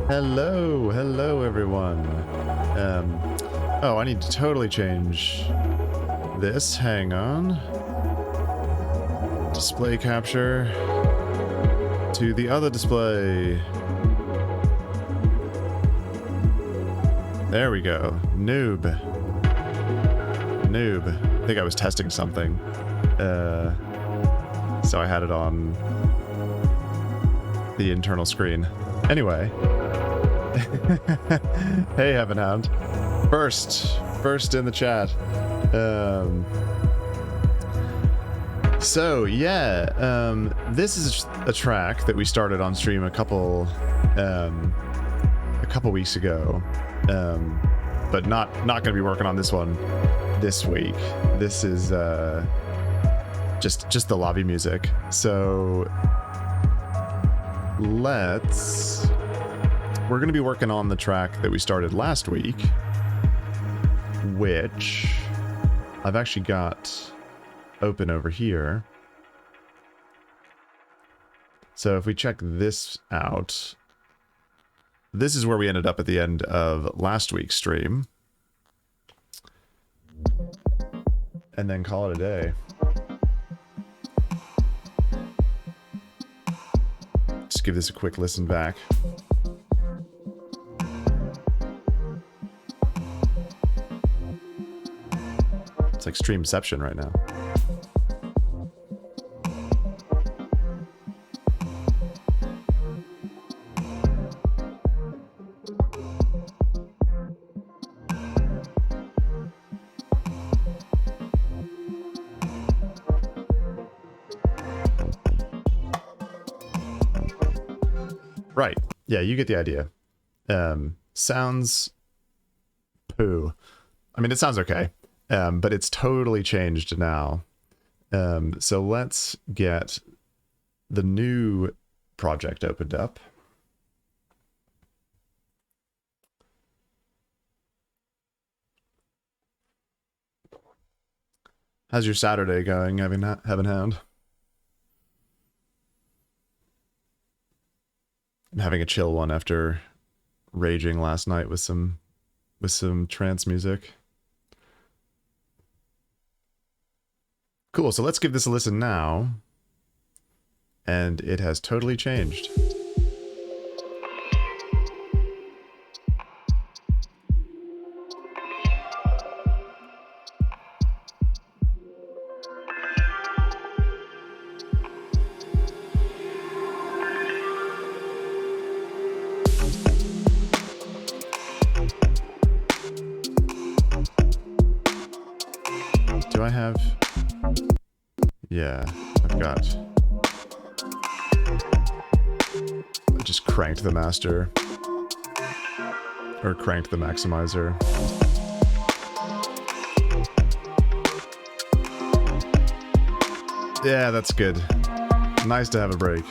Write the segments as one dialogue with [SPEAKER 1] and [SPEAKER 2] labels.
[SPEAKER 1] Hello everyone. Oh, I need to totally change this. Hang on. Display capture to the other display. There we go. Noob. I think I was testing something. So I had it on the internal screen. Anyway. Hey, Heaven Hound. First in the chat. So yeah, this is a track that we started on stream a couple weeks ago, but not going to be working on this one this week. This is just the lobby music. So we're going to be working on the track that we started last week, which I've actually got open over here. So if we check this out, this is where we ended up at the end of last week's stream. And then call it a day. Just give this a quick listen back. It's like Streamception right now. Right. Yeah, you get the idea. Sounds poo. I mean, it sounds okay. But it's totally changed now. So let's get the new project opened up. How's your Saturday going, Heaven Hound? I'm having a chill one after raging last night with some trance music. Cool, so let's give this a listen now. And it has totally changed. Do I have... Yeah, I've got... I just cranked the master. Or cranked the maximizer. Yeah, that's good. Nice to have a break.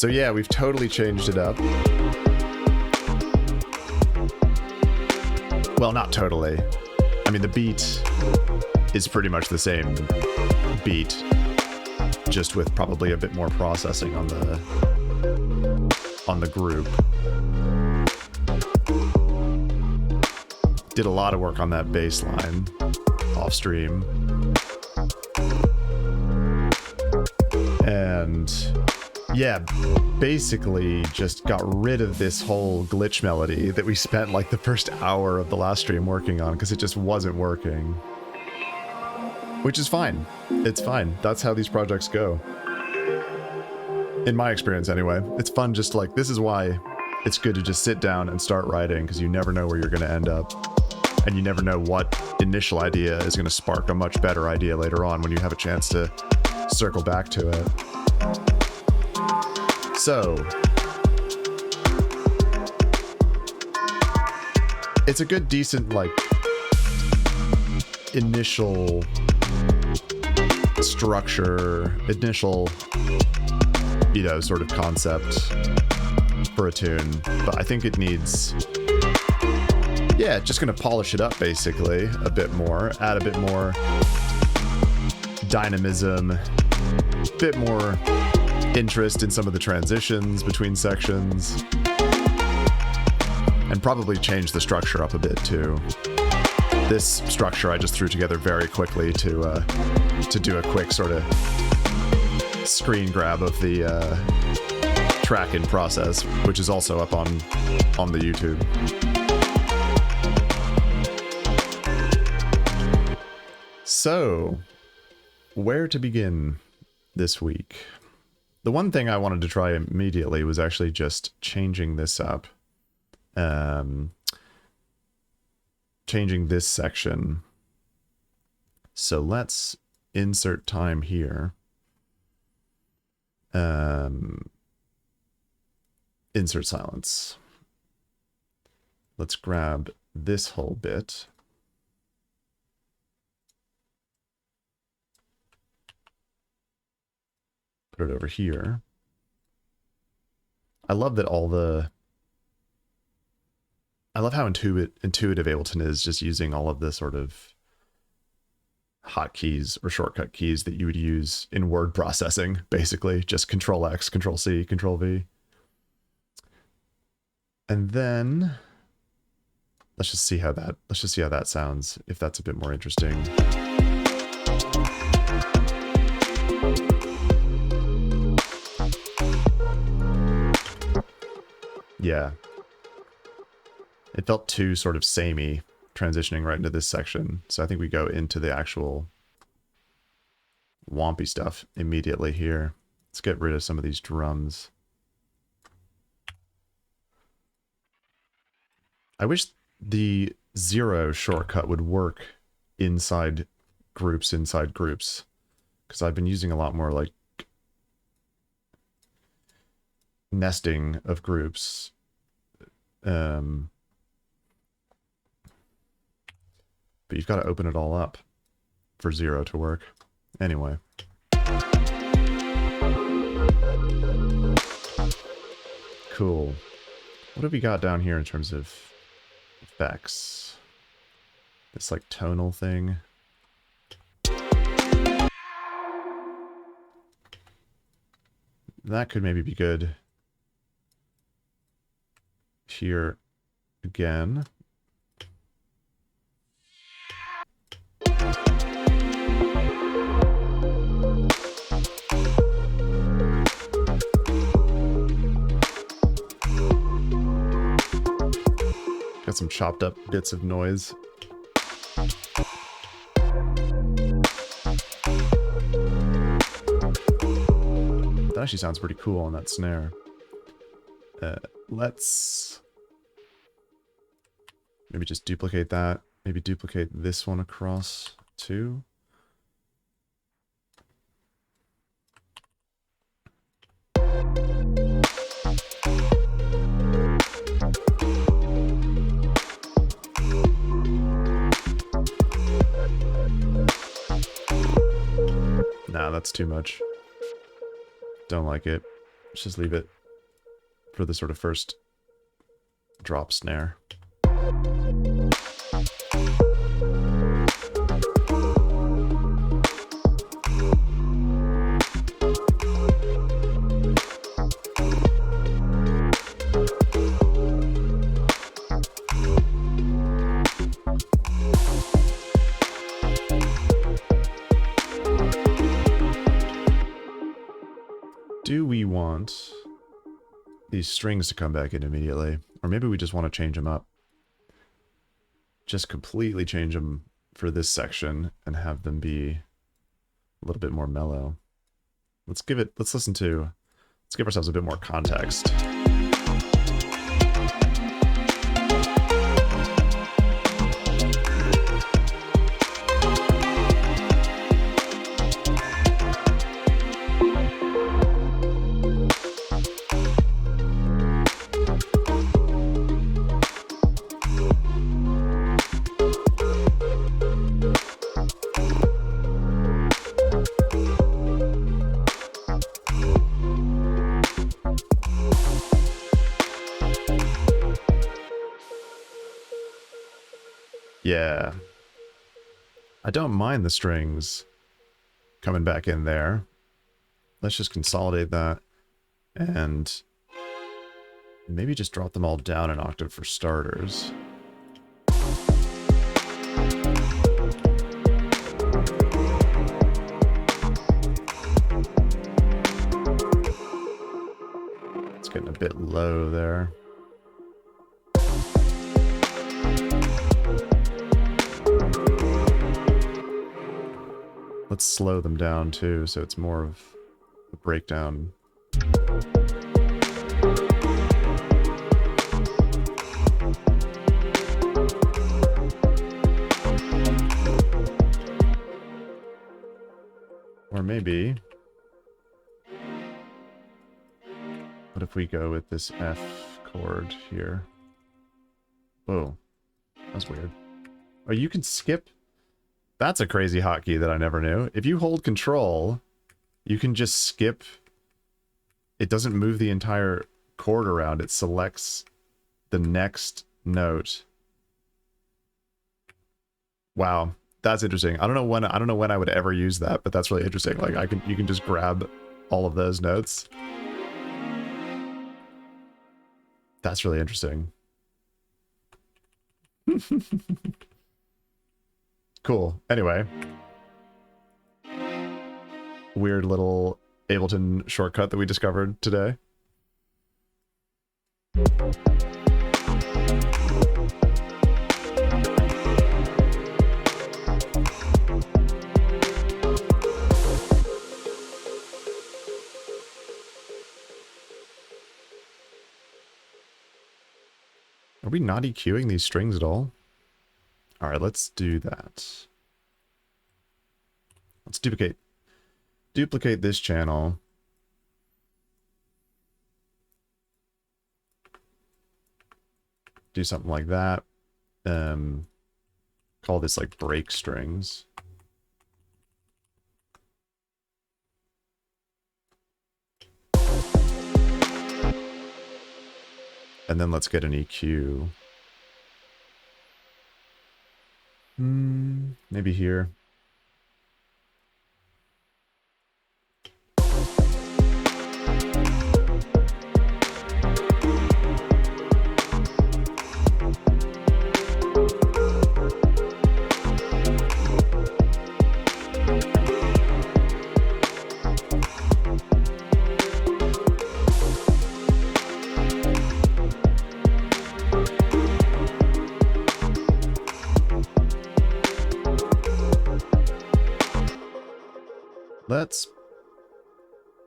[SPEAKER 1] So yeah, we've totally changed it up. Well, not totally. I mean, the beat is pretty much the same beat, just with probably a bit more processing on the group. Did a lot of work on that bass line off stream. And yeah, basically just got rid of this whole glitch melody that we spent like the first hour of the last stream working on because it just wasn't working. Which is fine. It's fine. That's how these projects go. In my experience anyway. It's fun just like, this is why it's good to just sit down and start writing, because you never know where you're going to end up. And you never know what initial idea is going to spark a much better idea later on when you have a chance to circle back to it. So, it's a good, decent, like, initial structure, initial, you know, sort of concept for a tune. But I think it needs... yeah, just gonna polish it up basically a bit more, add a bit more dynamism, a bit more interest in some of the transitions between sections, and probably change the structure up a bit too. This structure I just threw together very quickly to do a quick sort of screen grab of the track in process, which is also up on the YouTube. So, where to begin this week? The one thing I wanted to try immediately was actually just changing this up. Changing this section. So let's insert time here. Insert silence. Let's grab this whole bit. Put it over here. I love that I love how intuitive Ableton is, just using all of the sort of hotkeys or shortcut keys that you would use in word processing, basically. Just Control X, Control C, Control V. And then let's just see how that sounds, if that's a bit more interesting. Yeah. It felt too sort of samey transitioning right into this section. So I think we go into the actual wompy stuff immediately here. Let's get rid of some of these drums. I wish the 0 shortcut would work inside groups, because I've been using a lot more like nesting of groups. But you've got to open it all up for 0 to work. Anyway. Cool. What have we got down here in terms of effects? This like tonal thing. That could maybe be good here again. Got some chopped up bits of noise. That actually sounds pretty cool on that snare. Let's maybe just duplicate that. Maybe duplicate this one across too. Nah, that's too much. Don't like it. Let's just leave it for the sort of first drop snare. Do we want these strings to come back in immediately? Or maybe we just want to change them up. Just completely change them for this section and have them be a little bit more mellow. Let's give ourselves a bit more context. Yeah. I don't mind the strings coming back in there. Let's just consolidate that and maybe just drop them all down an octave for starters. It's getting a bit low there. Let's slow them down too, so it's more of a breakdown. Or maybe, what if we go with this F chord here? Whoa, that's weird. Oh, you can skip? That's a crazy hotkey that I never knew. If you hold control, you can just skip. It doesn't move the entire chord around. It selects the next note. Wow, that's interesting. I don't know when I would ever use that, but that's really interesting. Like you can just grab all of those notes. That's really interesting. Cool. Anyway. Weird little Ableton shortcut that we discovered today. Are we not EQing these strings at all? All right, let's do that. Let's duplicate this channel. Do something like that. Call this like break strings. And then let's get an EQ. Maybe here.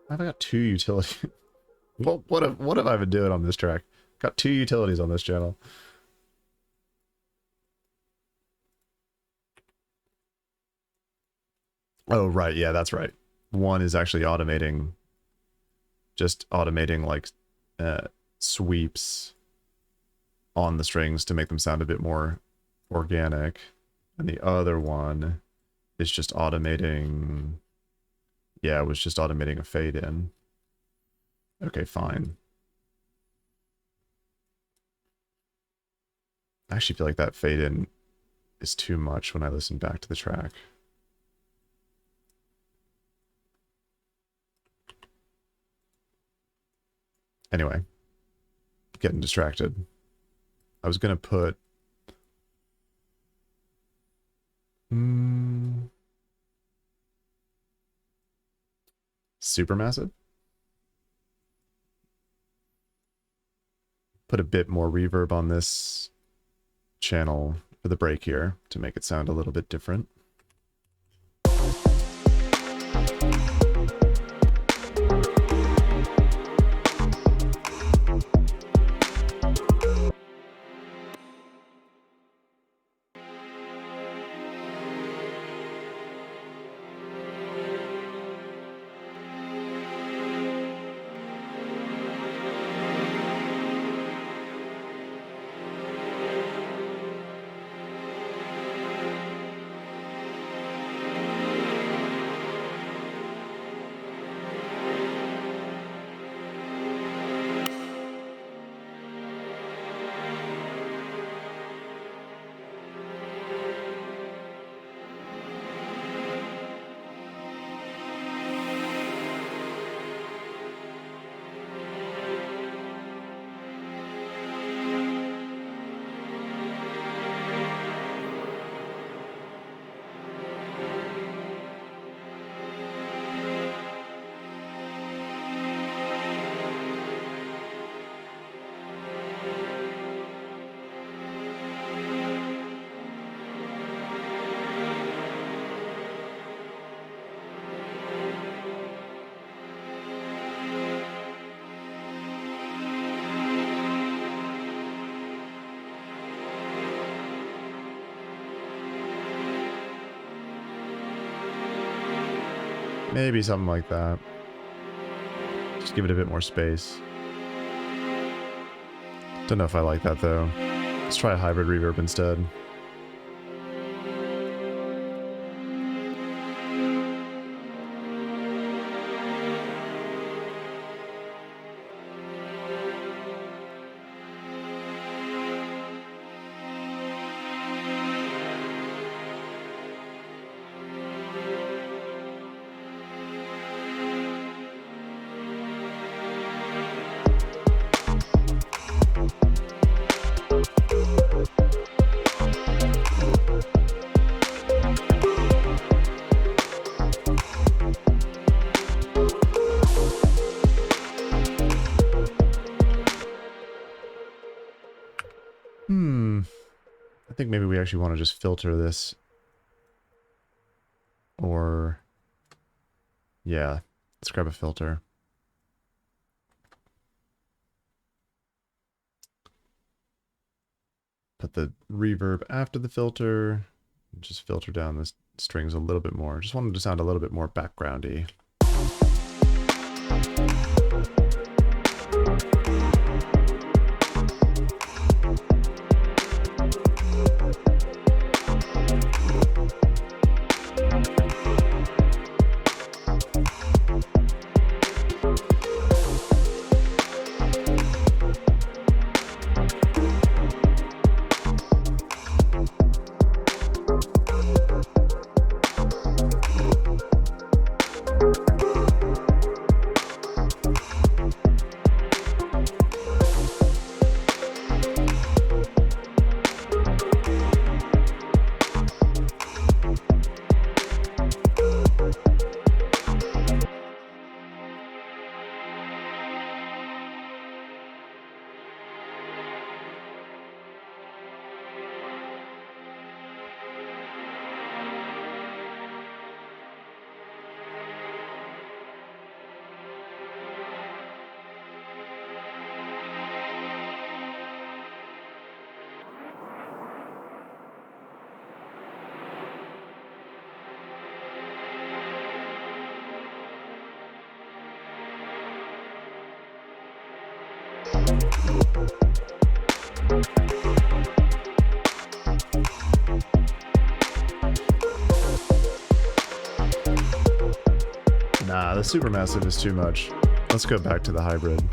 [SPEAKER 1] I've got 2 utilities. What have I been doing on this track? Got 2 utilities on this channel. Oh, right. Yeah, that's right. One is actually automating, just automating like sweeps on the strings to make them sound a bit more organic. And the other one is just automating. Yeah, it was just automating a fade in. Okay, fine. I actually feel like that fade in is too much when I listen back to the track. Anyway, getting distracted. I was gonna put Supermassive. Put a bit more reverb on this channel for the break here to make it sound a little bit different. Maybe something like that. Just give it a bit more space. Don't know if I like that though. Let's try a hybrid reverb instead. I think maybe we actually want to just filter this. Or... yeah, let's grab a filter. Put the reverb after the filter. Just filter down the strings a little bit more. Just want them to sound a little bit more backgroundy. Nah, the supermassive is too much. Let's go back to the hybrid.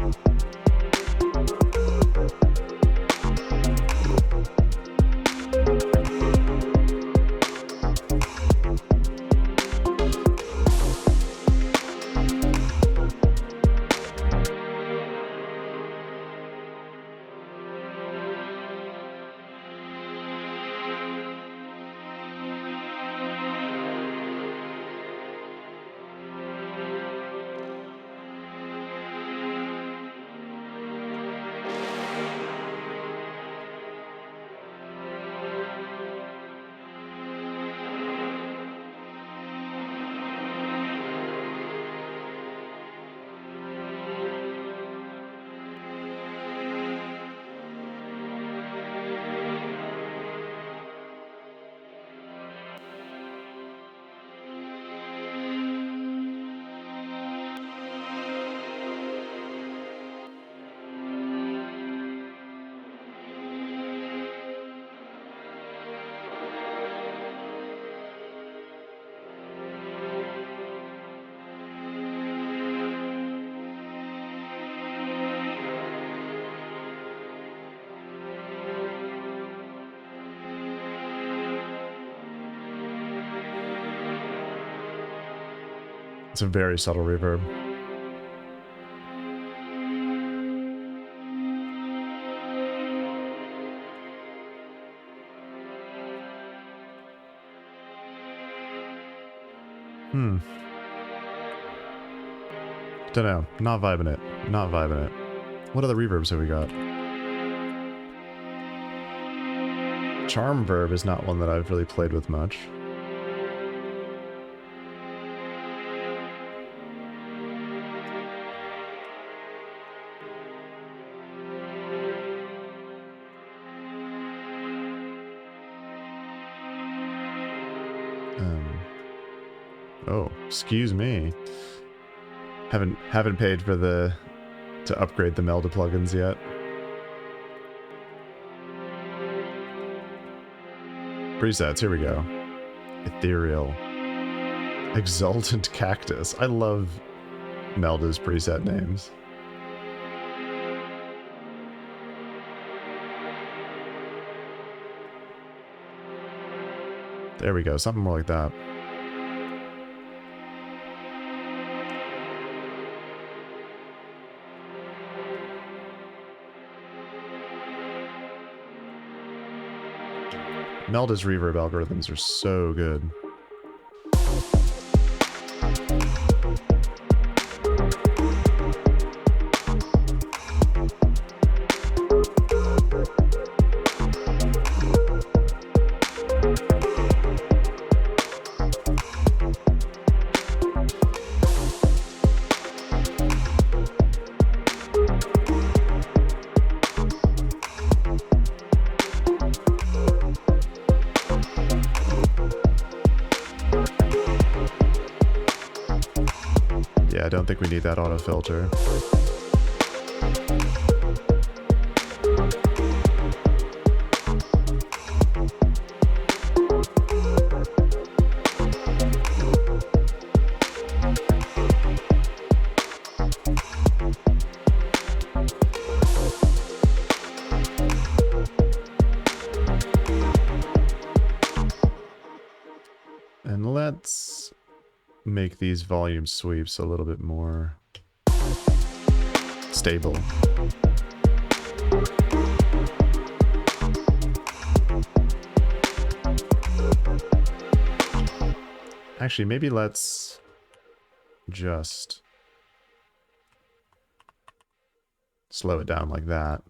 [SPEAKER 1] It's a very subtle reverb. Don't know. Not vibing it. Not vibing it. What other reverbs have we got? Charm verb is not one that I've really played with much. Oh, excuse me. Haven't paid for to upgrade the Melda plugins yet. Presets, here we go. Ethereal. Exultant Cactus. I love Melda's preset names. There we go, something more like that. Melda's reverb algorithms are so good. Yeah, I don't think we need that auto filter. And let's make these volume sweeps a little bit more stable. Actually, maybe let's just slow it down like that.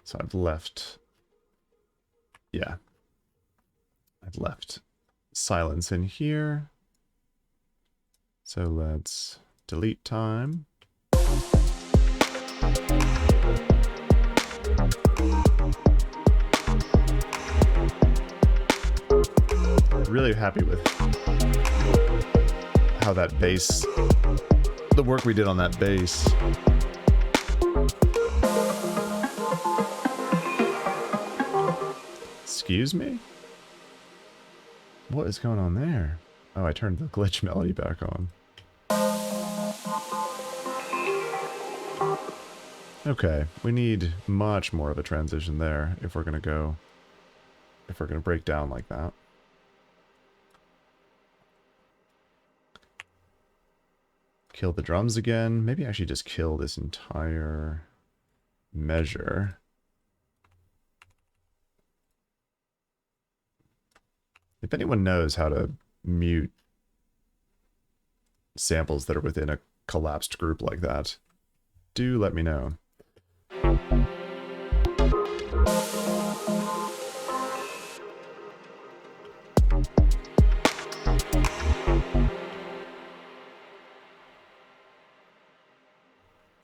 [SPEAKER 1] So I've left, yeah, I've left silence in here. So let's delete time. Really happy with how that bass, the work we did on that bass. Excuse me? What is going on there? Oh, I turned the glitch melody back on. Okay, we need much more of a transition there if we're gonna break down like that. Kill the drums again. Maybe actually just kill this entire measure. If anyone knows how to mute samples that are within a collapsed group like that, do let me know.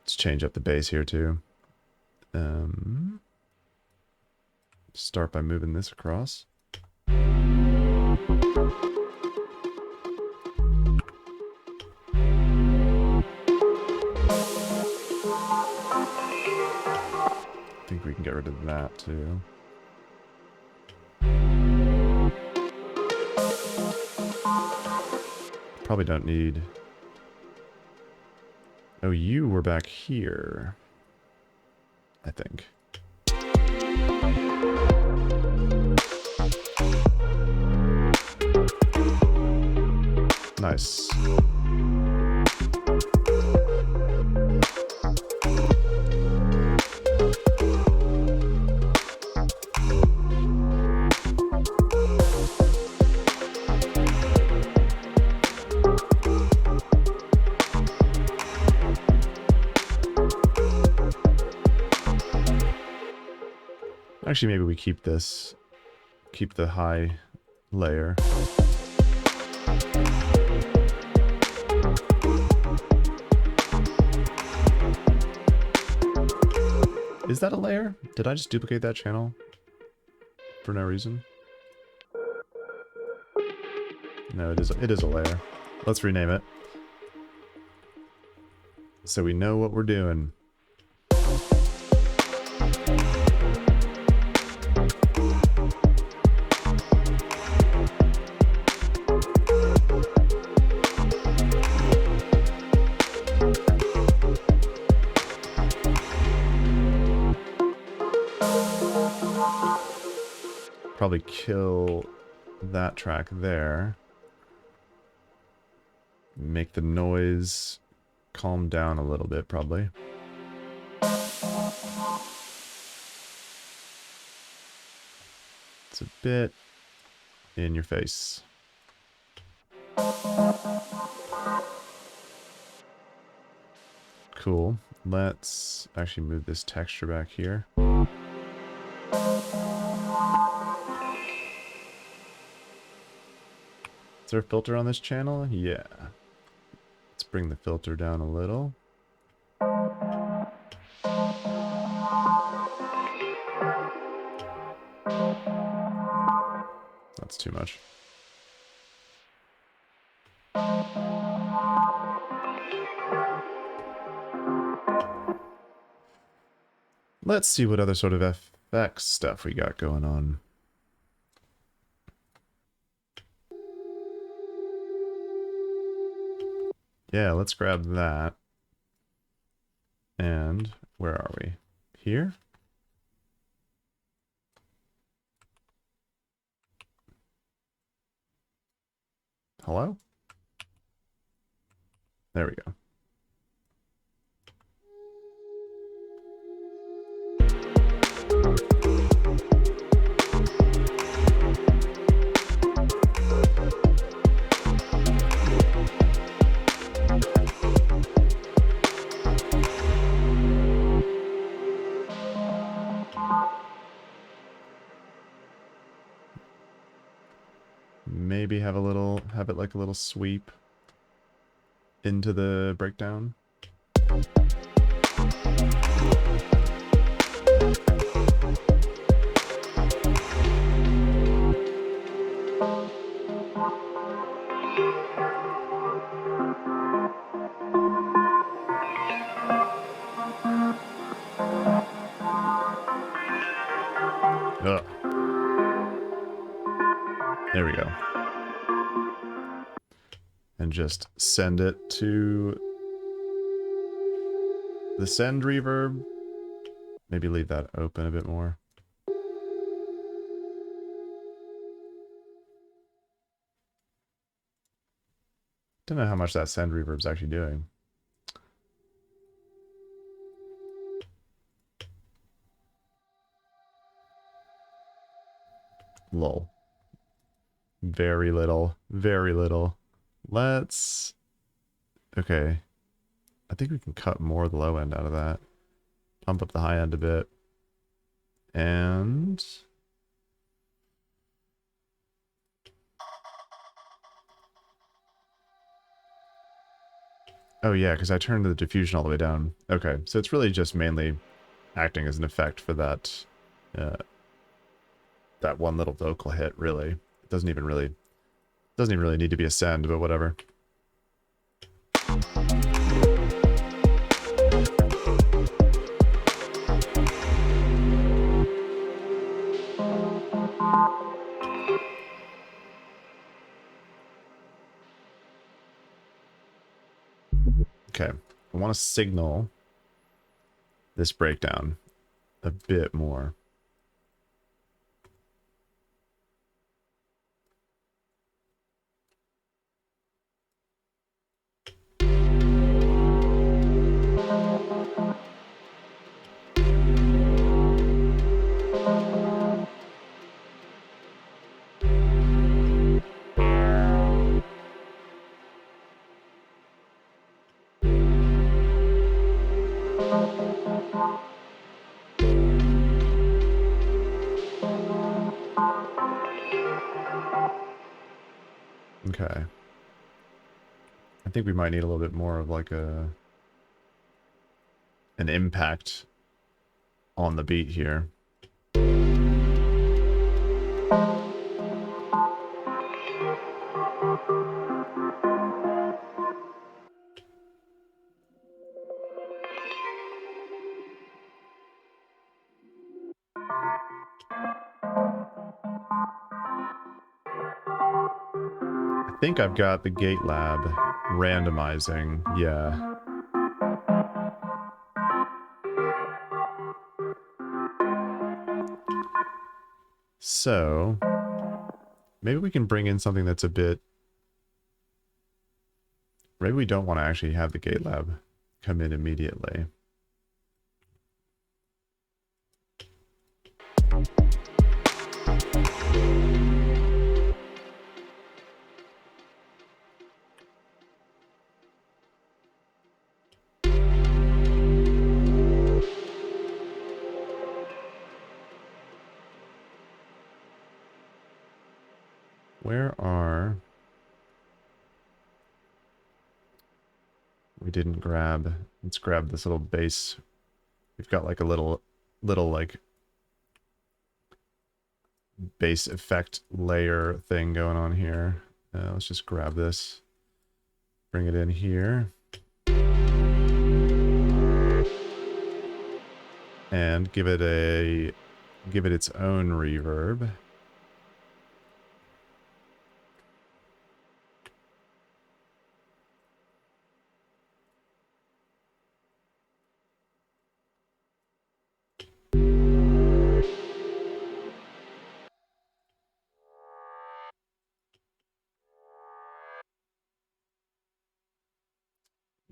[SPEAKER 1] Let's change up the bass here too. Start by moving this across. I think we can get rid of that too. Probably don't need... Oh, you were back here, I think. Nice. Actually, maybe we keep this. Keep the high layer. Is that a layer? Did I just duplicate that channel? For no reason? No, it is a layer. Let's rename it. So we know what we're doing. Probably kill that track there. Make the noise calm down a little bit, probably. It's a bit in your face. Cool. Let's actually move this texture back here. Is there a filter on this channel? Yeah. Let's bring the filter down a little. That's too much. Let's see what other sort of FX stuff we got going on. Yeah, let's grab that. And where are we? Here? Hello? There we go. Maybe have it like a little sweep into the breakdown. Ugh. There we go. And just send it to the send reverb. Maybe leave that open a bit more. Don't know how much that send reverb's actually doing. Lol. Very little. Very little. Let's... Okay. I think we can cut more of the low end out of that. Pump up the high end a bit. And... Oh yeah, because I turned the diffusion all the way down. Okay, so it's really just mainly acting as an effect for that that one little vocal hit, really. It doesn't even really need to be a send, but whatever. Okay, I want to signal this breakdown a bit more. Okay. I think we might need a little bit more of like an impact on the beat here. I think I've got the Gate Lab randomizing. Yeah. So maybe we can bring in something that's a bit... Maybe we don't want to actually have the Gate Lab come in immediately. Where are... We didn't grab... Let's grab this little bass. We've got like a little like bass effect layer thing going on here. Let's just grab this. Bring it in here. And give it its own reverb.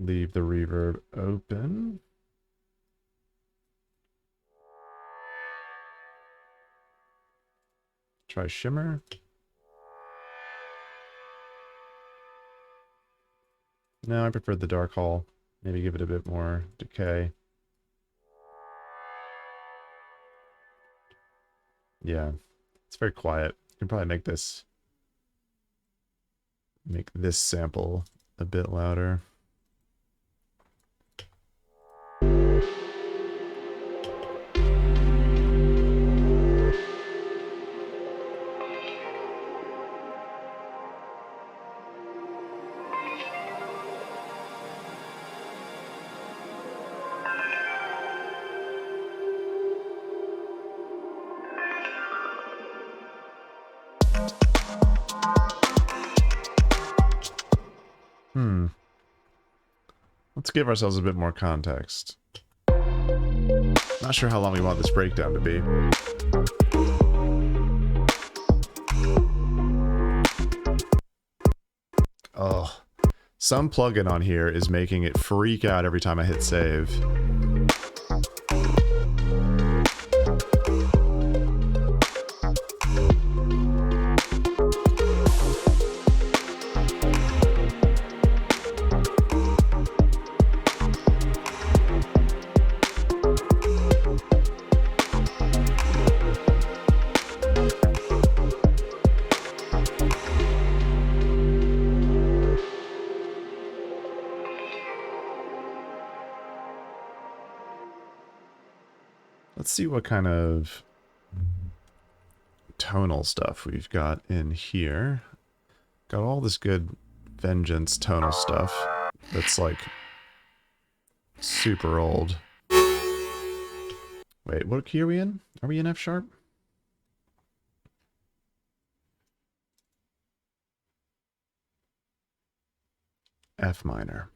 [SPEAKER 1] Leave the reverb open. Try shimmer. No, I prefer the dark hall. Maybe give it a bit more decay. Yeah, it's very quiet. You can probably make this sample a bit louder. Let's give ourselves a bit more context. Not sure how long we want this breakdown to be. Oh, some plugin on here is making it freak out every time I hit save. Let's see what kind of tonal stuff we've got in here. Got all this good Vengeance tonal stuff that's like super old. Wait, what key are we in? Are we in F sharp? F minor.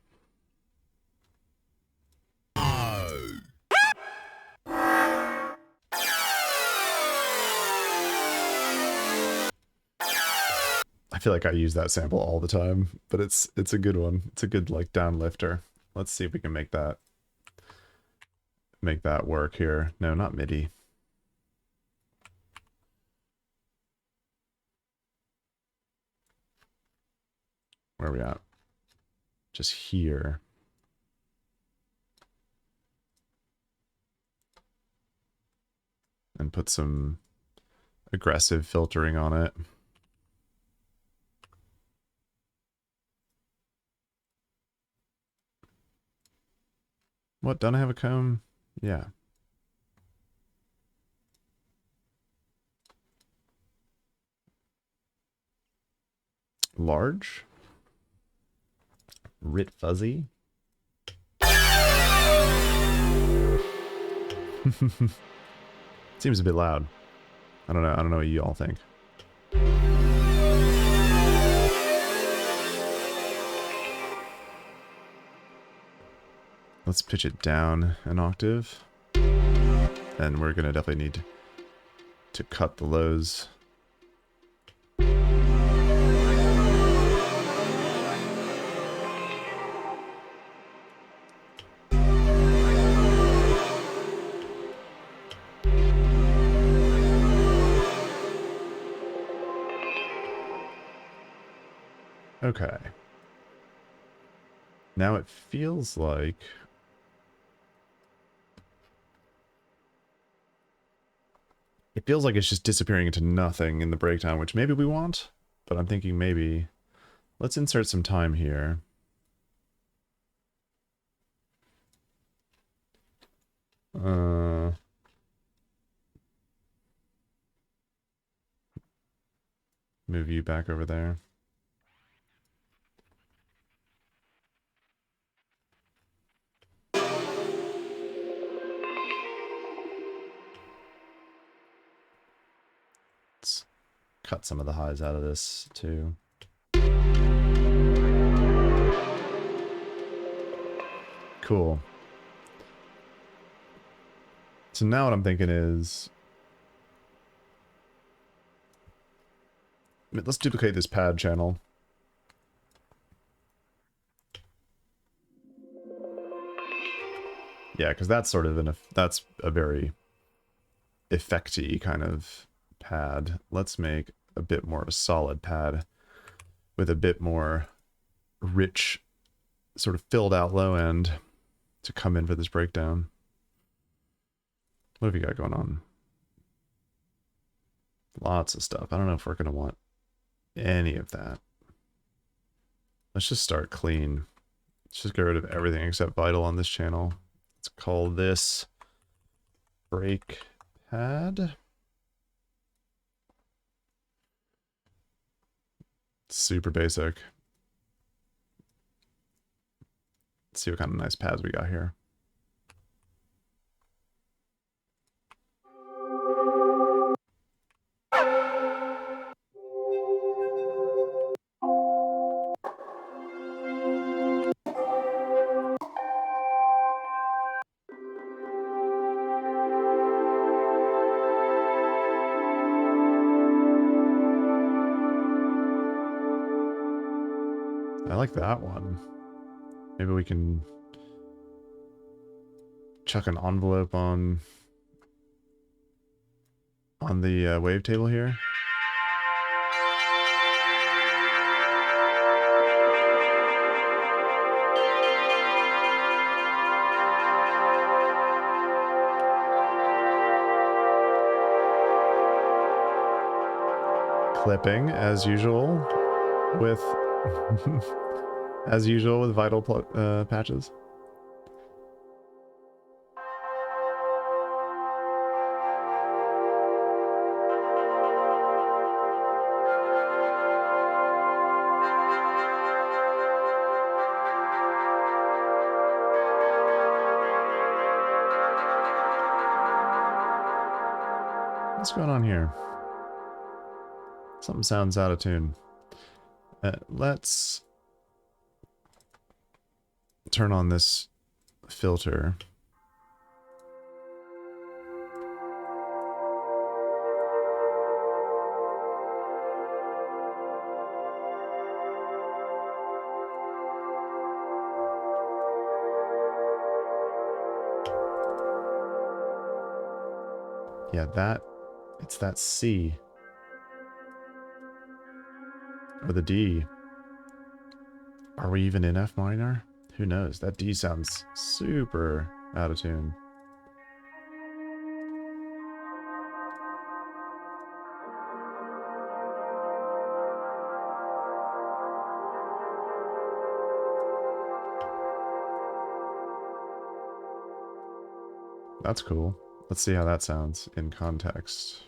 [SPEAKER 1] I feel like I use that sample all the time, but it's a good one. It's a good like down lifter. Let's see if we can make that work here. No, not MIDI. Where are we at? Just here. And put some aggressive filtering on it. What, don't I have a comb? Yeah. Large? Writ fuzzy? Seems a bit loud. I don't know. I don't know what you all think. Let's pitch it down an octave. And we're gonna definitely need to cut the lows. Okay. Now it feels like it's just disappearing into nothing in the breakdown, which maybe we want, but I'm thinking maybe let's insert some time here. Move you back over there. Let's cut some of the highs out of this too. Cool. So now what I'm thinking is, let's duplicate this pad channel. Yeah, because that's sort of that's a very effecty kind of pad. Let's make a bit more of a solid pad with a bit more rich, sort of filled out low end to come in for this breakdown. What have you got going on? Lots of stuff. I don't know if we're going to want any of that. Let's just start clean. Let's just get rid of everything except vital on this channel. Let's call this break pad. Super basic. Let's see what kind of nice pads we got here. I like that one. Maybe we can chuck an envelope on the wavetable here. Clipping, as usual, with as usual with vital patches. What's going on here? Something sounds out of tune. Let's turn on this filter. Yeah, it's that C. Or the D. Are we even in F minor? Who knows? That D sounds super out of tune. That's cool. Let's see how that sounds in context.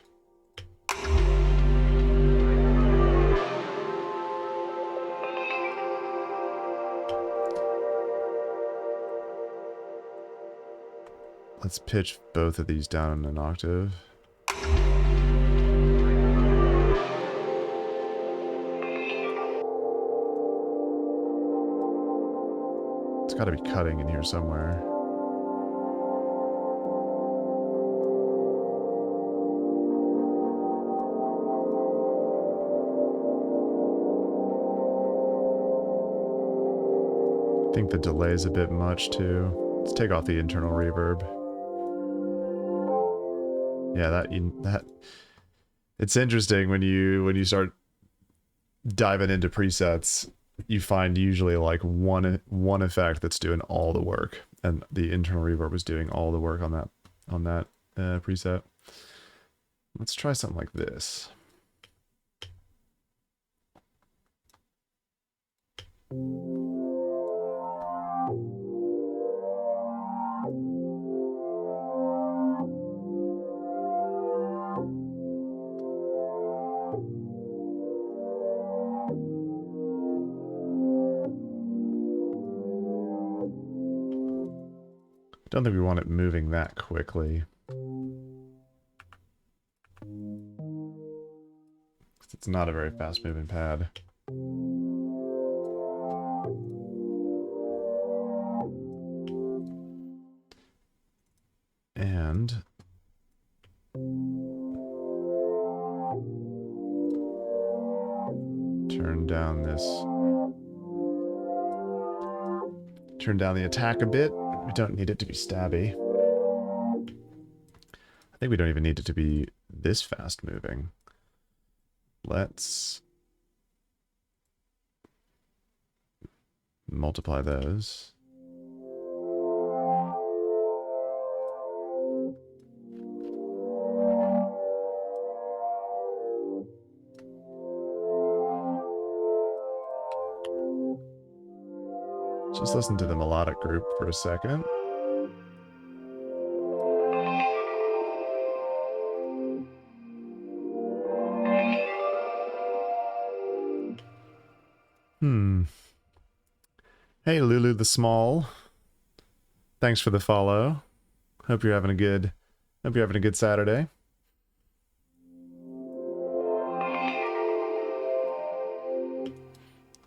[SPEAKER 1] Let's pitch both of these down in an octave. It's got to be cutting in here somewhere. I think the delay is a bit much too. Let's take off the internal reverb. Yeah, that it's interesting when you start diving into presets, you find usually like one effect that's doing all the work, and the internal reverb was doing all the work on that preset. Let's try something like this. Don't think we want it moving that quickly. It's not a very fast moving pad. And turn down the attack a bit. We don't need it to be stabby. I think we don't even need it to be this fast moving. Let's multiply those. Just listen to the melodic group for a second. Hey, Lulu the Small. Thanks for the follow. Hope you're having a good Saturday.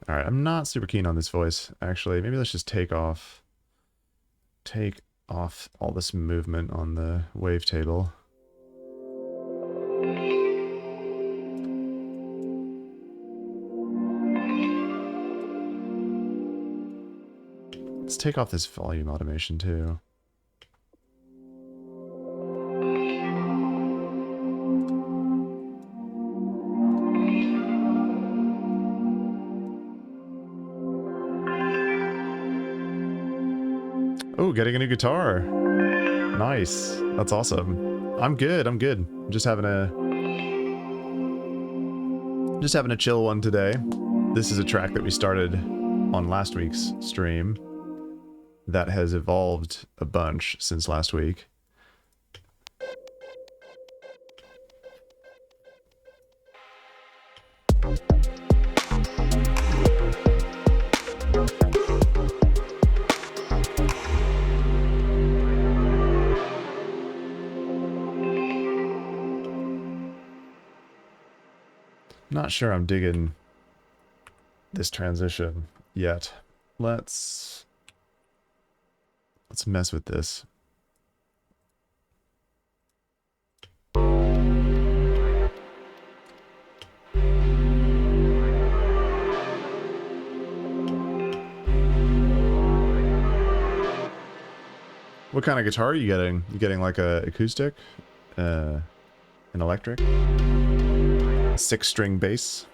[SPEAKER 1] Alright, I'm not super keen on this voice, actually. Maybe let's just take off all this movement on the wavetable. Let's take off this volume automation too. Oh, getting a new guitar. Nice. That's awesome. I'm good. I'm just having a chill one today. This is a track that we started on last week's stream that has evolved a bunch since last week. Not sure I'm digging this transition yet. Let's mess with this. What kind of guitar are you getting? You getting like a acoustic? An electric? 6-string bass?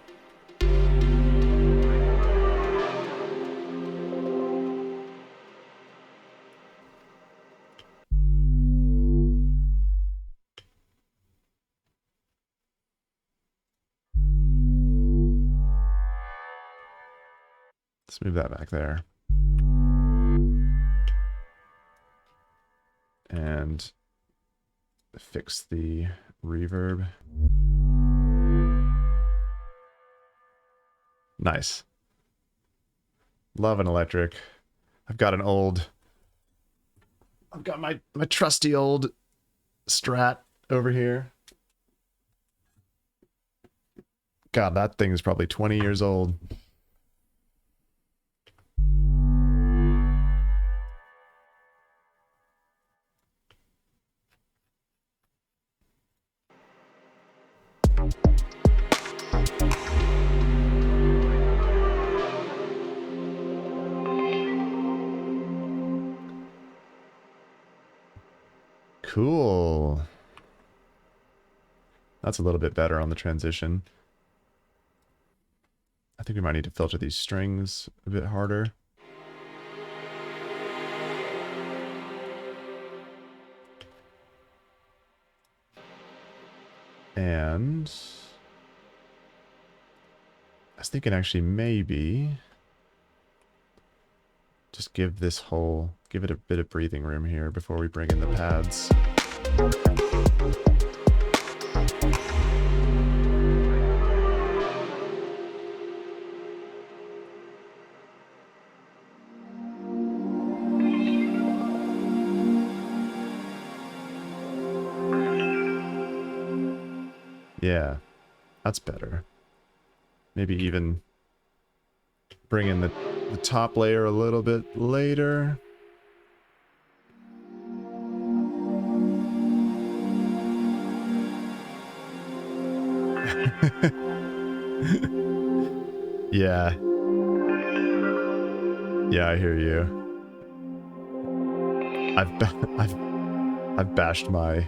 [SPEAKER 1] Let's move that back there. And fix the reverb. Nice. Love an electric. I've got my trusty old Strat over here. God, that thing is probably 20 years old. Cool. That's a little bit better on the transition. I think we might need to filter these strings a bit harder. And I was thinking actually maybe just give it a bit of breathing room here before we bring in the pads. Yeah, that's better. Maybe even bring in the top layer a little bit later. Yeah. Yeah, I hear you. I've bashed my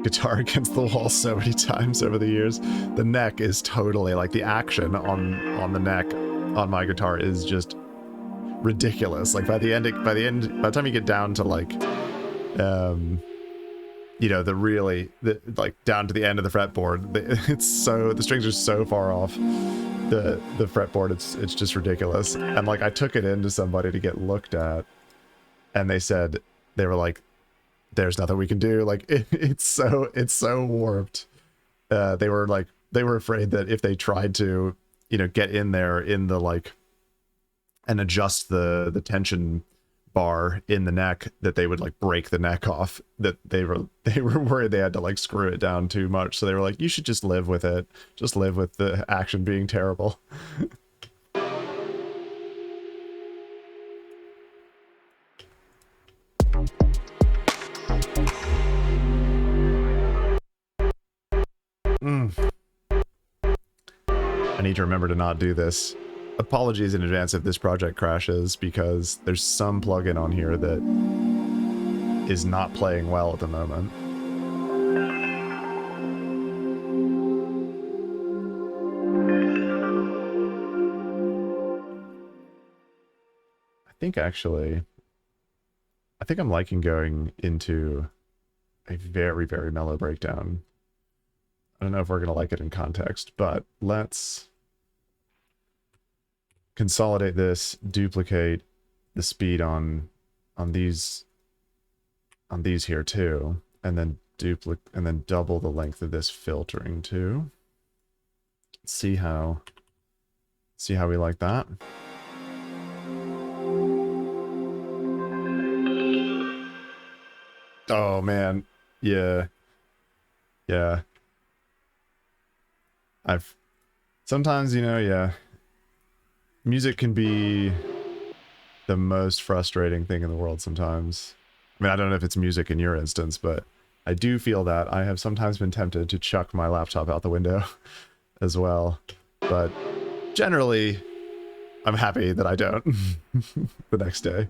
[SPEAKER 1] guitar against the wall so many times over the years. The neck is totally like the action on the neck on my guitar is just ridiculous. Like by the time you get down to like you know, like down to the end of the fretboard, the strings are so far off the fretboard, it's just ridiculous. And like I took it into somebody to get looked at, and they were like, there's nothing we can do. Like it's so warped. They were afraid that if they tried to, you know, get in there in the like and adjust the tension bar in the neck, that they would like break the neck off. That they were worried they had to like screw it down too much. So they were like, you should just live with it. Just live with the action being terrible. I need to remember to not do this. Apologies in advance if this project crashes, because there's some plugin on here that is not playing well at the moment. I think I'm liking going into a very, very mellow breakdown. I don't know if we're going to like it in context, but let's consolidate this, duplicate the speed on these here too, and then double the length of this filtering too. See how we like that. Oh man, yeah. Sometimes, you know, yeah, music can be the most frustrating thing in the world sometimes. I mean, I don't know if it's music in your instance, but I do feel that I have sometimes been tempted to chuck my laptop out the window as well. But generally, I'm happy that I don't the next day.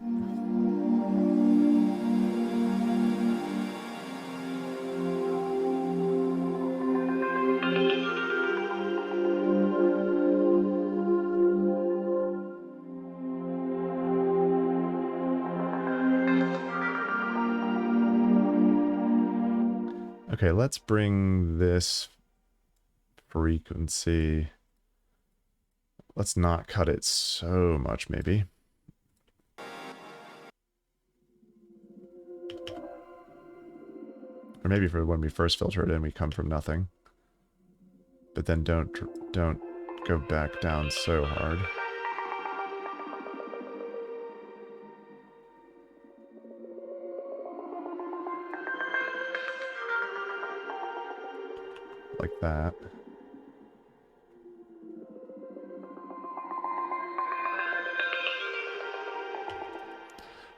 [SPEAKER 1] Okay, let's bring this frequency. Let's not cut it so much, maybe. Or maybe for when we first filter it in, we come from nothing. But then don't go back down so hard. Like that.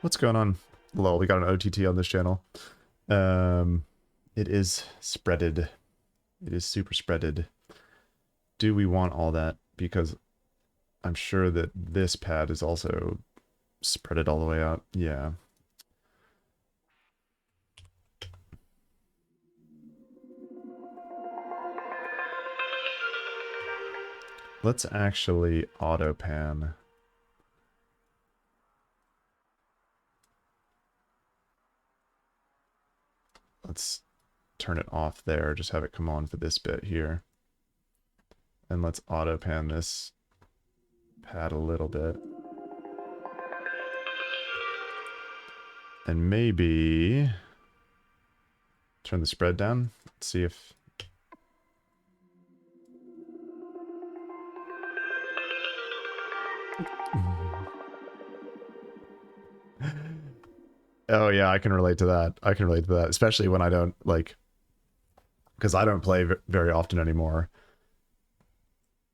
[SPEAKER 1] What's going on? Lol, we got an OTT on this channel. It is spreaded. It is super spreaded. Do we want all that? Because I'm sure that this pad is also spreaded all the way out. Yeah. Let's actually auto pan. Let's turn it off there, just have it come on for this bit here. And let's auto pan this pad a little bit. And maybe turn the spread down. Let's see if... Oh yeah, I can relate to that. I can relate to that, especially when I don't, like, because I don't play very often anymore.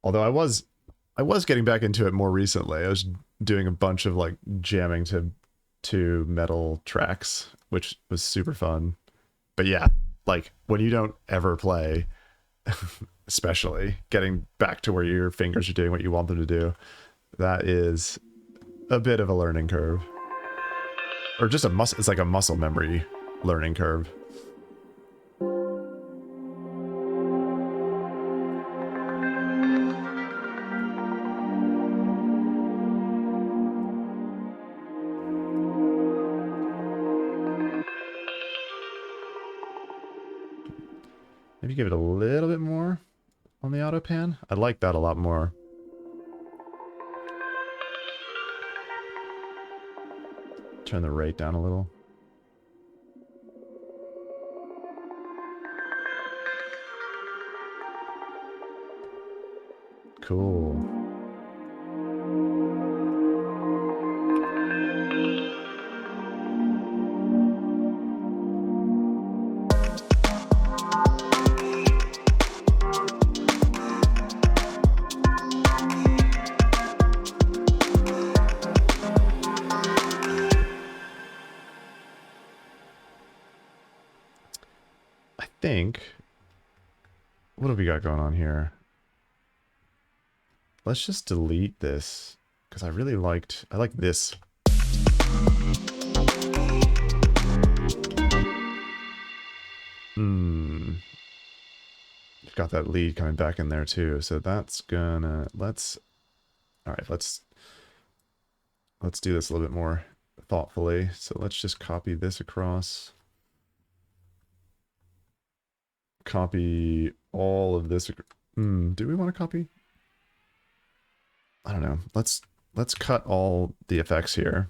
[SPEAKER 1] Although I was getting back into it more recently. I was doing a bunch of like jamming to metal tracks, which was super fun. But yeah, like when you don't ever play, especially getting back to where your fingers are doing what you want them to do, that is a bit of a learning curve. Or just it's like a muscle memory learning curve. Maybe give it a little bit more on the auto pan. I like that a lot more. Turn the rate down a little. Cool. What have we got going on here? Let's just delete this because I like this. You've got that lead coming back in there too, so that's gonna all right, let's do this a little bit more thoughtfully. So let's just copy this across. Copy all of this. Do we want to copy? I don't know. Let's cut all the effects here.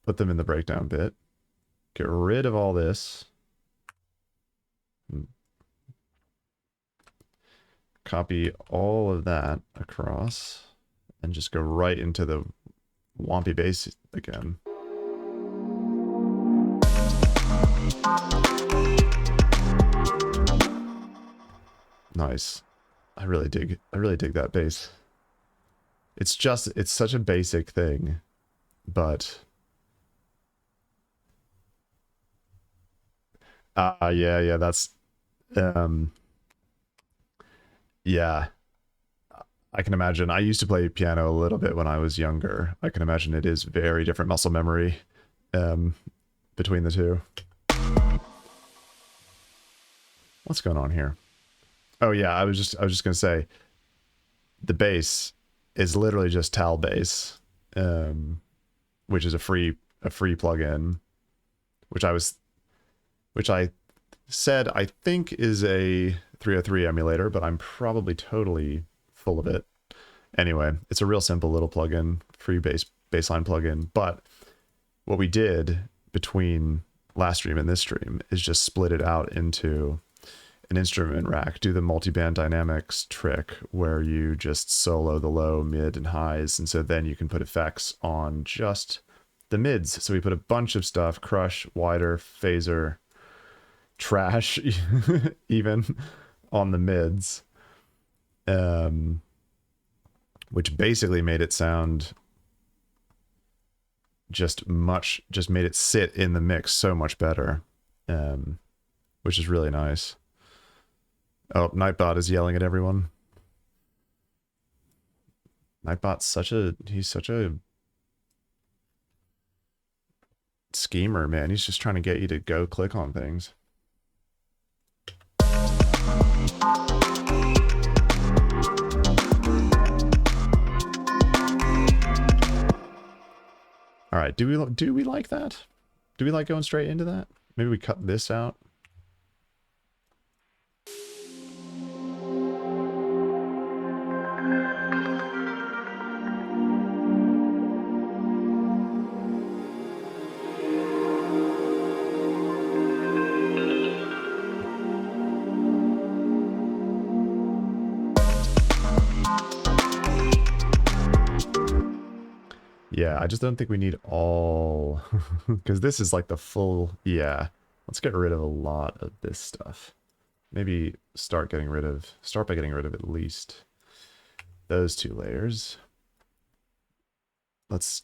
[SPEAKER 1] Put them in the breakdown bit. Get rid of all this. Copy all of that across. And just go right into the Wompy bass again. Nice. I really dig that bass. It's such a basic thing, but yeah, that's yeah. I can imagine. I used to play piano a little bit when I was younger. I can imagine it is very different muscle memory between the two. What's going on here? Oh yeah, I was just gonna say the bass is literally just Tal bass, which is a free plugin, which I said I think is a 303 emulator, but I'm probably totally full of it. Anyway, it's a real simple little plugin, free baseline plugin. But what we did between last stream and this stream, is just split it out into an instrument rack, do the multiband dynamics trick where you just solo the low, mid, and highs, and so then you can put effects on just the mids. So we put a bunch of stuff, crush, wider, phaser, trash, even on the mids, which basically made it sound just made it sit in the mix so much better, which is really nice. Oh, Nightbot is yelling at everyone. Nightbot's he's such a schemer, man. He's just trying to get you to go click on things. All right, do we like that? Do we like going straight into that? Maybe we cut this out. Yeah, I just don't think we need all, because this is like the full, yeah. Let's get rid of a lot of this stuff. Maybe start by getting rid of at least those 2 layers. Let's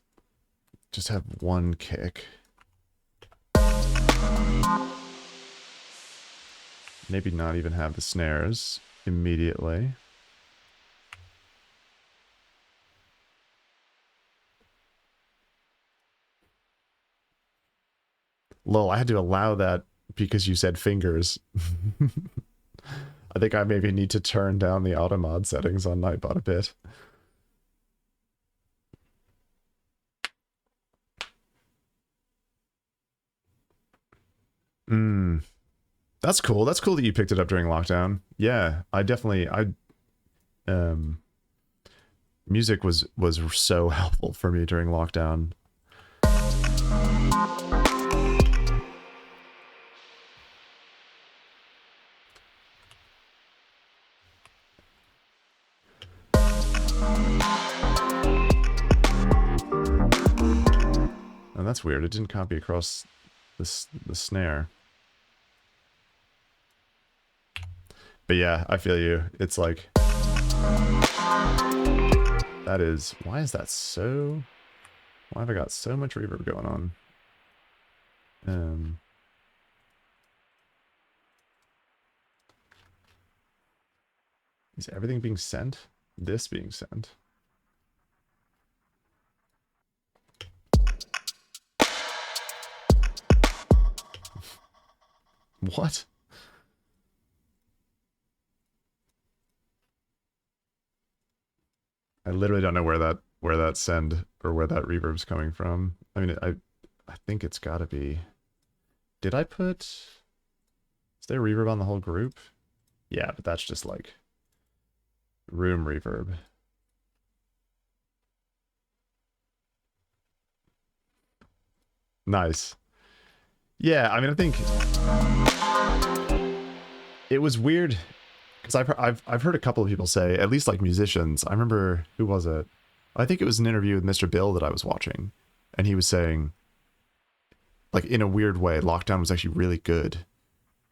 [SPEAKER 1] just have one kick. Maybe not even have the snares immediately. Lol, I had to allow that because you said fingers. I think I maybe need to turn down the auto mod settings on Nightbot a bit. That's cool. That's cool that you picked it up during lockdown. Yeah, music was so helpful for me during lockdown. Oh, that's weird. It didn't copy across the snare. But yeah, I feel you. It's like... That is... Why is that so... Why have I got so much reverb going on? Is everything being sent? This being sent? What? I literally don't know where that send or where that reverb's coming from. I mean, I think it's got to be. Did I put? Is there reverb on the whole group? Yeah, but that's just like room reverb. Nice. Yeah, I mean, I think it was weird because I've heard a couple of people say, at least like musicians. I remember, who was it? I think it was an interview with Mr. Bill that I was watching, and he was saying, like, in a weird way, lockdown was actually really good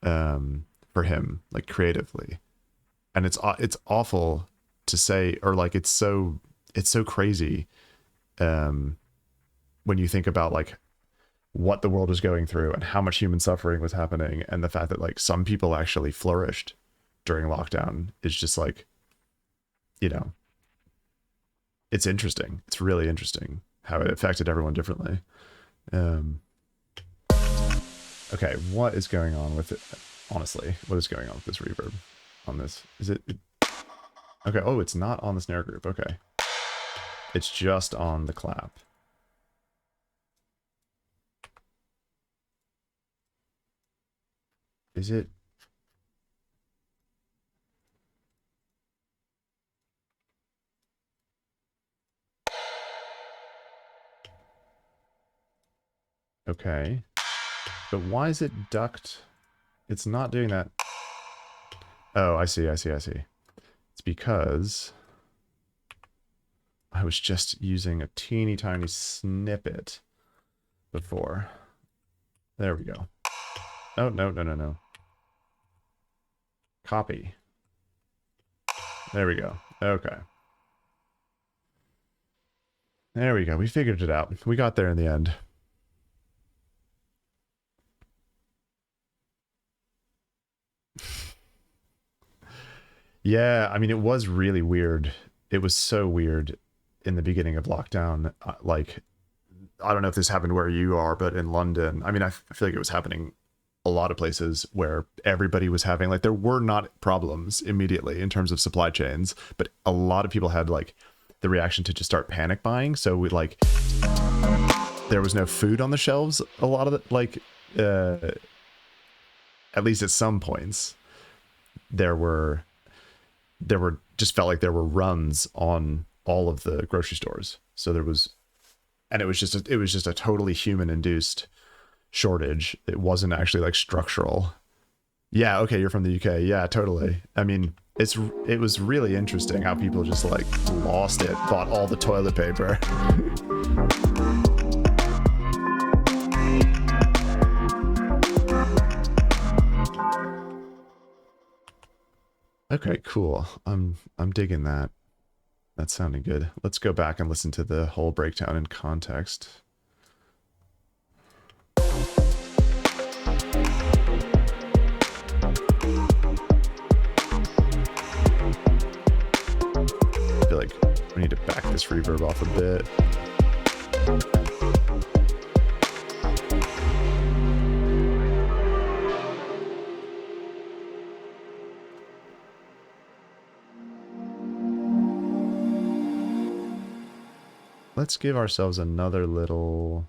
[SPEAKER 1] for him, like creatively. And it's awful to say, or like it's so crazy when you think about like what the world was going through and how much human suffering was happening, and the fact that like some people actually flourished during lockdown is just like, you know, it's interesting. It's really interesting how it affected everyone differently. Okay, what is going on with it? Honestly, what is going on with this reverb on this? Is it... Okay, oh, it's not on the snare group. Okay. It's just on the clap. Is it... Okay. But why is it ducked? It's not doing that. Oh, I see. It's because I was just using a teeny tiny snippet before. There we go. Oh, no. Copy. There we go. Okay. There we go. We figured it out. We got there in the end. Yeah, I mean, it was really weird. It was so weird in the beginning of lockdown. Like, I don't know if this happened where you are, but in London, I mean, I feel like it was happening a lot of places where everybody was having, like, there were not problems immediately in terms of supply chains, but a lot of people had, like, the reaction to just start panic buying. So we, like, there was no food on the shelves. A lot of it, like, at least at some points, there were just felt like there were runs on all of the grocery stores. So there was, and it was just a totally human induced shortage. It wasn't actually like structural. Yeah, okay, you're from the UK. Yeah, totally. I mean, it was really interesting how people just like lost it, bought all the toilet paper. Okay, cool. I'm digging that. That's sounding good. Let's go back and listen to the whole breakdown in context. I feel like we need to back this reverb off a bit. Let's give ourselves another little...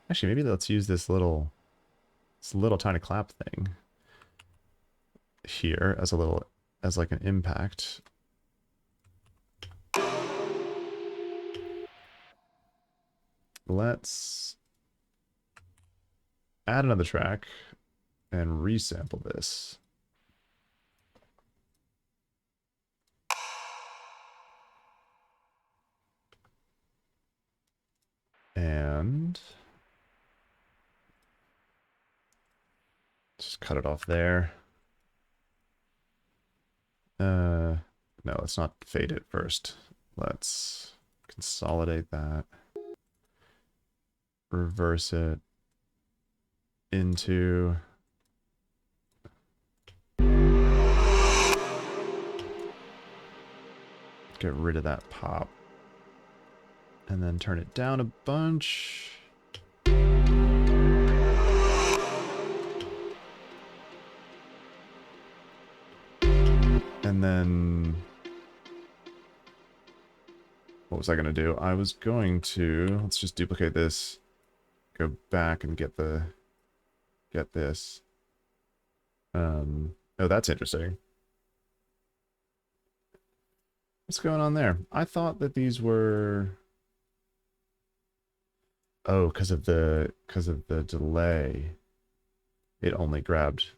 [SPEAKER 1] Actually, maybe let's use this little tiny clap thing here as like an impact. Let's add another track and resample this. And just cut it off there. No, let's not fade it first. Let's consolidate that. Reverse it into... Get rid of that pop. And then turn it down a bunch. And then... What was I going to do? I was going to... Let's just duplicate this. Go back and get this. Oh, that's interesting. What's going on there? I thought that these were... Oh, because of the delay. It only grabbed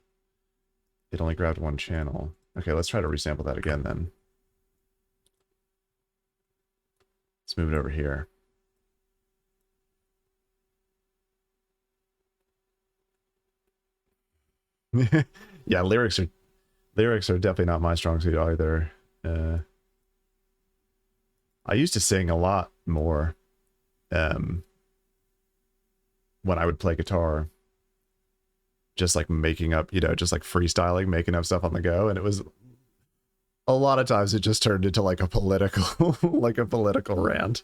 [SPEAKER 1] one channel. Okay, let's try to resample that again then. Let's move it over here. Yeah, lyrics are definitely not my strong suit either. I used to sing a lot more when I would play guitar, just like making up, just like freestyling, making up stuff on the go, and it was a lot of times it just turned into like a political like a political rant.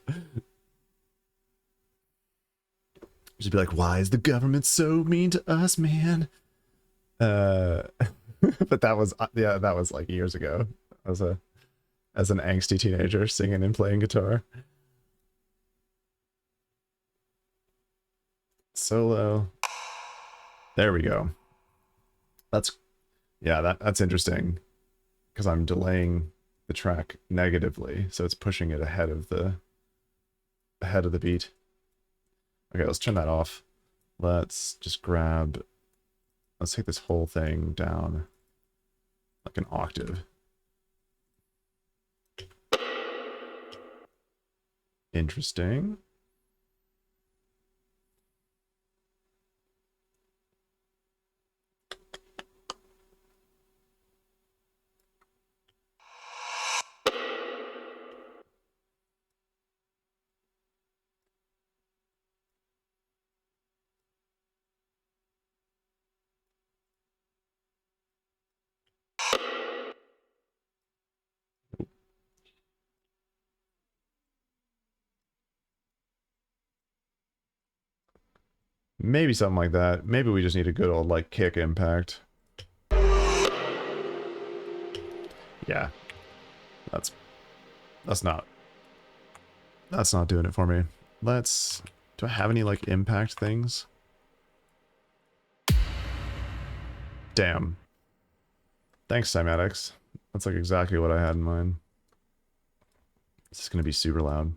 [SPEAKER 1] Just be like, why is the government so mean to us, man? But that was like years ago. As an angsty teenager singing and playing guitar. Solo. There we go. That's interesting, because I'm delaying the track negatively, so it's pushing it ahead of the beat. Okay, let's turn that off. Let's just grab, let's take this whole thing down like an octave. Interesting. Maybe something like that. Maybe we just need a good old, like, kick impact. Yeah. That's not doing it for me. Let's... Do I have any, like, impact things? Damn. Thanks, Cymatics. That's, like, exactly what I had in mind. This is gonna be super loud.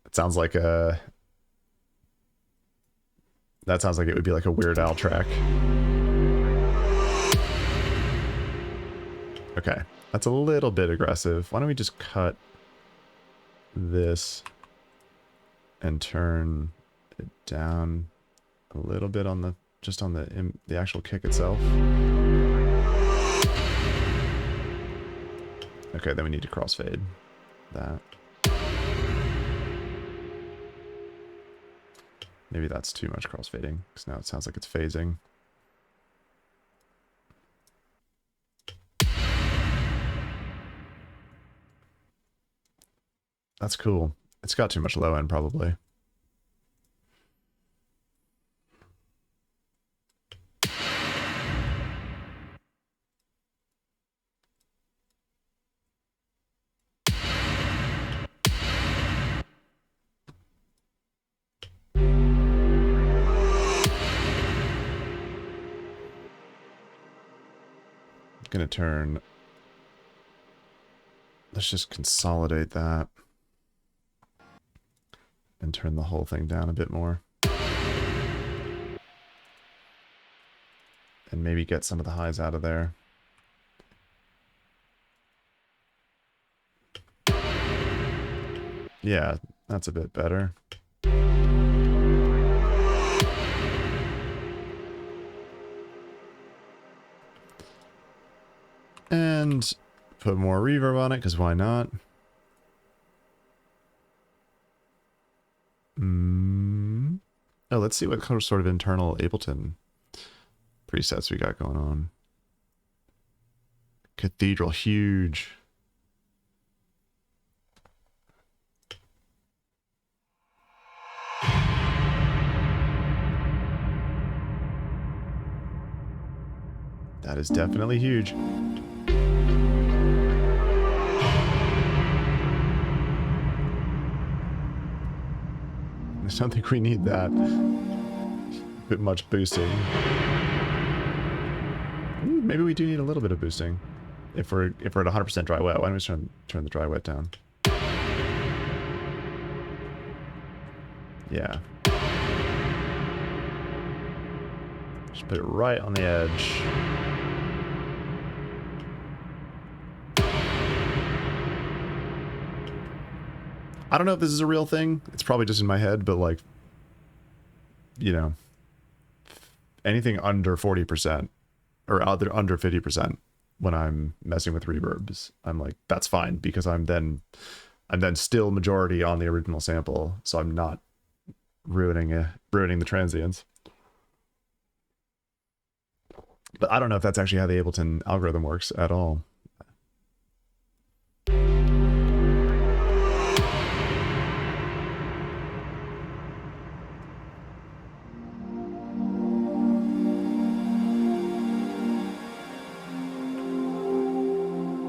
[SPEAKER 1] It sounds like a... That sounds like it would be like a Weird Al track. Okay, that's a little bit aggressive. Why don't we just cut this and turn it down a little bit on the, just on the actual kick itself. Okay, then we need to crossfade that. Maybe that's too much crossfading, because now it sounds like it's phasing. That's cool. It's got too much low end, probably. Gonna turn... Let's just consolidate that. And turn the whole thing down a bit more. And maybe get some of the highs out of there. Yeah, that's a bit better. And put more reverb on it, because why not? Oh, let's see what sort of internal Ableton presets we got going on. Cathedral, huge. That is definitely huge. I don't think we need that. A bit much boosting. Ooh, maybe we do need a little bit of boosting. If we're at 100% dry wet, why don't we just turn the dry wet down? Yeah. Just put it right on the edge. I don't know if this is a real thing. It's probably just in my head, but like, you know, anything under 40% or under 50% when I'm messing with reverbs, I'm like, that's fine, because I'm then still majority on the original sample, so I'm not ruining the transients. But I don't know if that's actually how the Ableton algorithm works at all.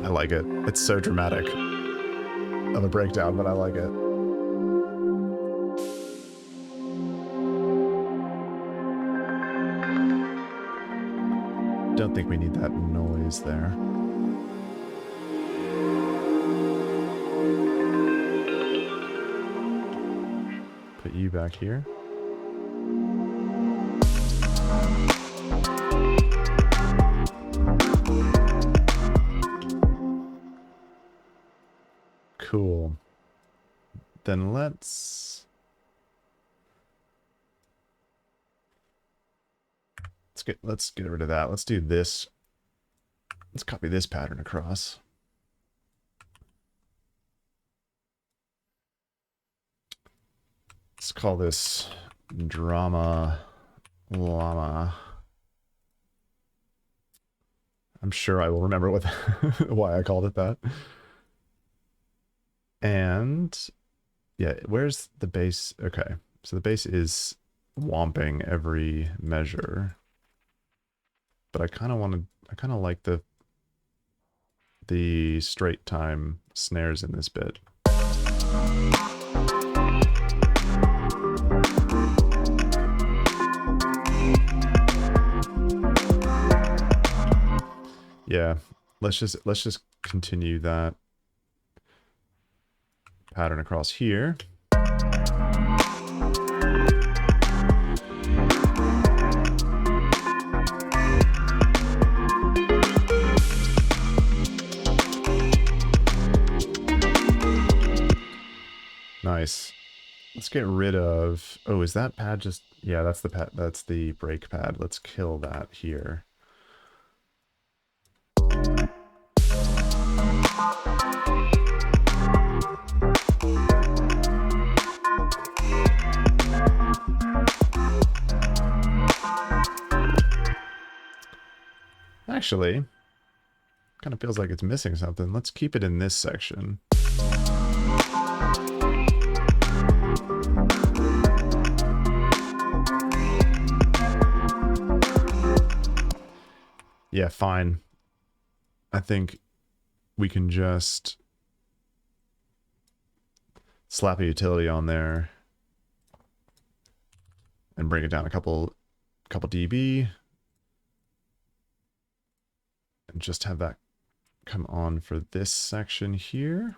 [SPEAKER 1] I like it. It's so dramatic of a breakdown, but I like it. don't think we need that noise there. Put you back here. Cool. Then let's get rid of that. Let's do this. Let's copy this pattern across. Let's call this drama llama. I'm sure I will remember what why I called it that. And yeah, where's the bass? Okay, so the bass is womping every measure, but I kind of like the straight time snares in this bit. Yeah, let's just continue that pattern across here. Nice. Let's get rid of... Oh, is that pad just... Yeah, that's the pad. That's the brake pad. Let's kill that here. Actually, kind of feels like it's missing something. Let's keep it in this section. Yeah, fine. I think we can just slap a utility on there and bring it down a couple dB. And just have that come on for this section here.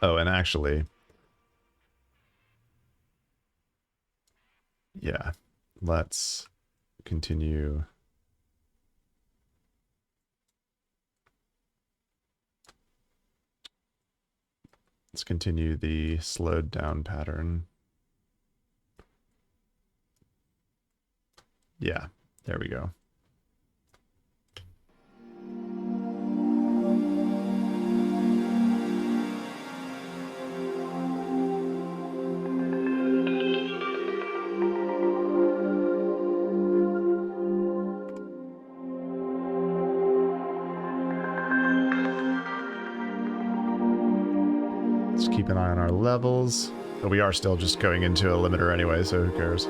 [SPEAKER 1] Oh, and actually, yeah, let's continue. Let's continue the slowed down pattern. Yeah, there we go. Keep an eye on our levels, but we are still just going into a limiter anyway, so who cares?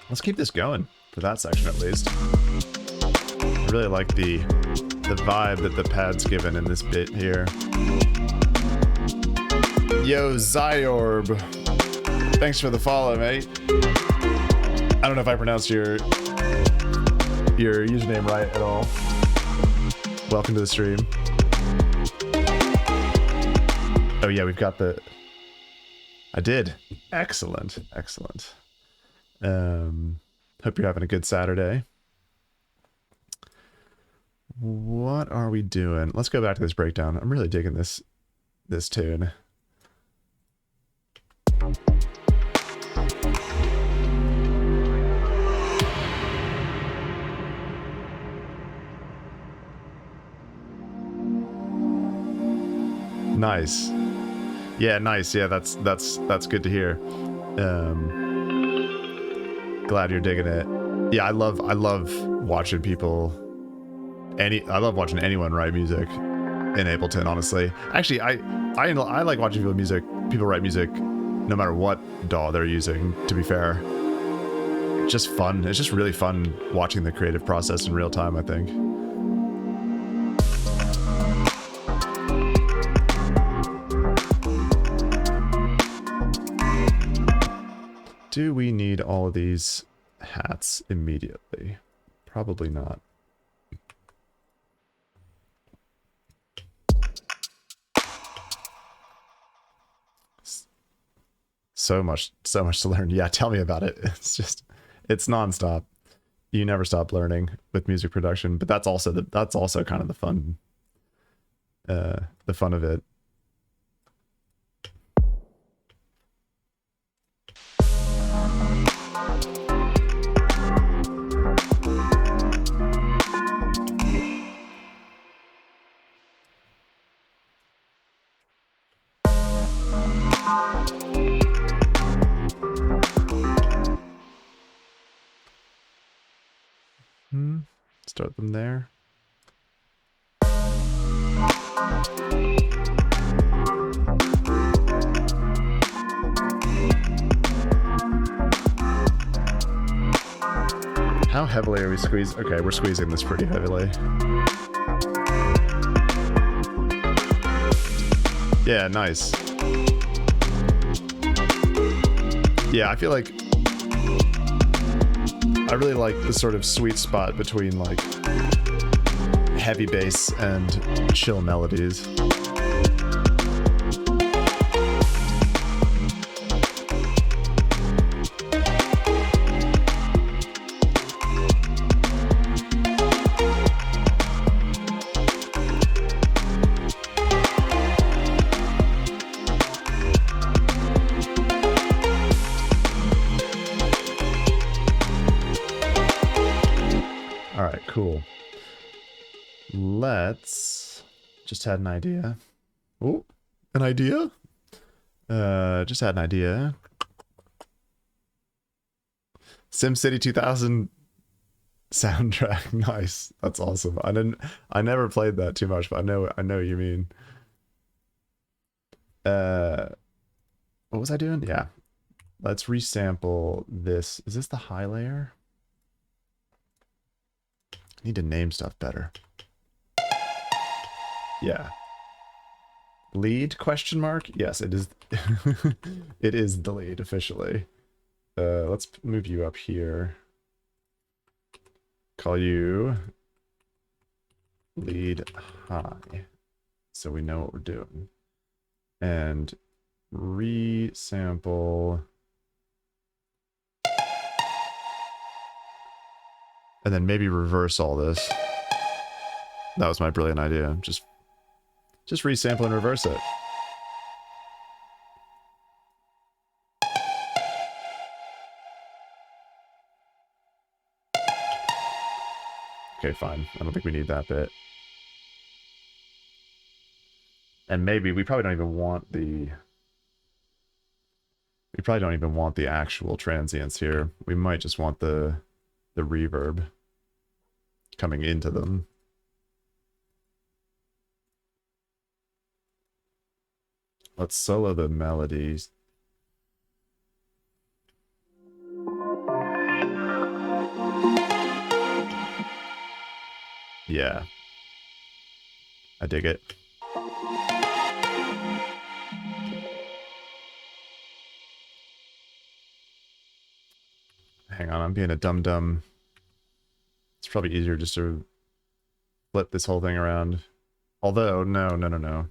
[SPEAKER 1] Let's keep this going for that section at least. I really like the vibe that the pad's given in this bit here. Yo, Zyorb. Thanks for the follow, mate. I don't know if I pronounced your username right at all. Welcome to the stream. Oh yeah, we've got the... I did. Excellent. Excellent. Hope you're having a good Saturday. What are we doing? Let's go back to this breakdown. I'm really digging this tune. Nice. Yeah, nice. Yeah, that's good to hear. Glad you're digging it. Yeah, I love watching people. I love watching anyone write music in Ableton. Honestly, actually, I like watching people write music, no matter what DAW they're using. To be fair, it's just fun. It's just really fun watching the creative process in real time, I think. Do we need all of these hats immediately? Probably not. So much to learn. Yeah, tell me about it. It's nonstop. You never stop learning with music production, but that's also kind of the fun of it. Start them there. How heavily are we squeezing? Okay, we're squeezing this pretty heavily. Yeah, nice. Yeah, I feel like I really like the sort of sweet spot between like heavy bass and chill melodies. Cool. Let's just had an idea. Oh, an idea? Just had an idea. SimCity 2000 soundtrack. Nice. That's awesome. I never played that too much, but I know what you mean. What was I doing? Yeah. Let's resample this. Is this the high layer? Need to name stuff better. Yeah. Lead question mark? Yes, it is. It is the lead officially. Let's move you up here. Call you lead high. So we know what we're doing. And resample. And then maybe reverse all this. That was my brilliant idea. Just resample and reverse it. Okay, fine. I don't think we need that bit. And maybe we probably don't even want the... We probably don't even want the actual transients here. We might just want the reverb coming into them. Let's solo the melodies. Yeah. I dig it. Hang on, I'm being a dum-dum. It's probably easier just to flip this whole thing around. Although, no.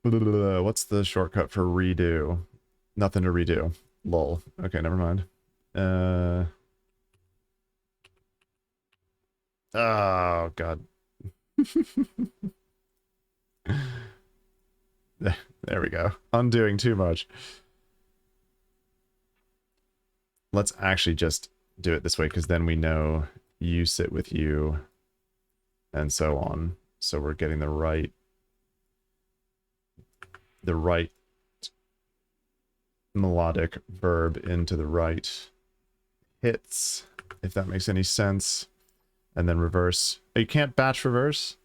[SPEAKER 1] What's the shortcut for redo? Nothing to redo. Lol. Okay, never mind. Oh, God. There we go. Undoing too much. Let's actually just do it this way, because then we know you sit with you, and so on. so we're getting the right melodic verb into the right hits, if that makes any sense. And then reverse. Oh, you can't batch reverse?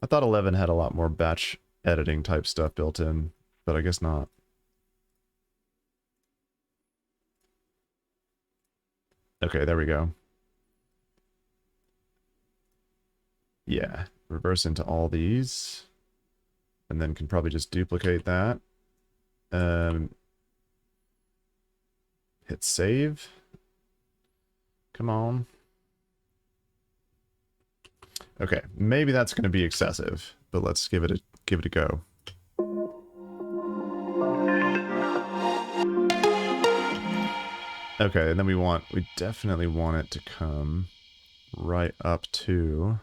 [SPEAKER 1] I thought 11 had a lot more batch editing type stuff built in, but I guess not. Okay, there we go. Yeah, reverse into all these. And then can probably just duplicate that. Hit save. Come on. Okay, maybe that's going to be excessive, but let's give it a go. Okay, and then we definitely want it to come right up to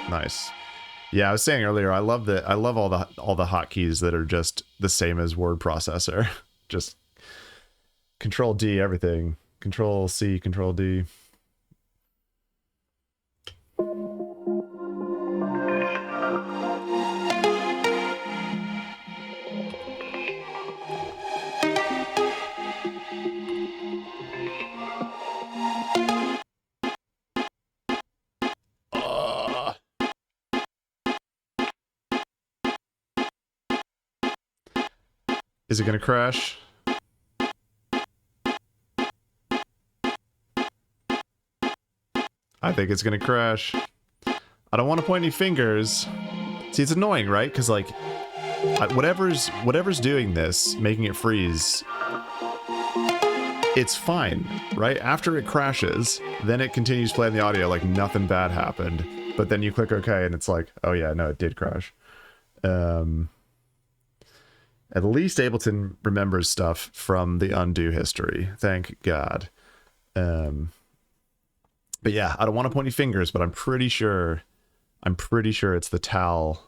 [SPEAKER 1] nice. Yeah, I was saying earlier, I love all the hotkeys that are just the same as word processor. Just Control D everything. Control C, Control D. Is it gonna crash? I think it's gonna crash. I don't want to point any fingers. See, it's annoying, right? Because like, whatever's doing this, making it freeze, it's fine, right? After it crashes, then it continues playing the audio like nothing bad happened. But then you click OK, and it's like, oh yeah, no, it did crash. At least Ableton remembers stuff from the undo history. Thank God. But yeah, I don't want to point any fingers, but I'm pretty sure it's the Tal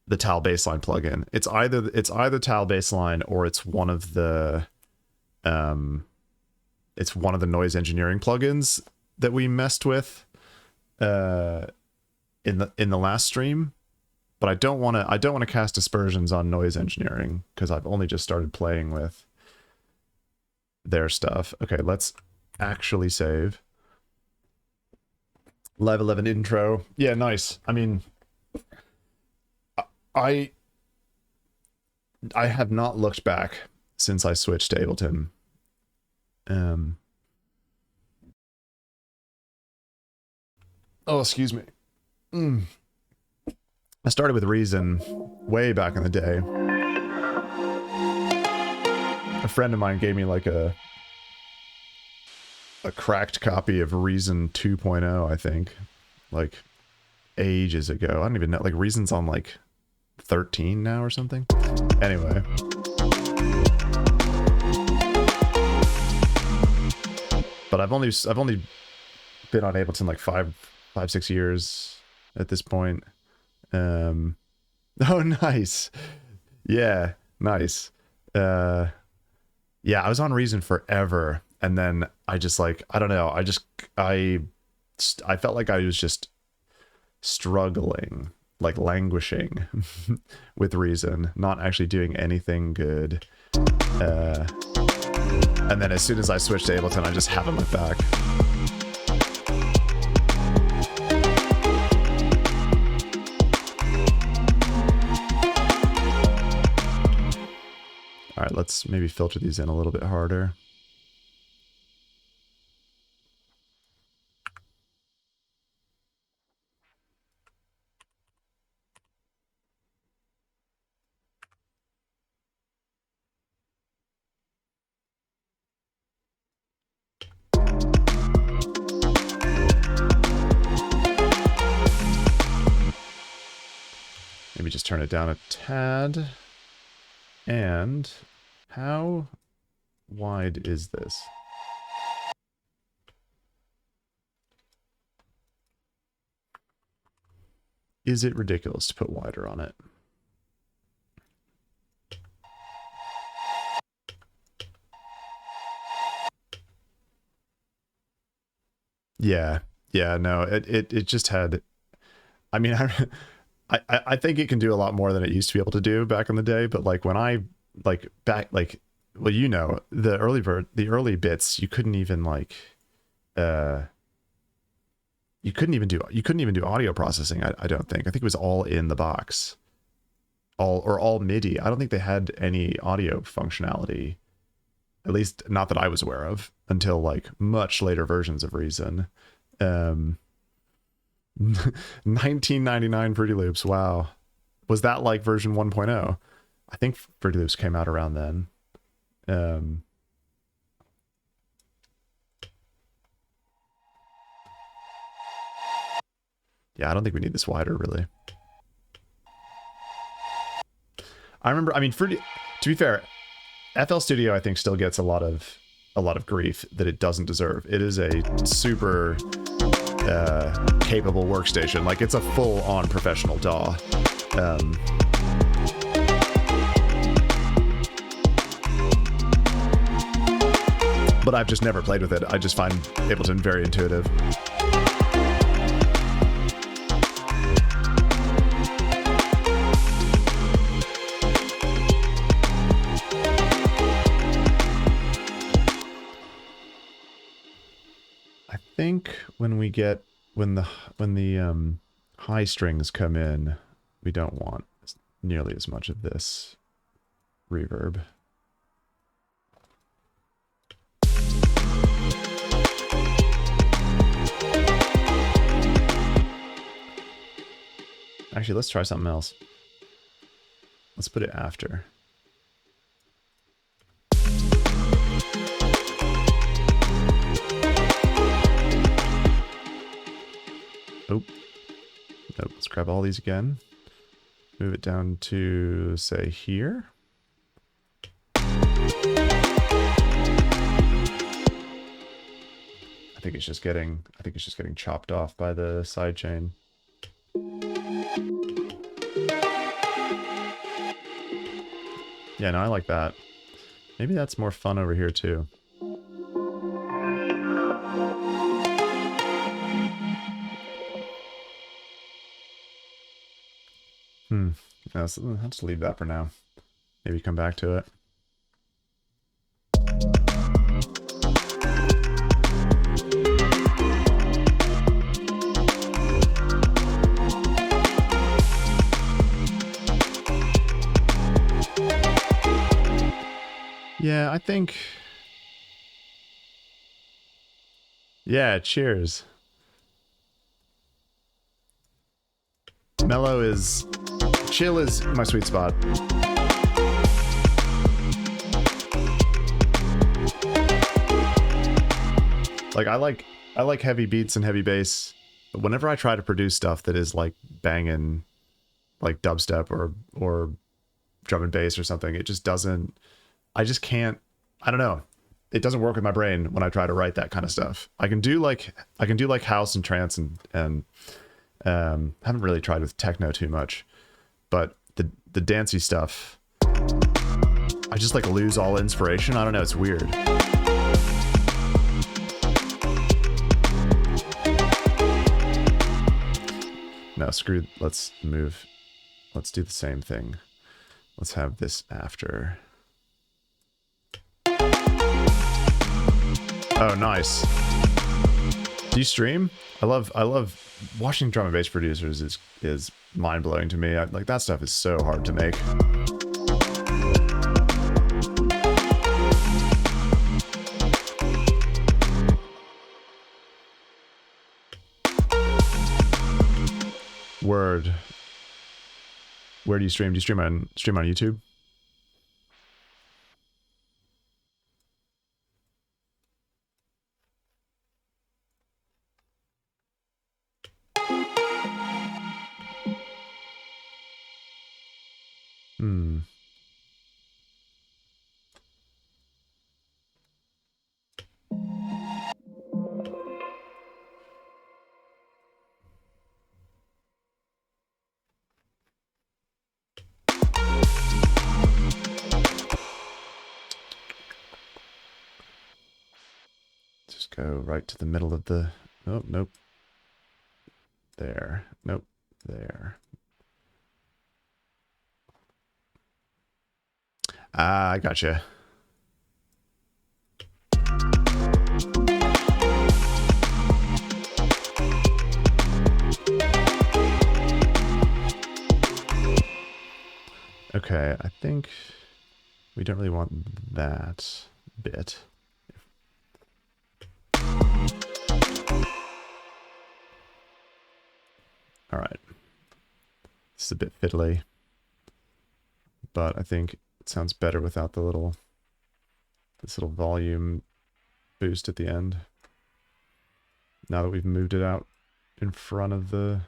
[SPEAKER 1] baseline plugin. It's either Tal baseline or it's one of the noise engineering plugins that we messed with in the last stream. But I don't want to cast aspersions on noise engineering because I've only just started playing with their stuff. Okay, let's actually save. Live 11 intro. Yeah, nice. I mean, I have not looked back since I switched to Ableton. Oh, excuse me. I started with Reason way back in the day. A friend of mine gave me like a cracked copy of Reason 2.0, I think, like ages ago. I don't even know. Like Reason's on like 13 now or something. Anyway. But I've only been on Ableton like 5-6 years at this point. Oh, nice. Yeah, nice. Yeah, I was on Reason forever. And then I just like, I don't know. I felt like I was just struggling, like languishing with Reason, not actually doing anything good. And then as soon as I switched to Ableton, I just haven't looked back. All right, let's maybe filter these in a little bit harder. Maybe just turn it down a tad. And how wide is this? Is it ridiculous to put wider on it? Yeah. Yeah, no, it just had, I mean, I think it can do a lot more than it used to be able to do back in the day, but like when I like back like well, you know, the early bits you couldn't even like uh you couldn't even do audio processing, I don't think. I think it was all in the box. All MIDI. I don't think they had any audio functionality, at least not that I was aware of, until like much later versions of Reason. 1999 Fruity Loops. Wow. Was that like version 1.0? I think Fruity Loops came out around then. Yeah, I don't think we need this wider, really. I remember, I mean, to be fair, FL Studio I think still gets a lot of grief that it doesn't deserve. It is a super capable workstation. Like, it's a full-on professional DAW. But I've just never played with it. I just find Ableton very intuitive. I think when the high strings come in, we don't want nearly as much of this reverb. Actually, let's try something else. Let's put it after. Oh, nope. Let's grab all these again. Move it down to, say, here. I think it's just getting chopped off by the sidechain. Yeah, no, I like that. Maybe that's more fun over here too. No, so I'll just leave that for now. Maybe come back to it. Yeah, I think... Yeah, cheers. Mellow is... Chill is my sweet spot. Like, I like heavy beats and heavy bass, but whenever I try to produce stuff that is like banging, like dubstep or drum and bass or something, it just doesn't... I just can't... I don't know. It doesn't work with my brain when I try to write that kind of stuff. I can do like house and trance and haven't really tried with techno too much, but the dancey stuff, I just like lose all inspiration. I don't know, it's weird. No, screw, let's do the same thing. Let's have this after. Oh, nice. Do you stream? I love watching drum and bass producers is mind-blowing to me. Like, that stuff is so hard to make. Word. Where do you stream? Do you stream on YouTube? Just go right to the middle of the Oh, nope. There. Nope. There. Ah, I gotcha. Okay, I think we don't really want that bit. All right. This is a bit fiddly, but I think it sounds better without the this little volume boost at the end. Now that we've moved it out in front of the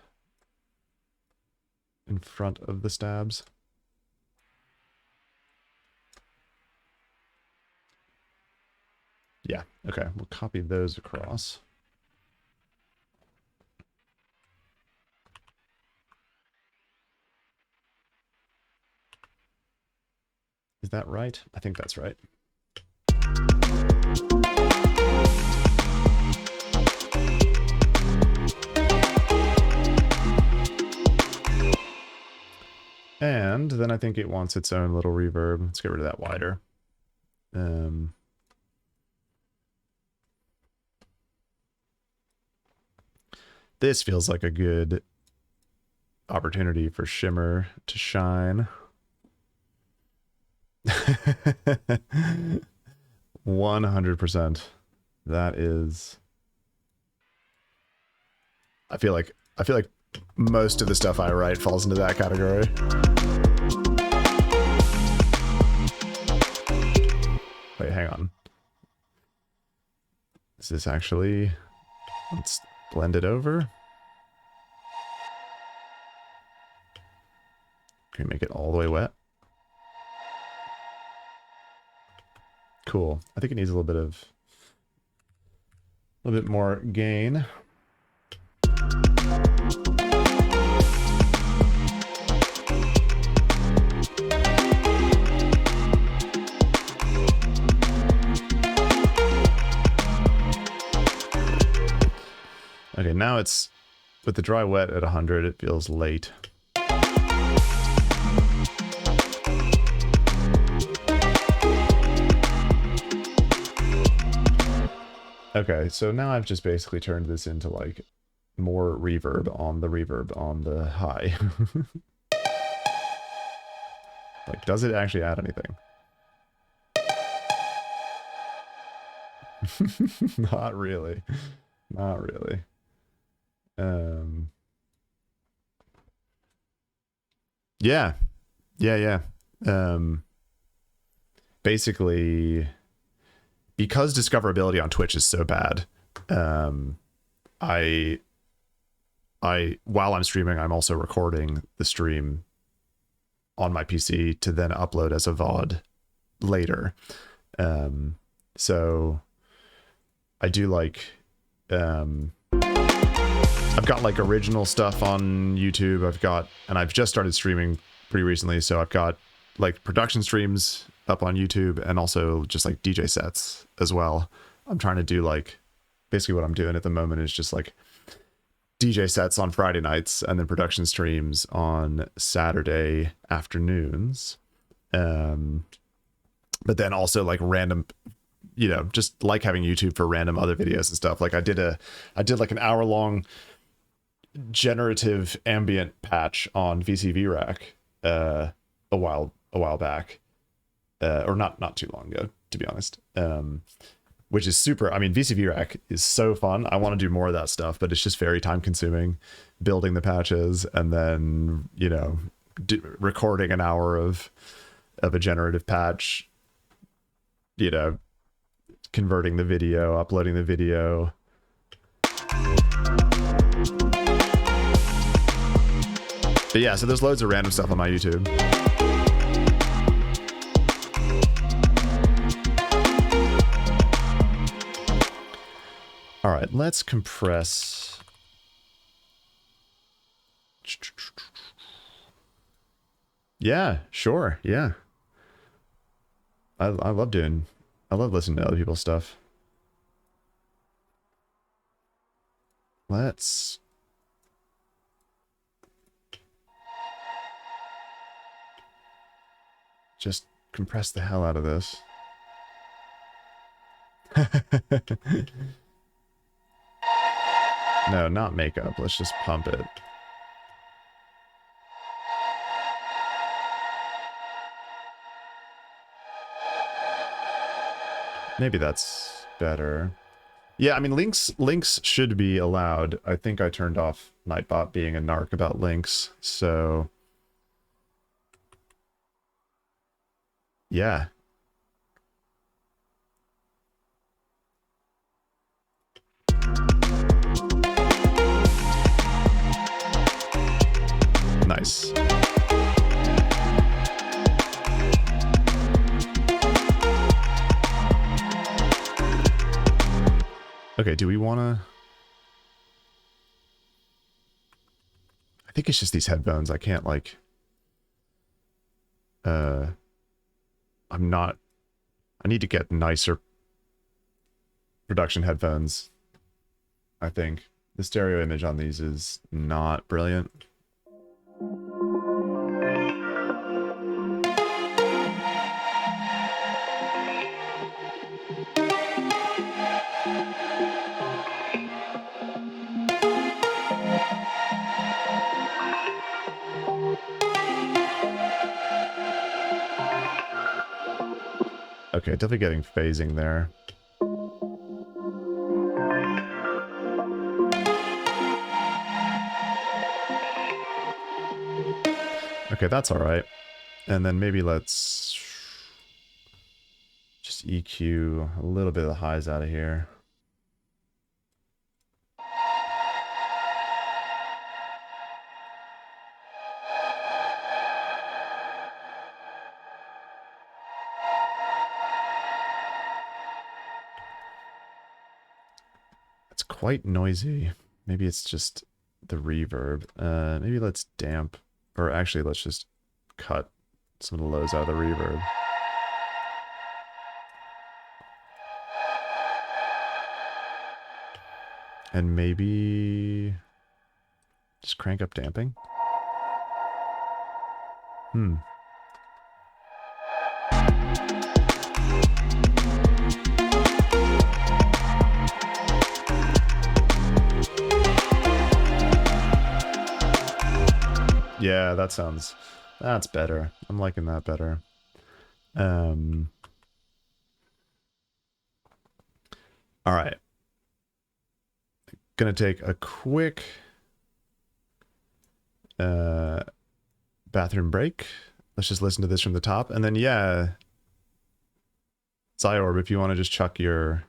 [SPEAKER 1] stabs. Yeah, okay, we'll copy those across. Is that right? I think that's right. And then I think it wants its own little reverb. Let's get rid of that wider. This feels like a good opportunity for shimmer to shine. 100%. That is... I feel like most of the stuff I write falls into that category. Wait, hang on. Is this actually... Let's blend it over. Can we make it all the way wet? Cool. I think it needs a little bit more gain. Okay, now it's with the dry wet at 100, it feels late. Okay, so now I've just basically turned this into like more reverb on the high. Like, does it actually add anything? Not really. Not really. Yeah. Basically, because discoverability on Twitch is so bad, I while I'm streaming, I'm also recording the stream on my PC to then upload as a VOD later. So I do like I've got like original stuff on YouTube. I've just started streaming pretty recently, so I've got like production streams up on YouTube and also just like DJ sets as well. I'm trying to do like, basically what I'm doing at the moment is just like DJ sets on Friday nights and then production streams on Saturday afternoons. But then also like random, you know, just like having YouTube for random other videos and stuff. Like I did like an hour-long generative ambient patch on VCV Rack a while back, or not too long ago, to be honest. Which is super. I mean, VCV Rack is so fun. I want to do more of that stuff, but it's just very time consuming building the patches and then, you know, recording an hour of a generative patch, you know, converting the video, uploading the video. But yeah, so there's loads of random stuff on my YouTube. All right, let's compress. Yeah, sure. Yeah. I love listening to other people's stuff. Let's just compress the hell out of this. No, not makeup. Let's just pump it. Maybe that's better. Yeah, I mean, links should be allowed. I think I turned off Nightbot being a narc about links, so... yeah. Nice. Okay, do we want to... I think it's just these headphones. I can't, like... I'm not... I need to get nicer production headphones, I think. The stereo image on these is not brilliant. Okay, definitely getting phasing there. Okay, that's all right. And then maybe let's just EQ a little bit of the highs out of here. It's quite noisy. Maybe it's just the reverb. Maybe let's damp, or actually let's just cut some of the lows out of the reverb. And maybe just crank up damping. Yeah, that's better. I'm liking that better. All right. Gonna take a quick bathroom break. Let's just listen to this from the top, and then yeah, Zyorb, if you want to just chuck your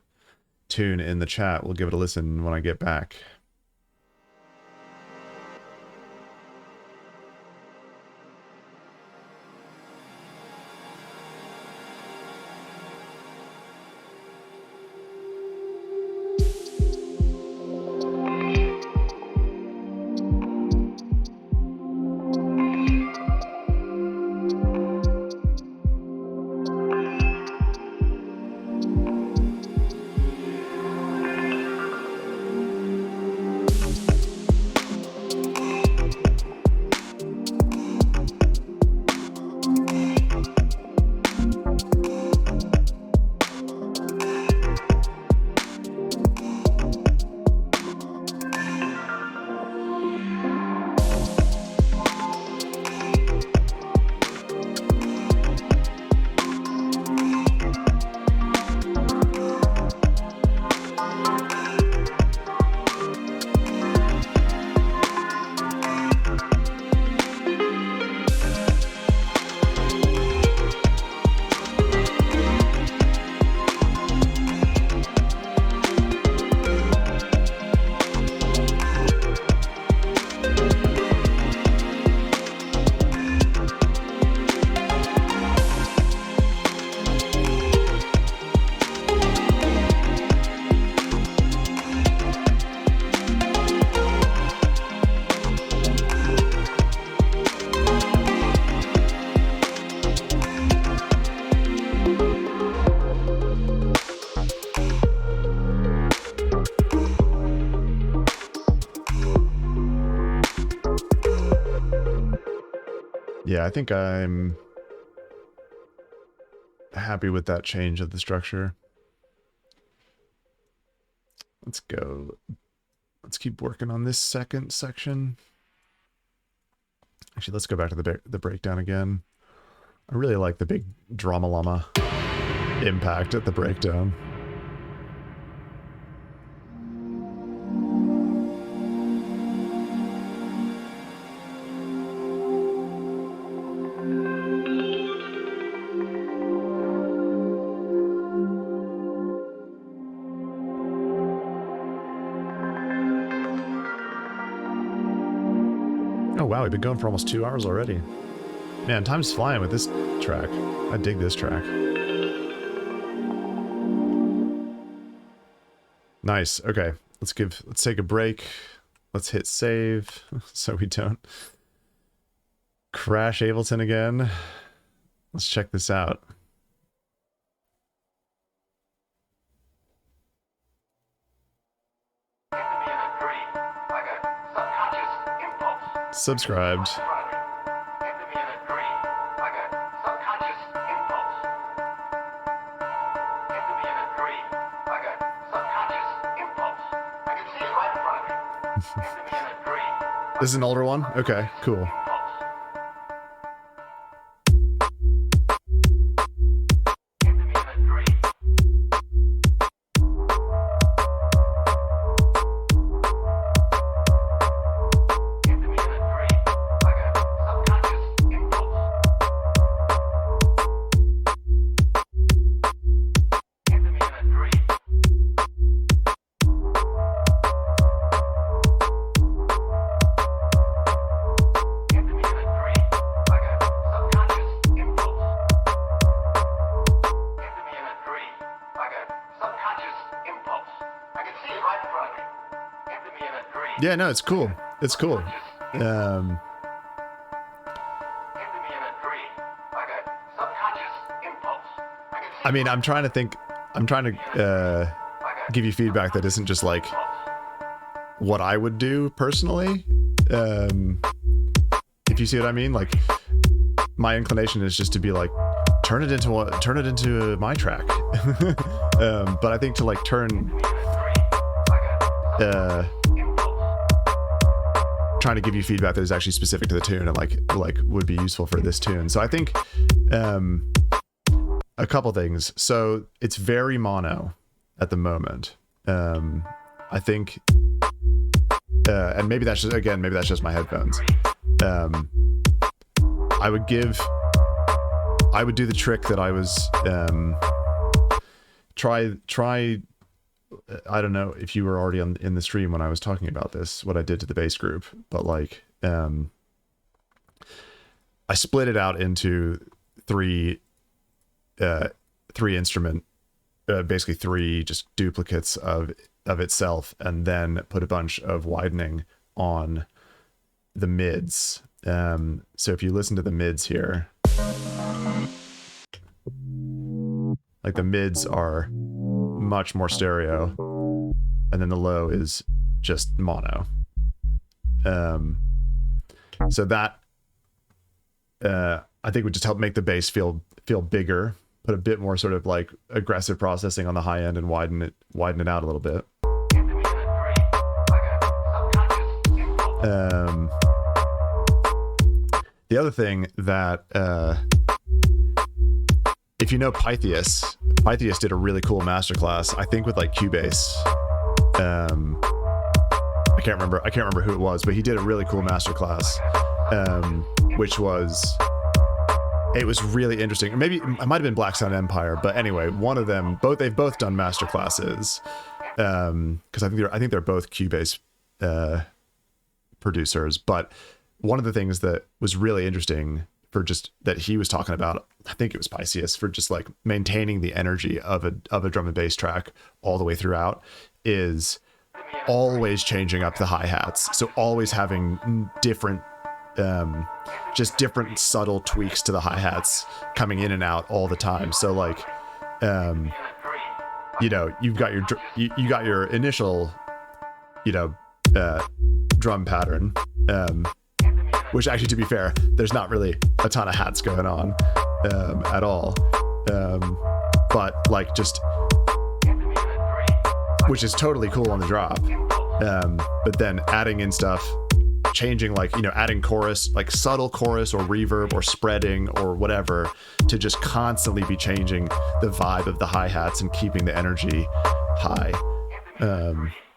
[SPEAKER 1] tune in the chat, we'll give it a listen when I get back. Yeah, I think I'm happy with that change of the structure. Let's go. Let's keep working on this second section. Actually, let's go back to the breakdown again. I really like the big drama llama impact at the breakdown. Oh wow, we've been going for almost 2 hours already. Man, time's flying with this track. I dig this track. Nice. Okay, let's take a break. Let's hit save so we don't crash Ableton again. Let's check this out. Subscribed. This is an older one? Okay, cool. Yeah, no, it's cool. It's cool. I mean, I'm trying to give you feedback that isn't just like what I would do personally. If you see what I mean, like my inclination is just to be like, turn it into my track. But I think to like trying to give you feedback that is actually specific to the tune and like would be useful for this tune. So I think a couple things. So it's very mono at the moment. I think and maybe that's just my headphones. I would do the trick that I was try I don't know if you were already in the stream when I was talking about this, what I did to the bass group, but like I split it out into three instrument, basically three just duplicates of itself, and then put a bunch of widening on the mids. So if you listen to the mids here, like the mids are much more stereo, and then the low is just mono. So that I think would just help make the bass feel bigger, put a bit more sort of like aggressive processing on the high end, and widen it out a little bit. The other thing that if you know Pythias did a really cool masterclass, I think with like Cubase. I can't remember who it was, but he did a really cool masterclass, which was really interesting. Or maybe it might have been Black Sound Empire, but anyway, one of them, they've both done masterclasses, because I think they're both Cubase producers. But one of the things that was really interesting for just that he was talking about, I think it was Pythias, for just like maintaining the energy of a drum and bass track all the way throughout, is always changing up the hi-hats. So always having different just different subtle tweaks to the hi-hats coming in and out all the time. So like you know, you got your initial drum pattern, which actually, to be fair, there's not really a ton of hats going on at all. But like just, which is totally cool on the drop. But then adding in stuff, changing, like, you know, adding chorus, like subtle chorus or reverb or spreading or whatever, to just constantly be changing the vibe of the hi-hats and keeping the energy high.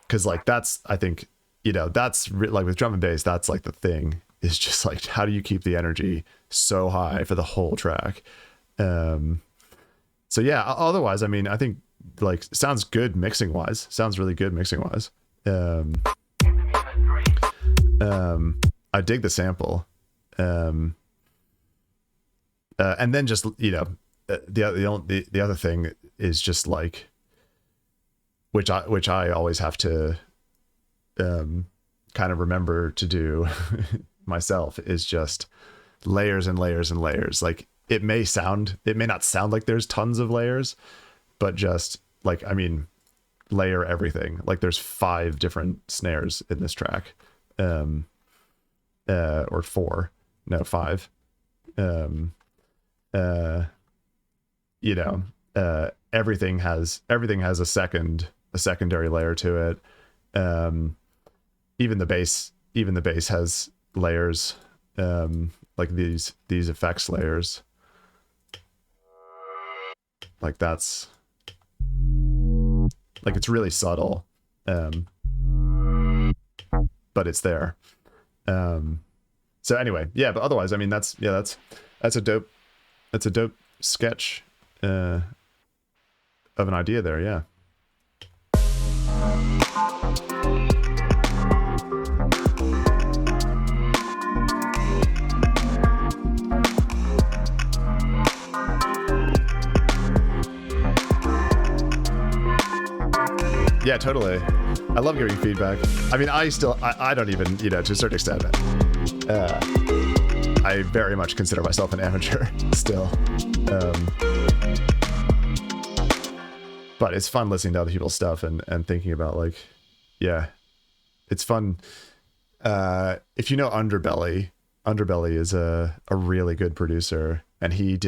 [SPEAKER 1] Because like that's, I think, you know, that's like with drum and bass, that's like the thing, is just like, how do you keep the energy so high for the whole track? So yeah, otherwise, I mean, I think like sounds good mixing wise, sounds really good mixing wise. I dig the sample. And then just, you know, the other thing is just like, which I always have to kind of remember to do myself, is just layers and layers and layers. Like it may not sound like there's tons of layers, but just like, I mean, layer everything. Like there's 5 different snares in this track, or 4, no, 5. You know, everything has a secondary layer to it. Even the bass has layers, like these effects layers. Like that's like, it's really subtle, but it's there. So anyway, yeah, but otherwise, I mean, that's a dope sketch of an idea there. Yeah. Yeah, totally. I love giving feedback. I mean, I don't even, you know, to a certain extent, I very much consider myself an amateur still. But it's fun listening to other people's stuff and thinking about, like, yeah, it's fun. If you know Underbelly is a really good producer, and he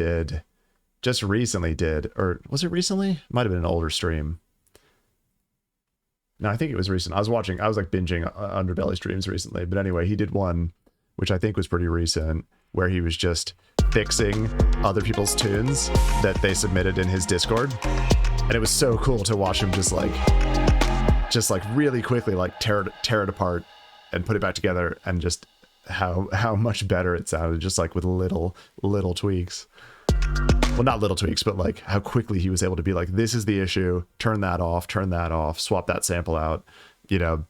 [SPEAKER 1] just recently did, or was it recently? Might have been an older stream. No, I think it was recent. I was like binging Underbelly streams recently, but anyway, he did one, which I think was pretty recent, where he was just fixing other people's tunes that they submitted in his Discord. And it was so cool to watch him just like really quickly, like tear it apart and put it back together, and just how much better it sounded, just like with little tweaks. Well, not little tweaks, but like how quickly he was able to be like, this is the issue, turn that off, swap that sample out, you know,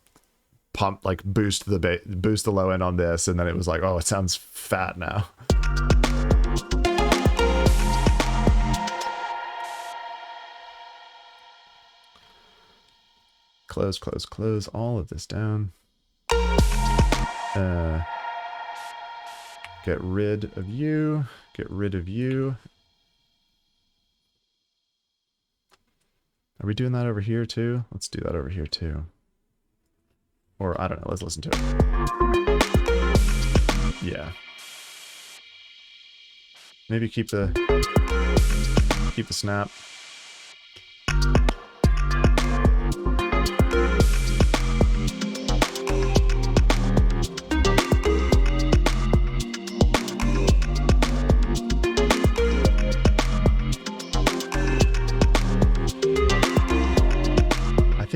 [SPEAKER 1] pump, like boost the low end on this, and then it was like, oh, it sounds fat now. Close all of this down. Get rid of you. Are we doing that over here too? Let's do that over here too. Or I don't know, let's listen to it. Yeah. Maybe keep the snap. I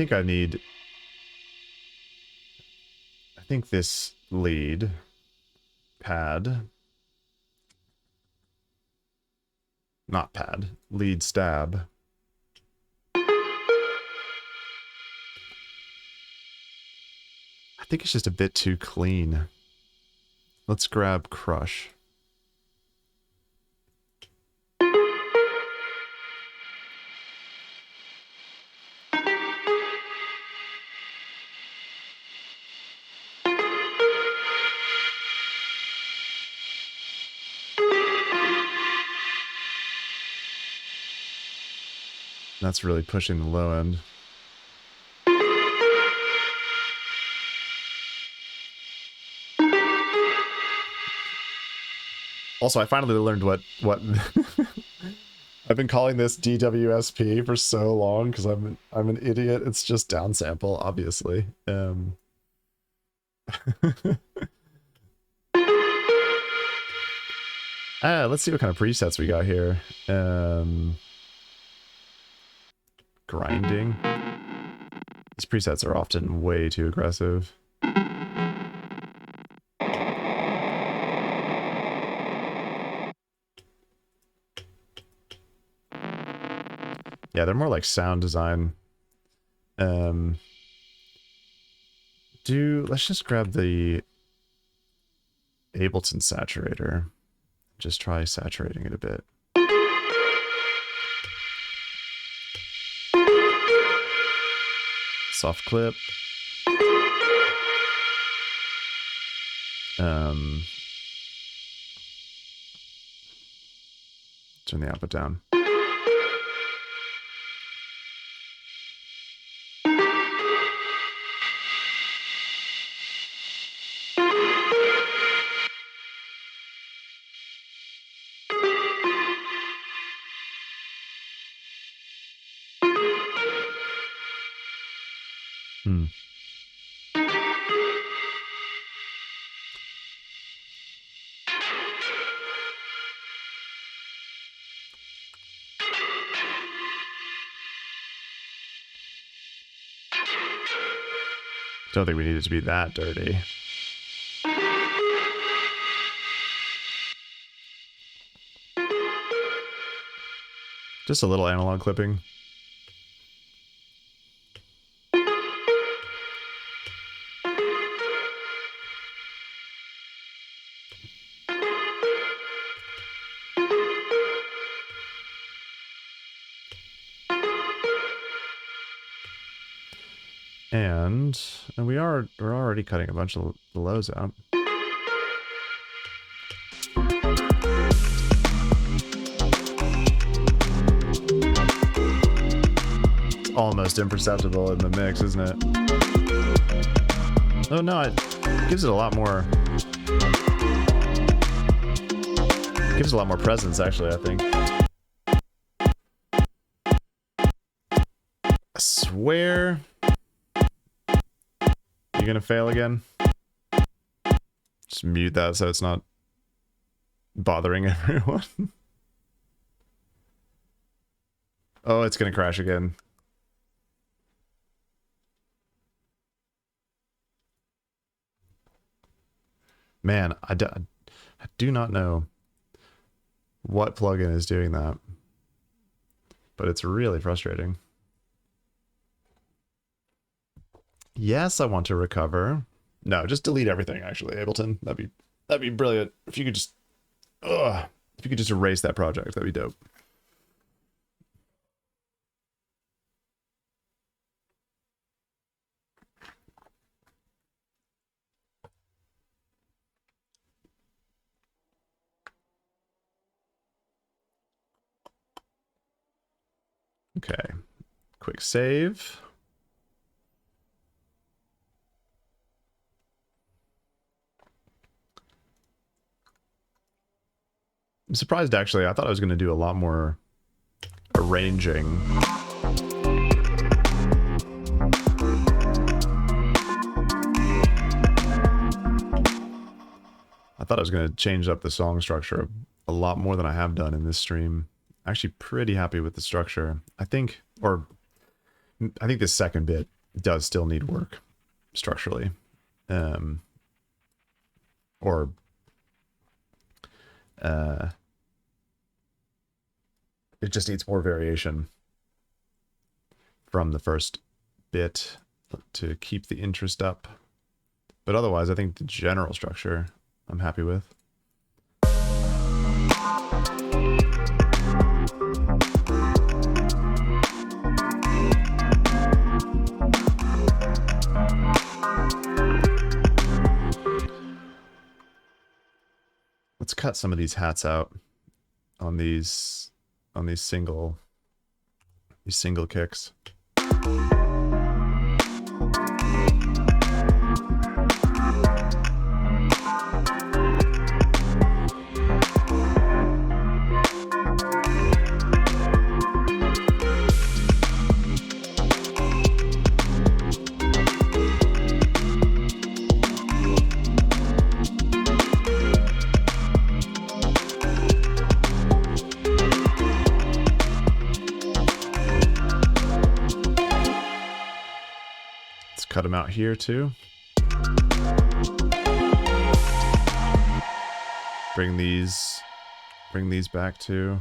[SPEAKER 1] think this lead lead stab. I think it's just a bit too clean. Let's grab Crush. That's really pushing the low end. Also, I finally learned what I've been calling this DWSP for so long because I'm an idiot. It's just downsample, obviously. Let's see what kind of presets we got here. Grinding. These presets are often way too aggressive. Yeah, they're more like sound design. Let's just grab the Ableton saturator. Just try saturating it a bit. Soft clip. Turn the output down. Don't think we need it to be that dirty. Just a little analog clipping. And we're already cutting a bunch of the lows out. It's almost imperceptible in the mix, isn't it? Oh no, it gives it a lot more. It gives a lot more presence, actually, I think. I swear. You gonna fail again? Just mute that so it's not bothering everyone. Oh, it's gonna crash again. Man, I do not know what plugin is doing that, but it's really frustrating. Yes, I want to recover. No, just delete everything, actually, Ableton. That'd be brilliant. If you could just erase that project, that'd be dope. Okay. Quick save. I'm surprised, actually. I thought I was going to do a lot more arranging. I thought I was going to change up the song structure a lot more than I have done in this stream. Actually pretty happy with the structure. I think this second bit does still need work structurally. It just needs more variation from the first bit to keep the interest up. But otherwise, I think the general structure I'm happy with. Let's cut some of these hats out on these single kicks. Let's cut them out here too. Bring these back too.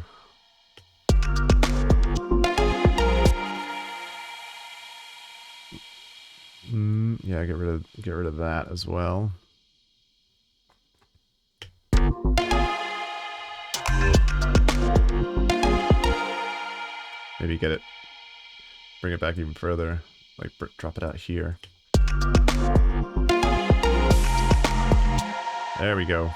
[SPEAKER 1] Yeah, get rid of that as well. Maybe bring it back even further, like drop it out here. There we go.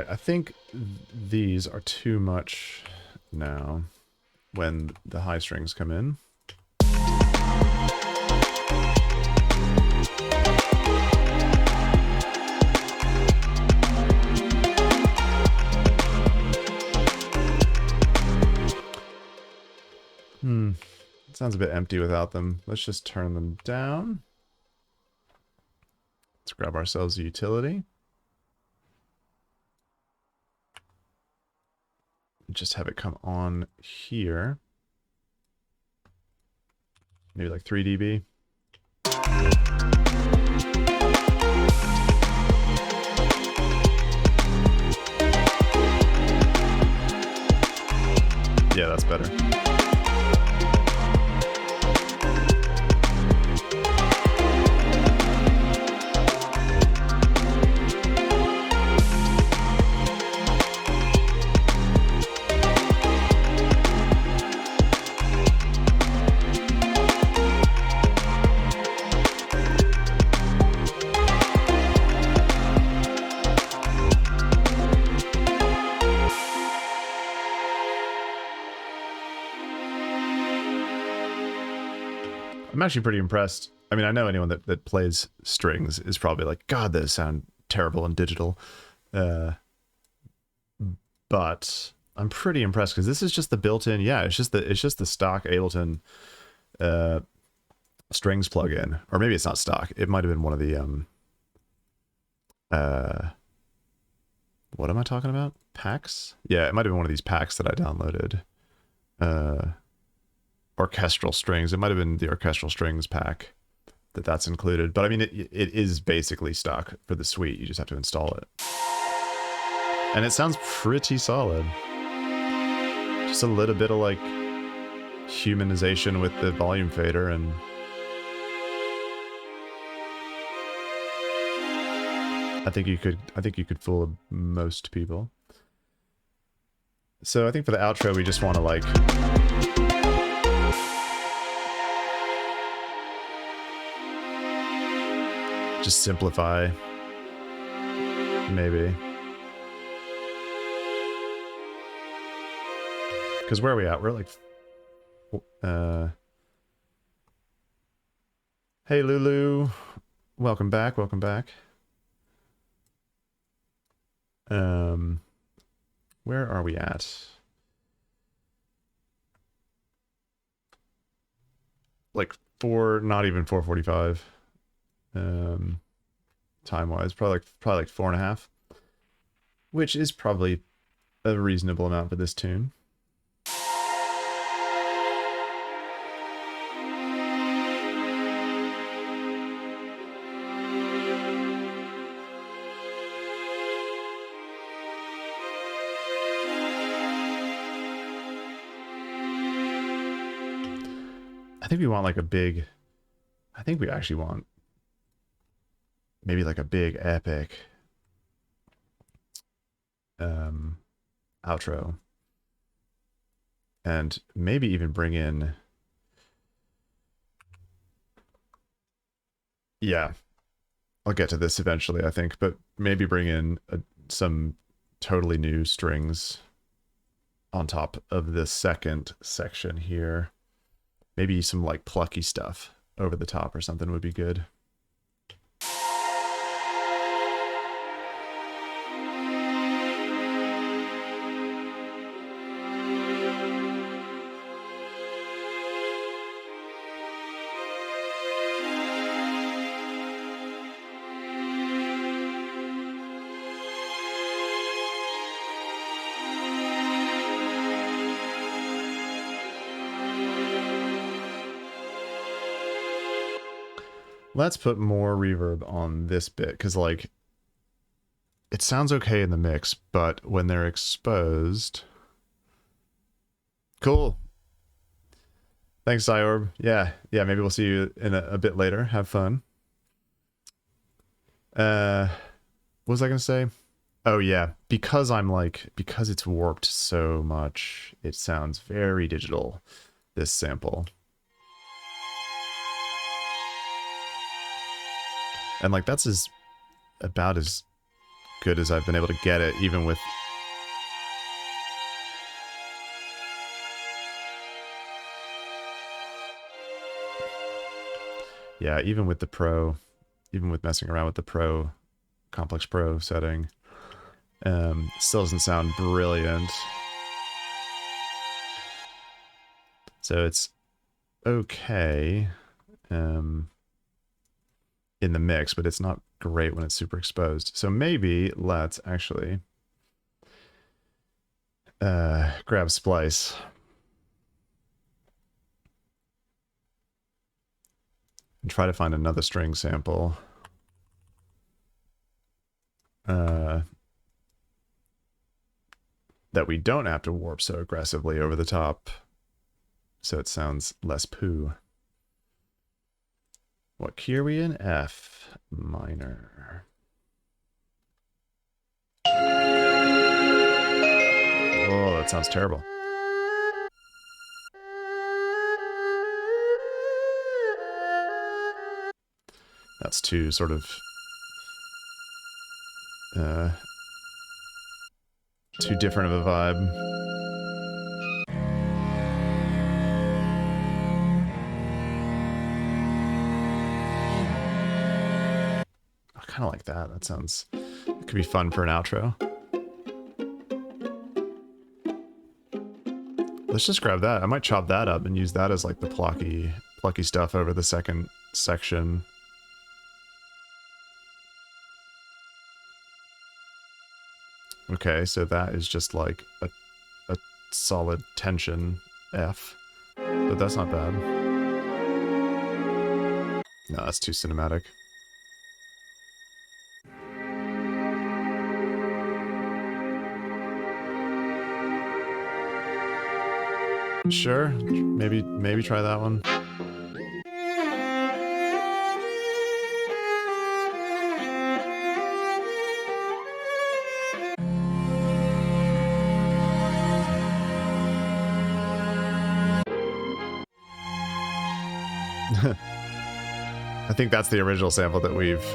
[SPEAKER 1] I think these are too much now when the high strings come in. It sounds a bit empty without them. Let's just turn them down. Let's grab ourselves a utility. Just have it come on here. Maybe like 3 dB. Yeah, that's better. I'm actually pretty impressed. I mean, I know anyone that plays strings is probably like, God, those sound terrible and digital. But I'm pretty impressed because this is just the built-in. Yeah, it's just the stock Ableton strings plugin, or maybe it's not stock. It might have been one of the what am I talking about? Packs? Yeah, it might have been one of these packs that I downloaded. Orchestral strings. It might have been the orchestral strings pack that's included. But I mean, it is basically stock for the suite. You just have to install it. And it sounds pretty solid. Just a little bit of like humanization with the volume fader, and I think you could fool most people. So I think for the outro we just want to like just simplify, maybe. Because where are we at? We're like... Hey, Lulu. Welcome back, welcome back. Where are we at? Like not even 4:45. Time-wise, probably like 4.5, which is probably a reasonable amount for this tune. I think we want like a big... I think we actually want maybe like a big epic outro, and maybe even bring in, yeah, I'll get to this eventually, I think, but maybe bring in some totally new strings on top of this second section here. Maybe some like plucky stuff over the top or something would be good. Let's put more reverb on this bit, because like it sounds okay in the mix, but when they're exposed... Cool. Thanks, Zyorb. Yeah, maybe we'll see you in a bit later. Have fun. What was I gonna say? Oh yeah, because it's warped so much, it sounds very digital, this sample. And like that's about as good as I've been able to get it, even with... Yeah, even with the Pro, even with messing around with the Pro, Complex Pro setting, still doesn't sound brilliant. So it's okay in the mix, but it's not great when it's super exposed. So maybe let's actually grab Splice. And try to find another string sample. That we don't have to warp so aggressively over the top, so it sounds less poo. What key are we in? F minor. Oh, that sounds terrible. That's too sort of too different of a vibe. I kind of like that. That sounds... It could be fun for an outro. Let's just grab that. I might chop that up and use that as like the plucky stuff over the second section. Okay, so that is just like a solid tension F, but that's not bad. No, that's too cinematic. Sure, maybe try that one. I think that's the original sample that we've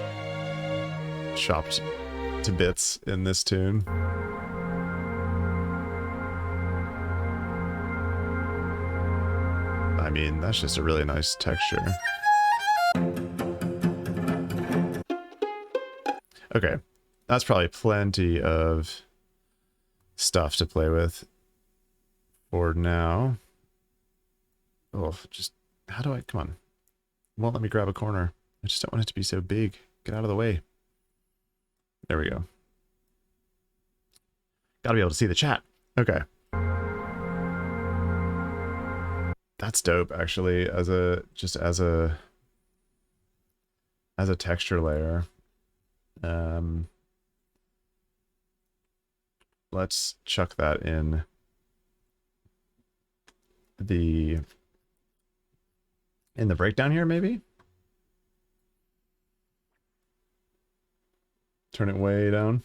[SPEAKER 1] chopped to bits in this tune. I mean, that's just a really nice texture. Okay, that's probably plenty of stuff to play with for now. Oh, just, how do I, come on. Won't let me grab a corner. I just don't want it to be so big. Get out of the way. There we go. Gotta be able to see the chat. Okay. That's dope, actually, as a texture layer. Let's chuck that in the breakdown here, maybe? Turn it way down.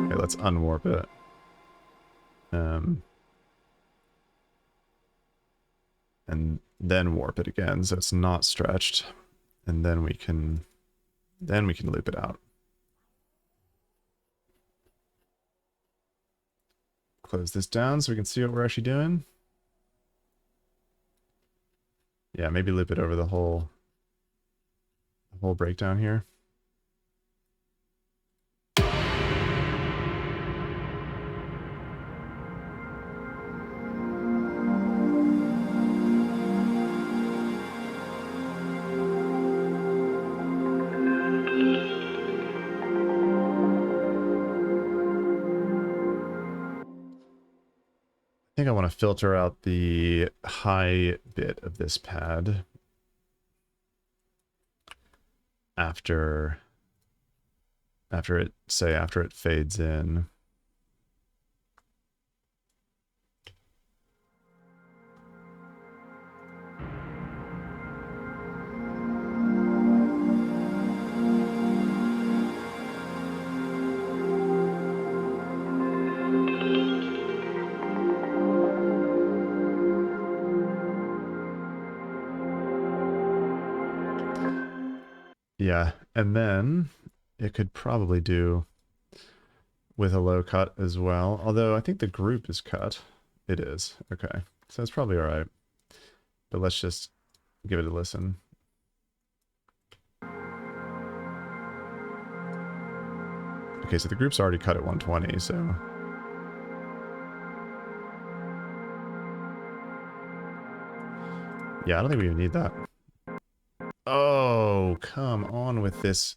[SPEAKER 1] Okay, let's unwarp it. and then warp it again so it's not stretched, and then we can loop it out. Close this down so we can see what we're actually doing. Yeah, maybe loop it over the whole breakdown here. I think I want to filter out the high bit of this pad after it fades in. Yeah, and then it could probably do with a low cut as well. Although I think the group is cut. It is. Okay. So it's probably all right. But let's just give it a listen. Okay, so the group's already cut at 120, so... Yeah, I don't think we even need that. Oh, come on with this.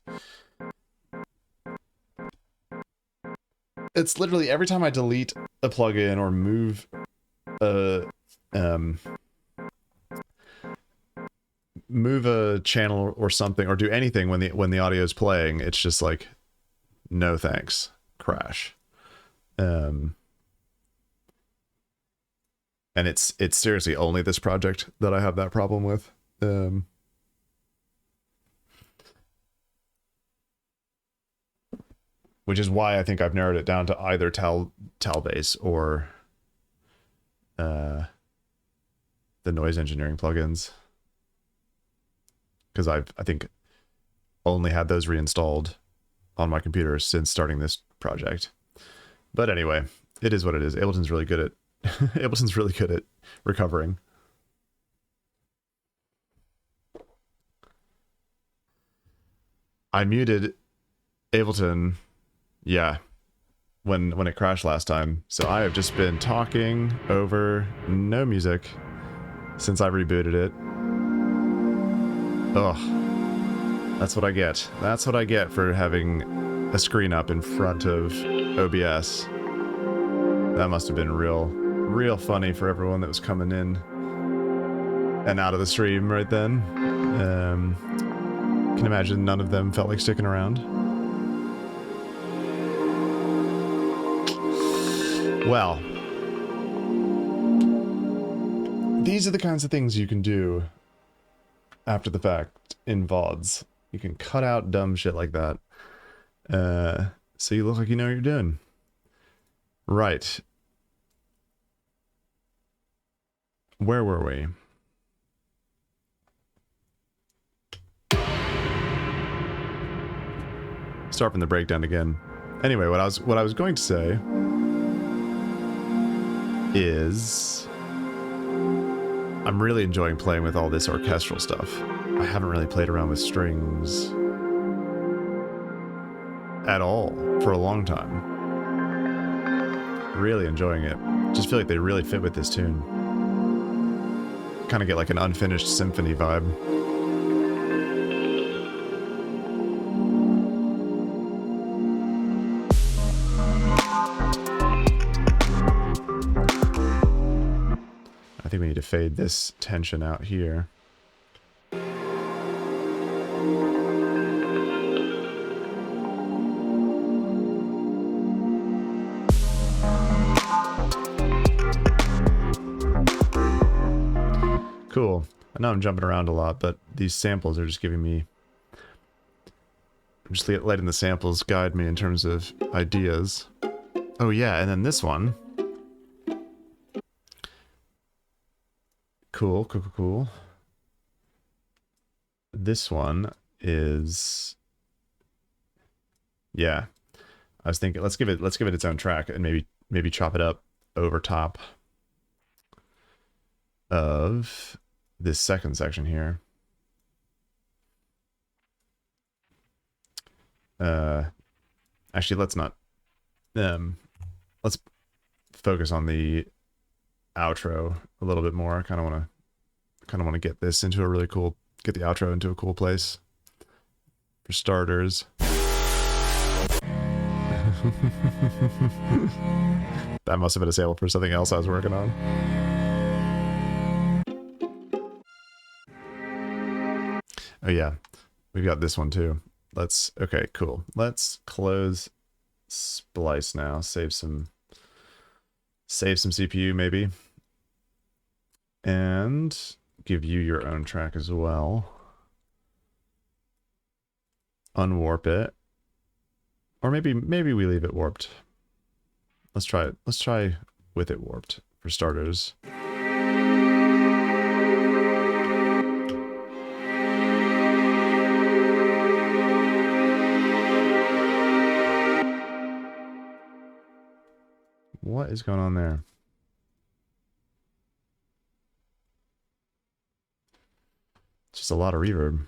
[SPEAKER 1] It's literally every time I delete a plugin or move a channel or something, or do anything when the audio is playing, it's just like, no thanks, crash. And it's seriously only this project that I have that problem with. Which is why I think I've narrowed it down to either Talbase or the noise engineering plugins. Because I think only had those reinstalled on my computer since starting this project. But anyway, it is what it is. Ableton's really good at Ableton's really good at recovering. I muted Ableton, yeah, when it crashed last time. So I have just been talking over no music since I rebooted it. Ugh. That's what I get. That's what I get for having a screen up in front of OBS. That must have been real funny for everyone that was coming in and out of the stream right then. Can imagine none of them felt like sticking around. Well, these are the kinds of things you can do after the fact in VODs. You can cut out dumb shit like that, so you look like you know what you're doing. Right. Where were we? Start from the breakdown again. Anyway, what I was going to say is I'm really enjoying playing with all this orchestral stuff. I haven't really played around with strings at all for a long time. Really enjoying it. Just feel like they really fit with this tune. Kind of get like an unfinished symphony vibe. I think we need to fade this tension out here. Cool. I know I'm jumping around a lot, but these samples are just giving me... I'm just letting the samples guide me in terms of ideas. Oh yeah, and then this one Cool, cool, cool, cool. This one is, yeah. I was thinking let's give it its own track and maybe chop it up over top of this second section here. Actually, let's not. Let's focus on the outro a little bit more. I kind of want to get this into a really cool, get the outro into a cool place. For starters. That must have been a sample for something else I was working on. Oh yeah, we've got this one too. Okay, cool. Let's close Splice now. Save some CPU maybe. And give you your own track as well. Unwarp it. Or maybe we leave it warped. Let's try it. Let's try with it warped for starters. What is going on there? It's just a lot of reverb.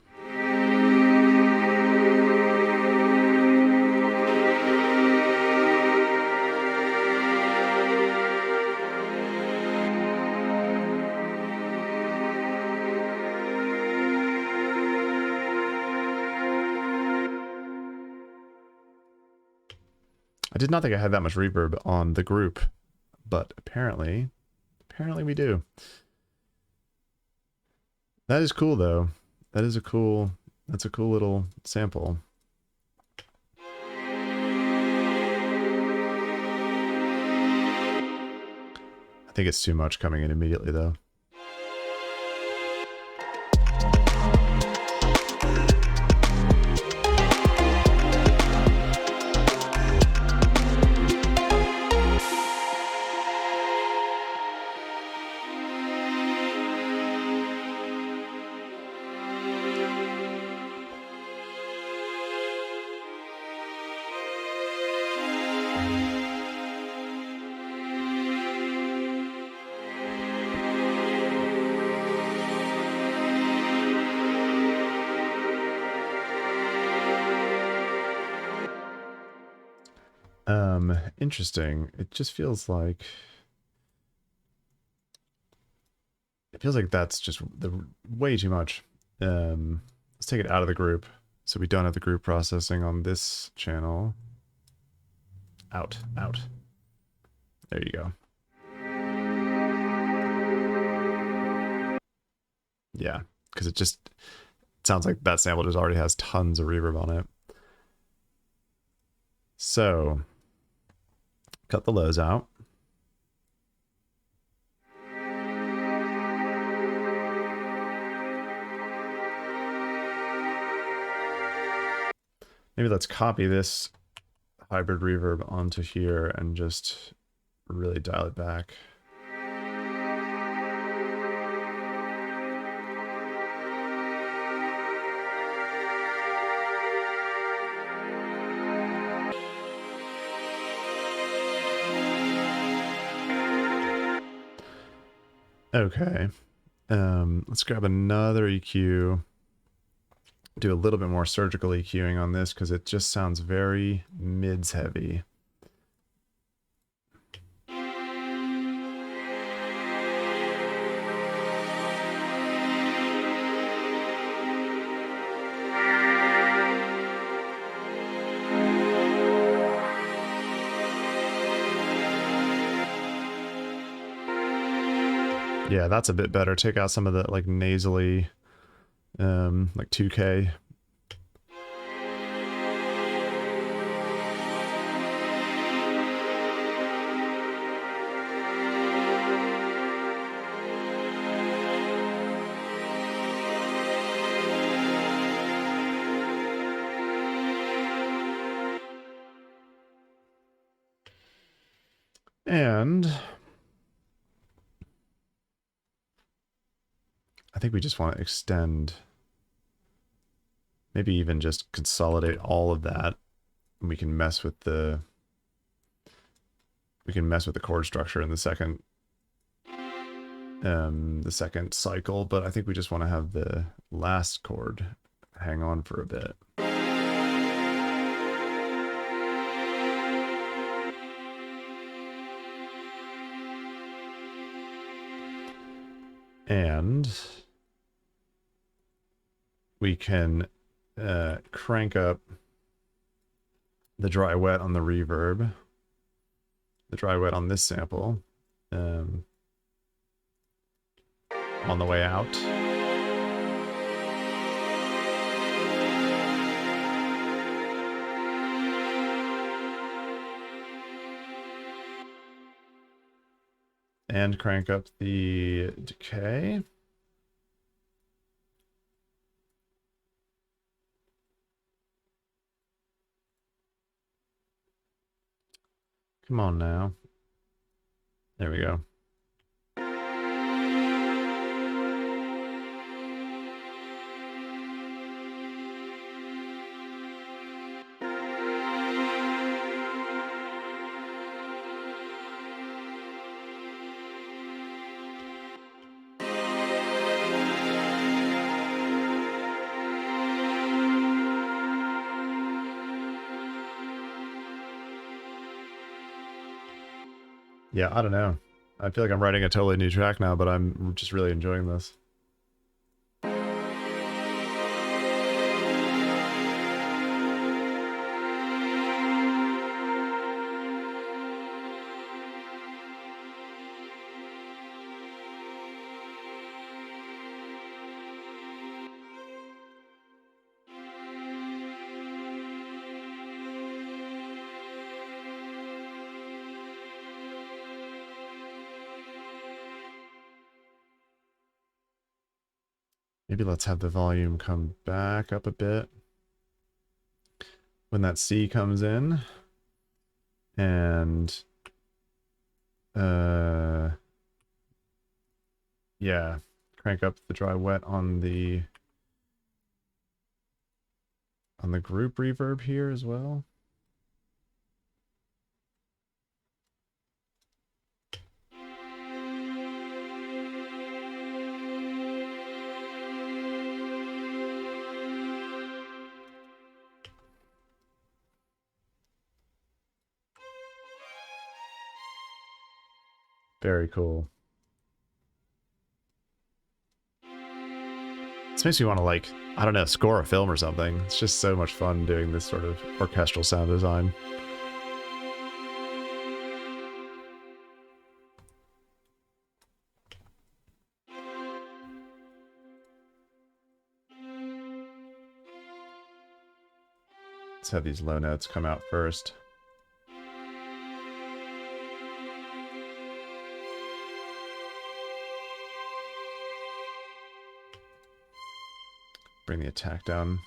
[SPEAKER 1] I did not think I had that much reverb on the group, but apparently we do. That is cool though. That's a cool little sample. I think it's too much coming in immediately though. Interesting. It just feels like that's just way too much. Let's take it out of the group so we don't have the group processing on this channel. Out. There you go. Yeah, because it sounds like that sample just already has tons of reverb on it. So, cut the lows out. Maybe let's copy this hybrid reverb onto here and just really dial it back. Okay, let's grab another EQ. Do a little bit more surgical EQing on this because it just sounds very mids heavy. Yeah, that's a bit better. Take out some of the like nasally, like 2K. And think we just want to extend, maybe even just consolidate all of that. And we can mess with the chord structure in the second cycle, but I think we just want to have the last chord hang on for a bit. And we can crank up the dry wet on the reverb, the dry wet on this sample, on the way out. And crank up the decay. Come on now. There we go. Yeah, I don't know. I feel like I'm writing a totally new track now, but I'm just really enjoying this. Maybe let's have the volume come back up a bit when that C comes in. And yeah, crank up the dry wet on the group reverb here as well. Very cool. This makes me want to, like, I don't know, score a film or something. It's just so much fun doing this sort of orchestral sound design. Let's have these low notes come out first. Bring the attack down.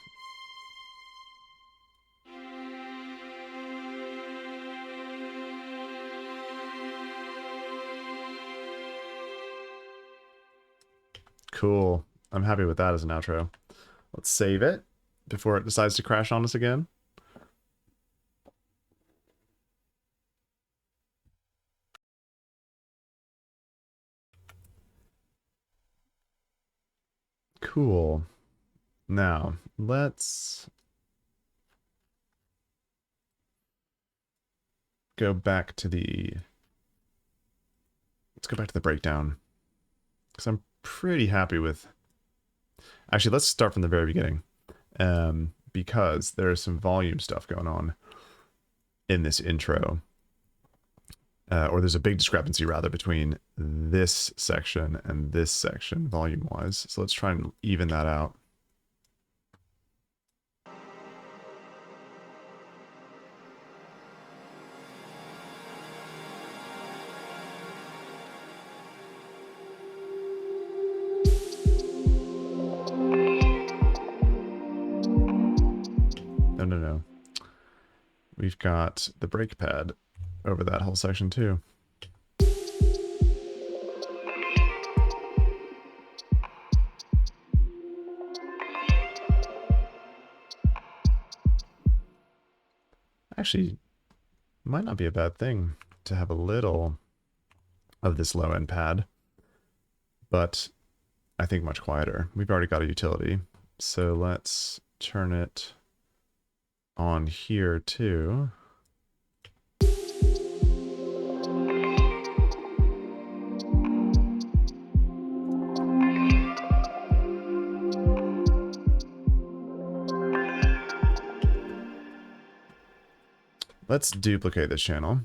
[SPEAKER 1] Cool. I'm happy with that as an outro. Let's save it before it decides to crash on us again. Cool. Now, let's go back to the breakdown, because I'm pretty happy with, actually let's start from the very beginning, because there's some volume stuff going on in this intro, or there's a big discrepancy rather between this section and this section volume wise, so let's try and even that out. No. We've got the brake pad over that whole section too. Actually, might not be a bad thing to have a little of this low end pad, but I think much quieter. We've already got a utility, so let's turn it on here too. Let's duplicate this channel,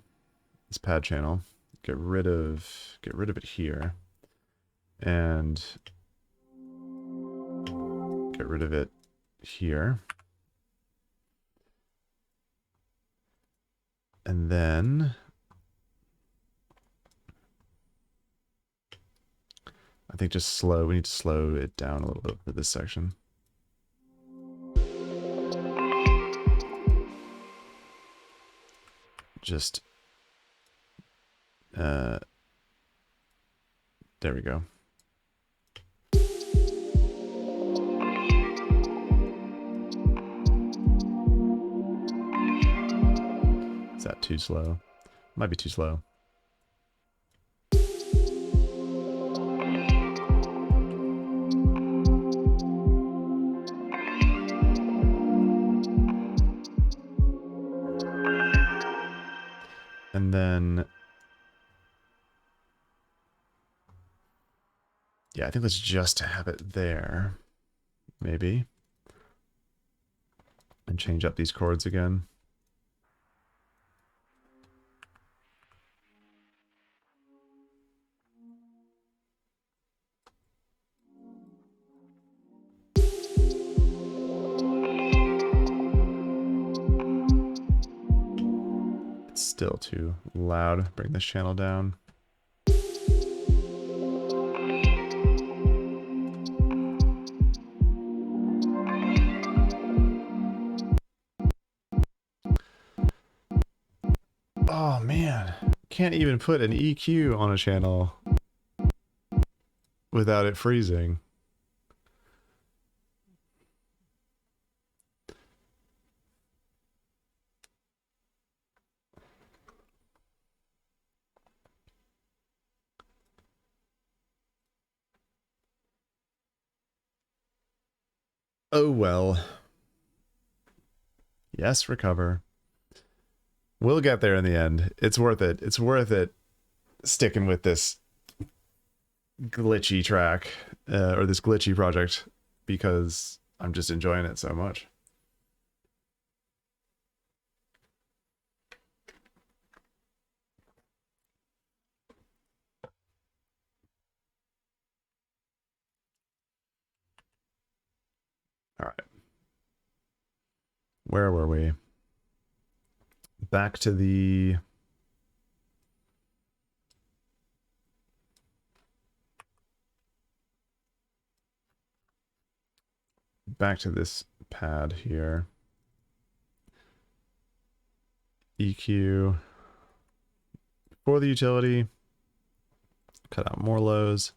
[SPEAKER 1] this pad channel. Get rid of it here, and get rid of it here, and then I think just we need to slow it down a little bit for this section. Just there we go. Is that too slow? Might be too slow. And then, yeah, I think let's just have it there, maybe. And change up these chords again. It's still too loud. Bring this channel down. Oh man, can't even put an EQ on a channel without it freezing. Oh well. Yes, recover. We'll get there in the end. It's worth it. It's worth it sticking with this glitchy track, or this glitchy project, because I'm just enjoying it so much. All right. Where were we? Back to the... Back to this pad here. EQ. For the utility. Cut out more lows.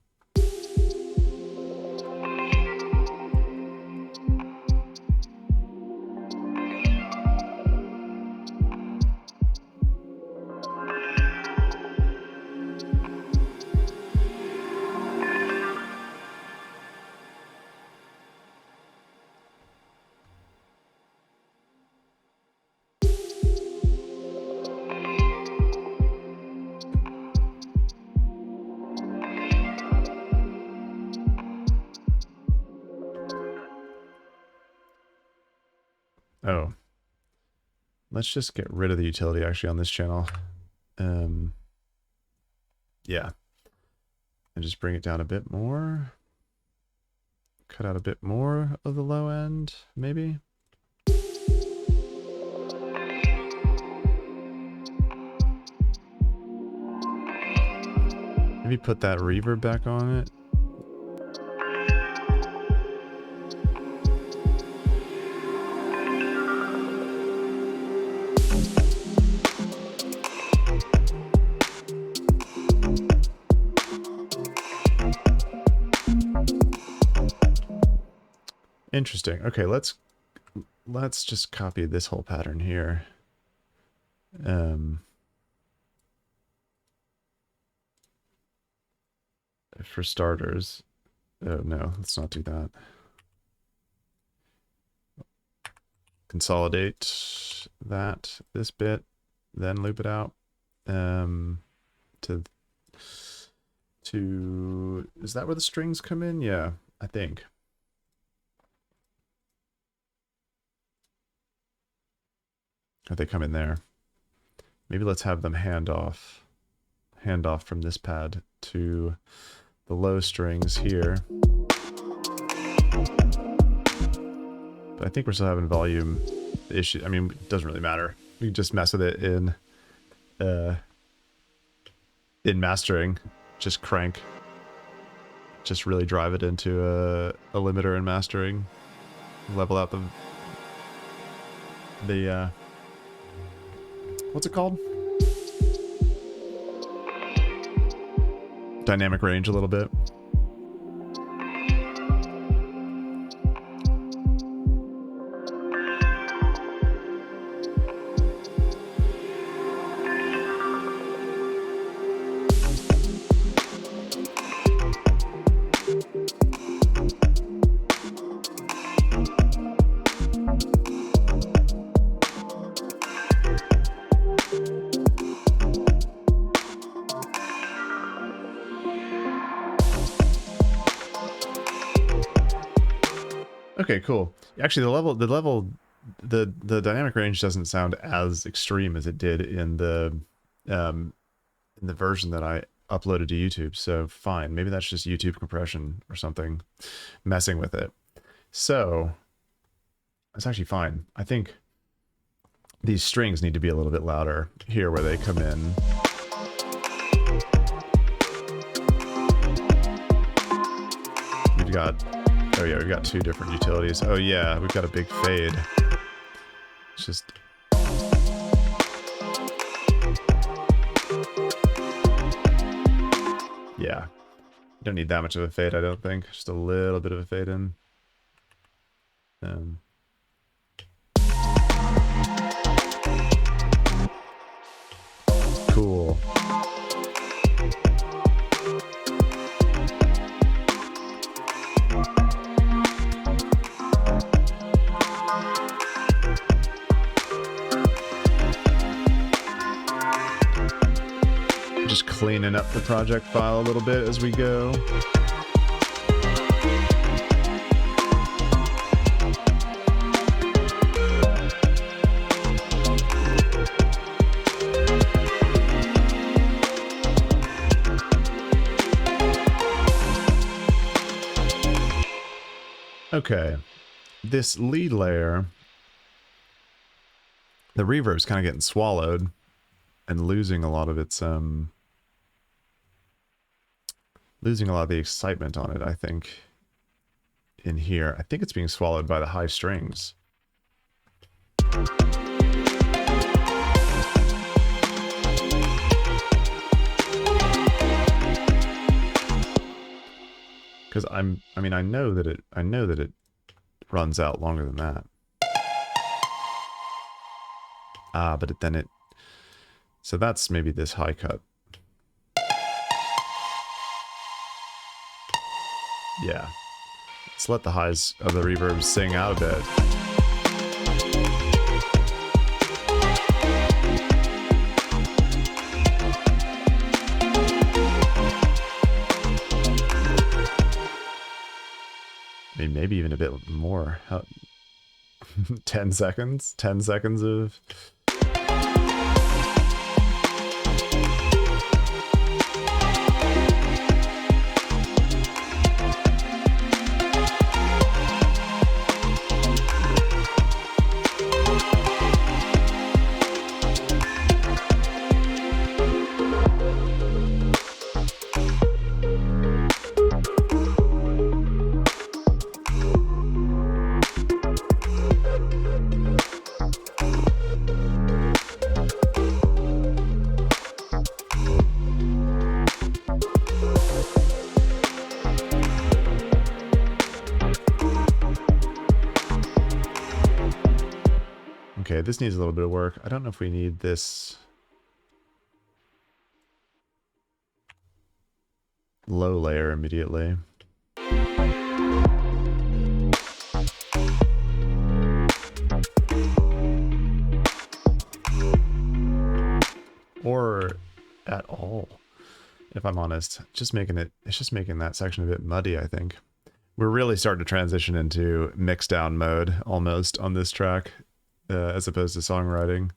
[SPEAKER 1] Oh, let's just get rid of the utility actually on this channel. Yeah, and just bring it down a bit more. Cut out a bit more of the low end, maybe. Maybe put that reverb back on it. Interesting. Okay, let's just copy this whole pattern here. For starters, oh no, let's not do that. Consolidate this bit, then loop it out. To is that where the strings come in? Yeah, I think. Or they come in there. Maybe let's have them hand off from this pad to the low strings here. But I think we're still having volume issue. I mean, it doesn't really matter. We can just mess with it in mastering. Just crank. Just really drive it into a limiter in mastering. Level out the what's it called? Dynamic range a little bit. Okay, cool. Actually, the dynamic range doesn't sound as extreme as it did in the version that I uploaded to YouTube. So fine, maybe that's just YouTube compression or something messing with it. So that's actually fine. I think these strings need to be a little bit louder here where they come in. We've got, oh yeah, we've got two different utilities. Oh yeah, we've got a big fade. It's just... yeah. You don't need that much of a fade, I don't think. Just a little bit of a fade in. Cool. Just cleaning up the project file a little bit as we go. Okay, this lead layer, the reverb's kind of getting swallowed and losing a lot of its losing a lot of the excitement on it, I think, in here. I think it's being swallowed by the high strings. Because I know that it runs out longer than that. Ah, but so that's maybe this high cut. Yeah. Let's let the highs of the reverb sing out a bit. I mean, maybe even a bit more. 10 seconds? 10 seconds of... Okay, this needs a little bit of work. I don't know if we need this low layer immediately. Or at all, if I'm honest. It's just making that section a bit muddy, I think. We're really starting to transition into mix down mode almost on this track, as opposed to songwriting.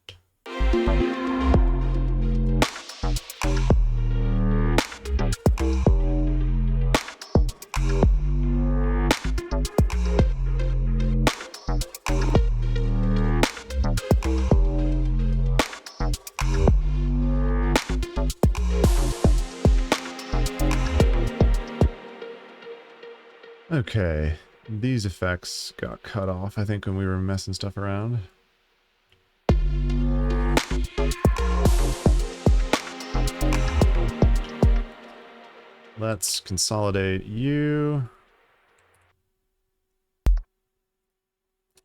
[SPEAKER 1] Okay, these effects got cut off, I think, when we were messing stuff around. Let's consolidate you.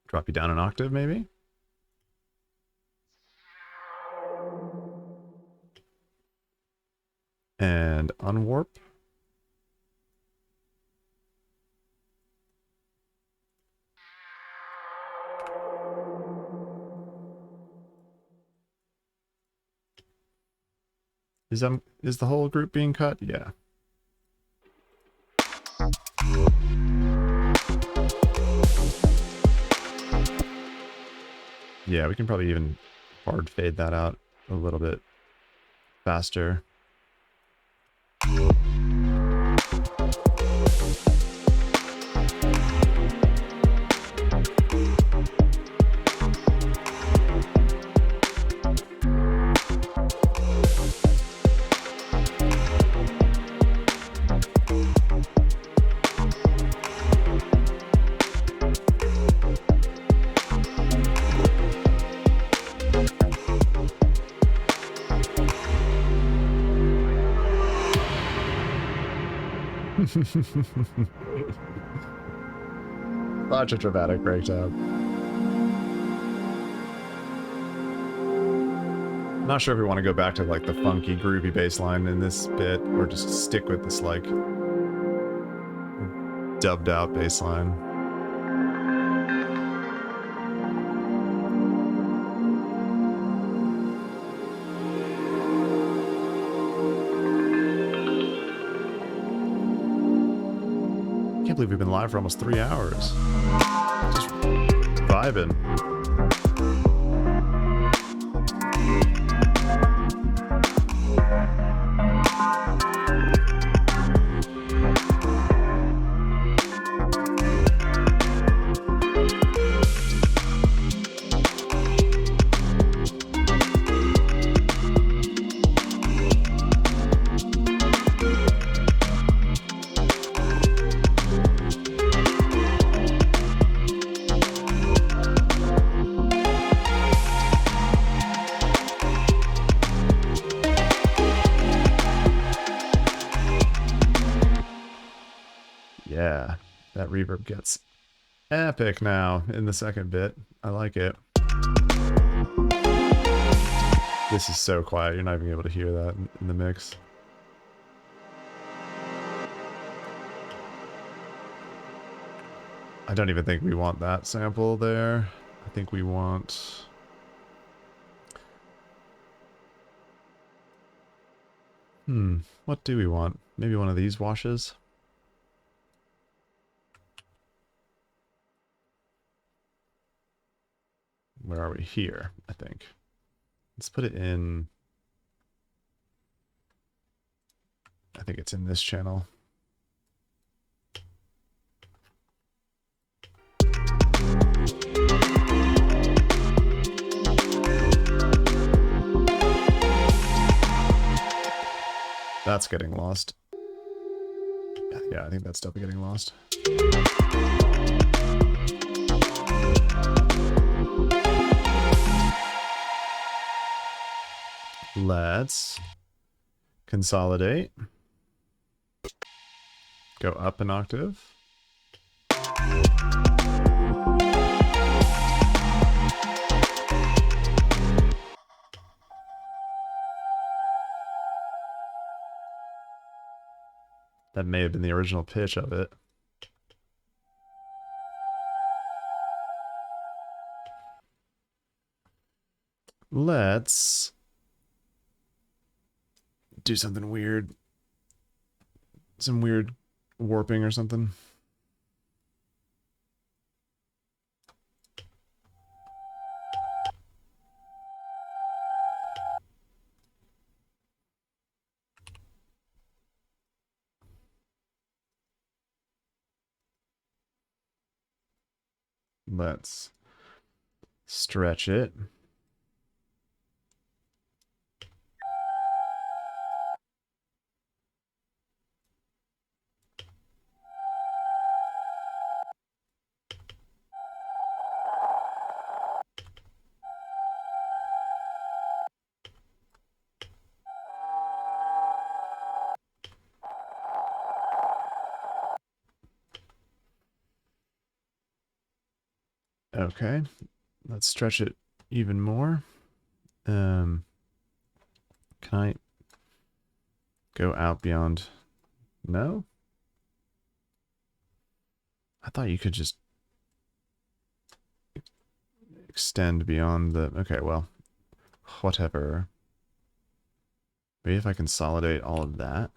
[SPEAKER 1] Drop you down an octave, maybe? And unwarp. Is the whole group being cut? Yeah. Yeah, we can probably even hard fade that out a little bit faster. Such a dramatic breakdown. Not sure if we want to go back to like the funky, groovy bass line in this bit, or just stick with this like dubbed out bass line. I can't believe we've been live for almost 3 hours. Just vibing. Yeah, that reverb gets epic now in the second bit. I like it. This is so quiet, you're not even able to hear that in the mix. I don't even think we want that sample there. I think we want... what do we want? Maybe one of these washes? Where are we? Here, I think. Let's put it in... I think it's in this channel. That's getting lost. Yeah, I think that's definitely getting lost. Let's consolidate. Go up an octave. That may have been the original pitch of it. Let's do something weird. Some weird warping or something. Let's stretch it. Okay, let's stretch it even more. Can I go out beyond? No? I thought you could just extend beyond the... Okay, well, whatever. Maybe if I consolidate all of that.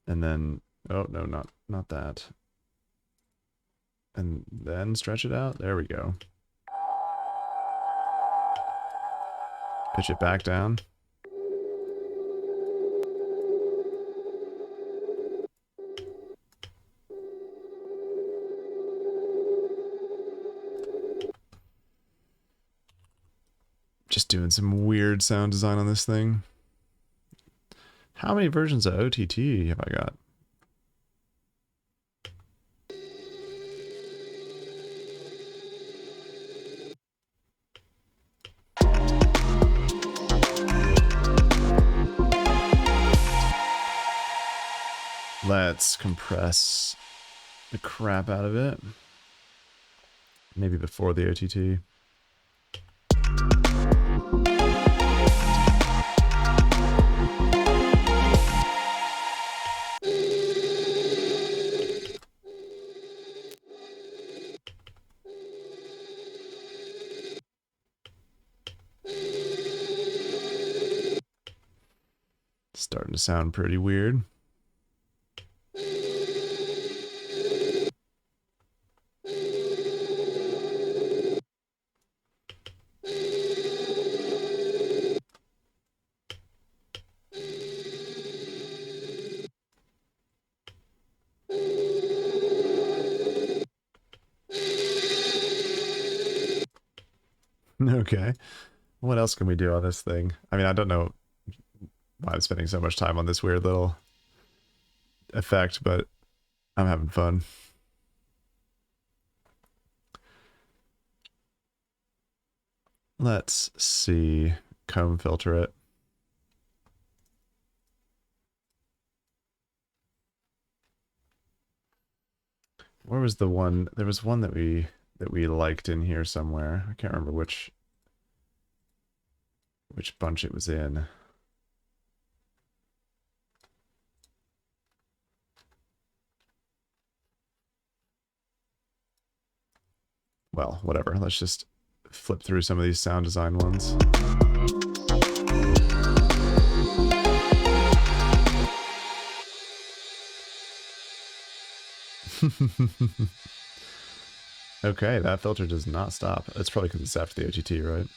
[SPEAKER 1] And then... Oh, no, not that. And then stretch it out. There we go. Pitch it back down. Just doing some weird sound design on this thing. How many versions of OTT have I got? Let's compress the crap out of it. Maybe before the OTT. Starting to sound pretty weird. Okay. What else can we do on this thing? I mean, I don't know why I'm spending so much time on this weird little effect, but I'm having fun. Let's see. Comb filter it. Where was the one? There was one that we liked in here somewhere. I can't remember which bunch it was in. Well, whatever. Let's just flip through some of these sound design ones. Okay, that filter does not stop. That's probably because it's after the OTT, right?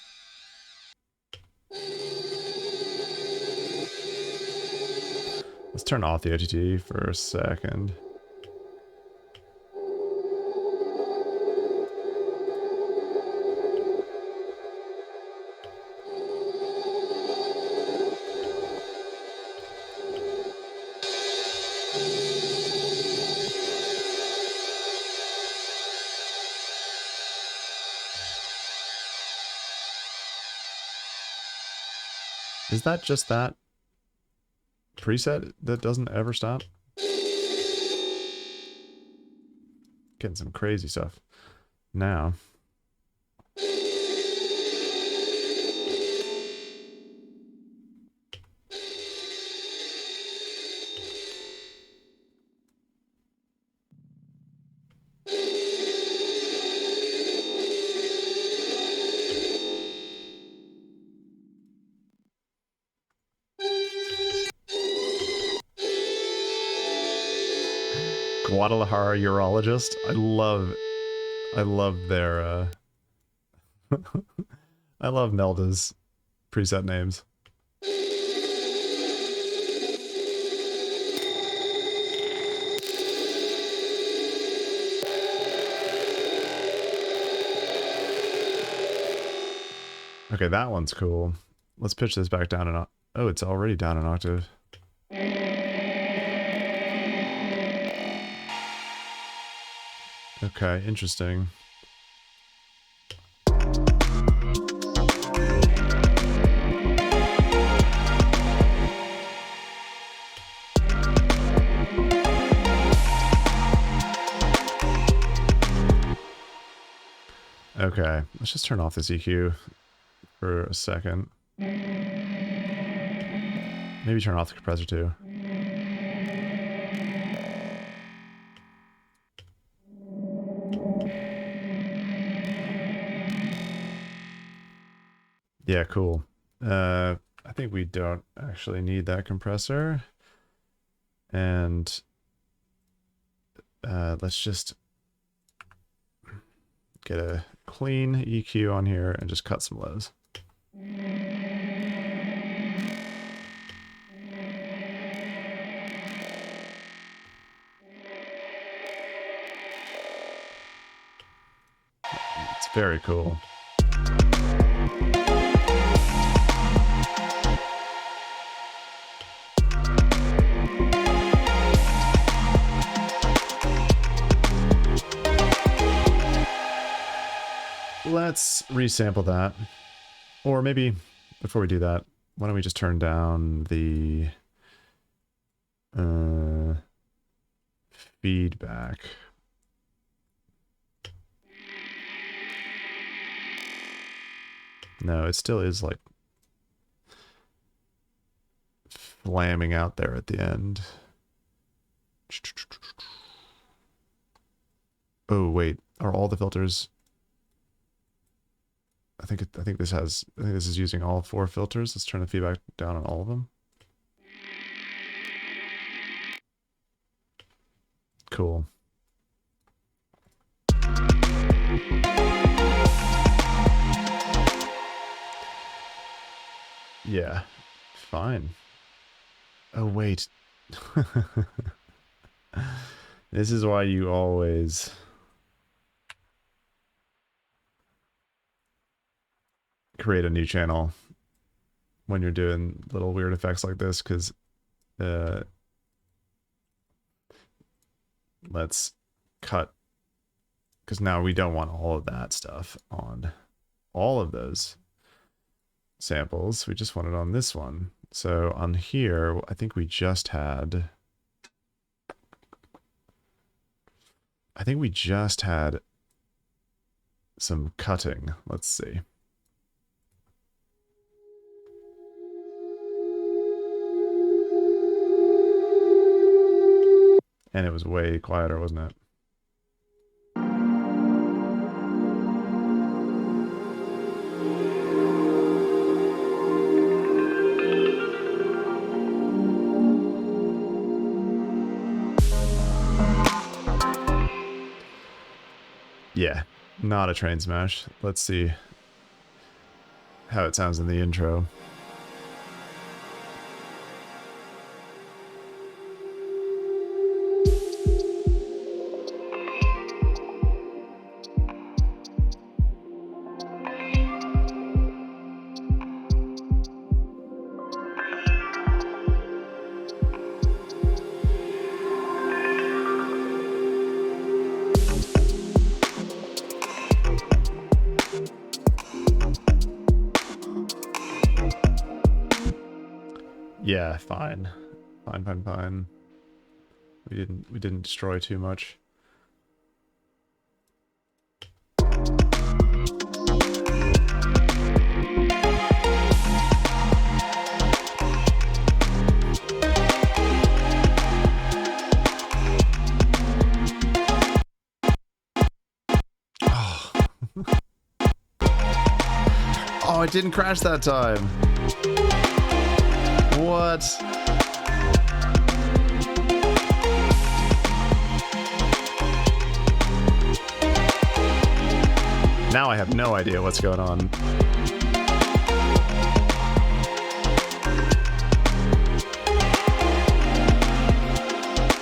[SPEAKER 1] Let's turn off the OTT for a second. Is that just that preset that doesn't ever stop? Getting some crazy stuff now. Guadalajara urologist. I love their I love Nelda's preset names. Okay, that one's cool. Let's pitch this back down an oh, it's already down an octave. Okay, interesting. Okay, let's just turn off this EQ for a second. Maybe turn off the compressor too. Yeah, cool. I think we don't actually need that compressor. And let's just get a clean EQ on here and just cut some lows. It's very cool. Let's resample that. Or maybe before we do that, why don't we just turn down the feedback. No, it still is like flaming out there at the end. Oh wait, are all the filters? I think this is using all 4 filters. Let's turn the feedback down on all of them. Cool. Yeah, fine. Oh wait. This is why you always create a new channel when you're doing little weird effects like this, because let's cut, because now we don't want all of that stuff on all of those samples. We just want it on this one. So on here, I think we just had some cutting. Let's see. And it was way quieter, wasn't it? Yeah, not a train smash. Let's see how it sounds in the intro. Yeah, fine. Fine. We didn't destroy too much. Oh, it didn't crash that time. What? Now I have no idea what's going on.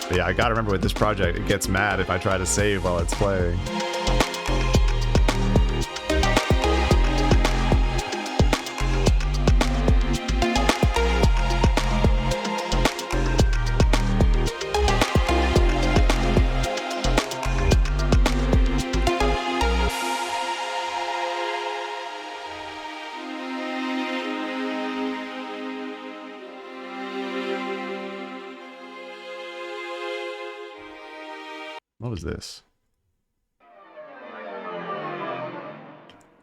[SPEAKER 1] But yeah, I gotta remember with this project, it gets mad if I try to save while it's playing. What was this?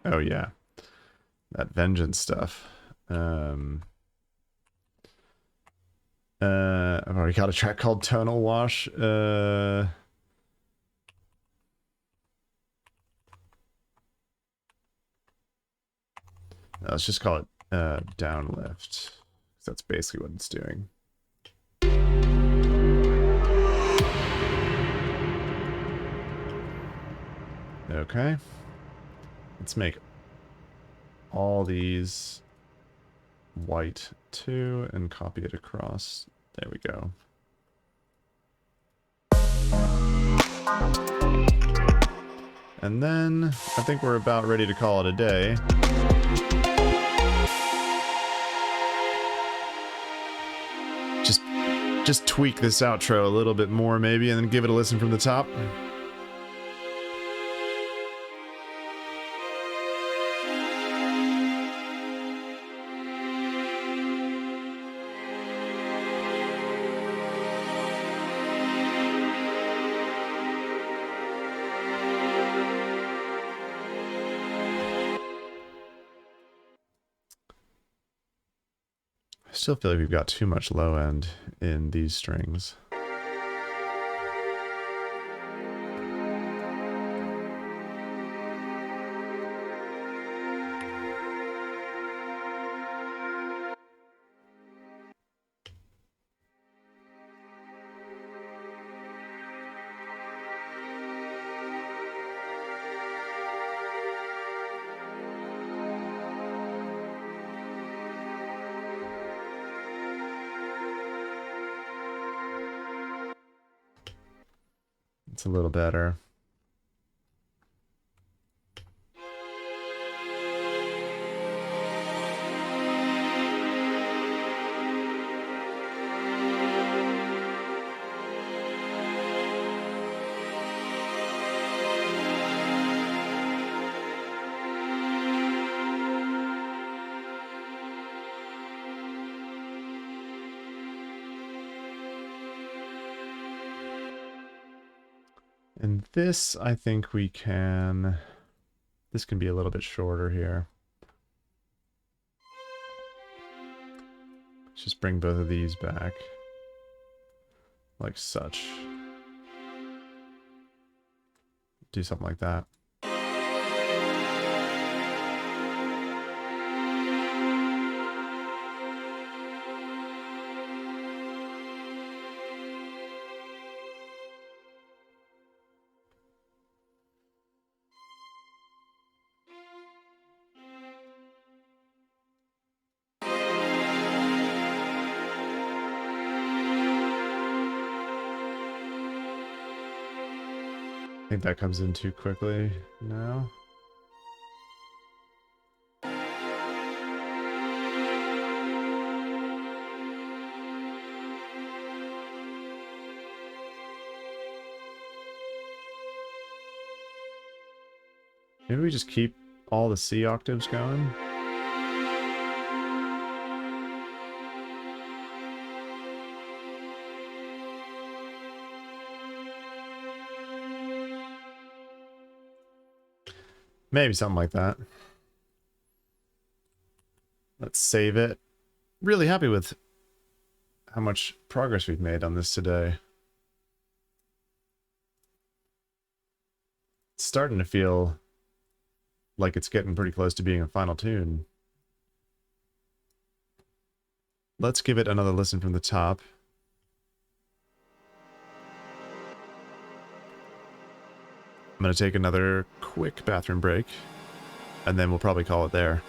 [SPEAKER 1] Oh yeah, that vengeance stuff. I've already got a track called Tonal Wash. Let's just call it Downlift. That's basically what it's doing. Okay. Let's make all these white too and copy it across. There we go. And then I think we're about ready to call it a day. Just tweak this outro a little bit more maybe and then give it a listen from the top. I still feel like we've got too much low end in these strings. It's a little better. And this, I think we can... This can be a little bit shorter here. Let's just bring both of these back. Like such. Do something like that. I think that comes in too quickly now. Maybe we just keep all the C octaves going. Maybe something like that. Let's save it. Really happy with how much progress we've made on this today. It's starting to feel like it's getting pretty close to being a final tune. Let's give it another listen from the top. I'm going to take another quick bathroom break. and then we'll probably call it there.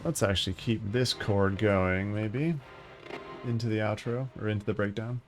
[SPEAKER 1] Let's actually keep this chord going, maybe, into the outro, or into the breakdown.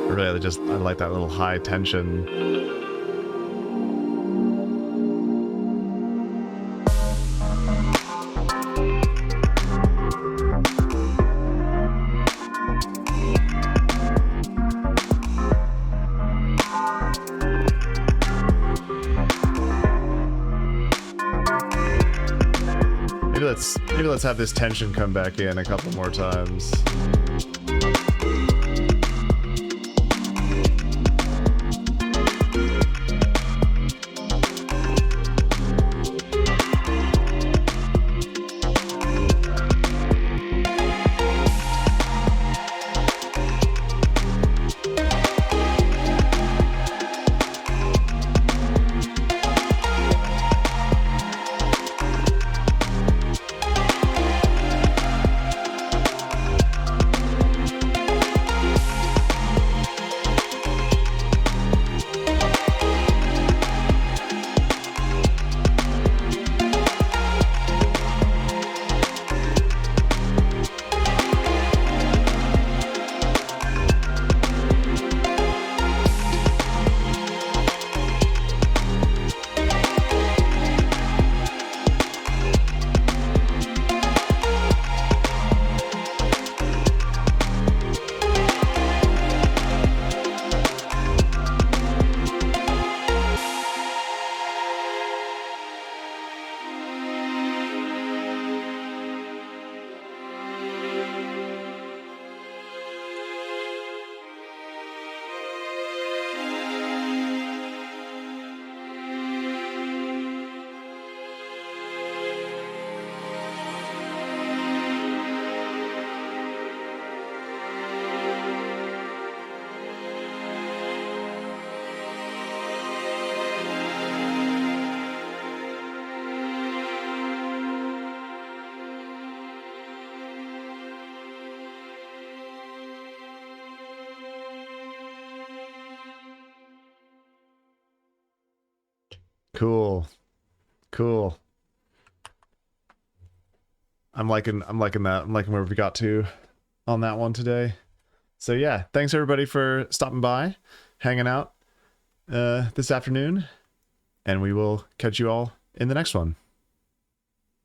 [SPEAKER 1] Really, I like that little high tension. Maybe let's have this tension come back in a couple more times. Cool. Cool. I'm liking that. I'm liking where we got to on that one today. So yeah, thanks everybody for stopping by, hanging out this afternoon, and we will catch you all in the next one.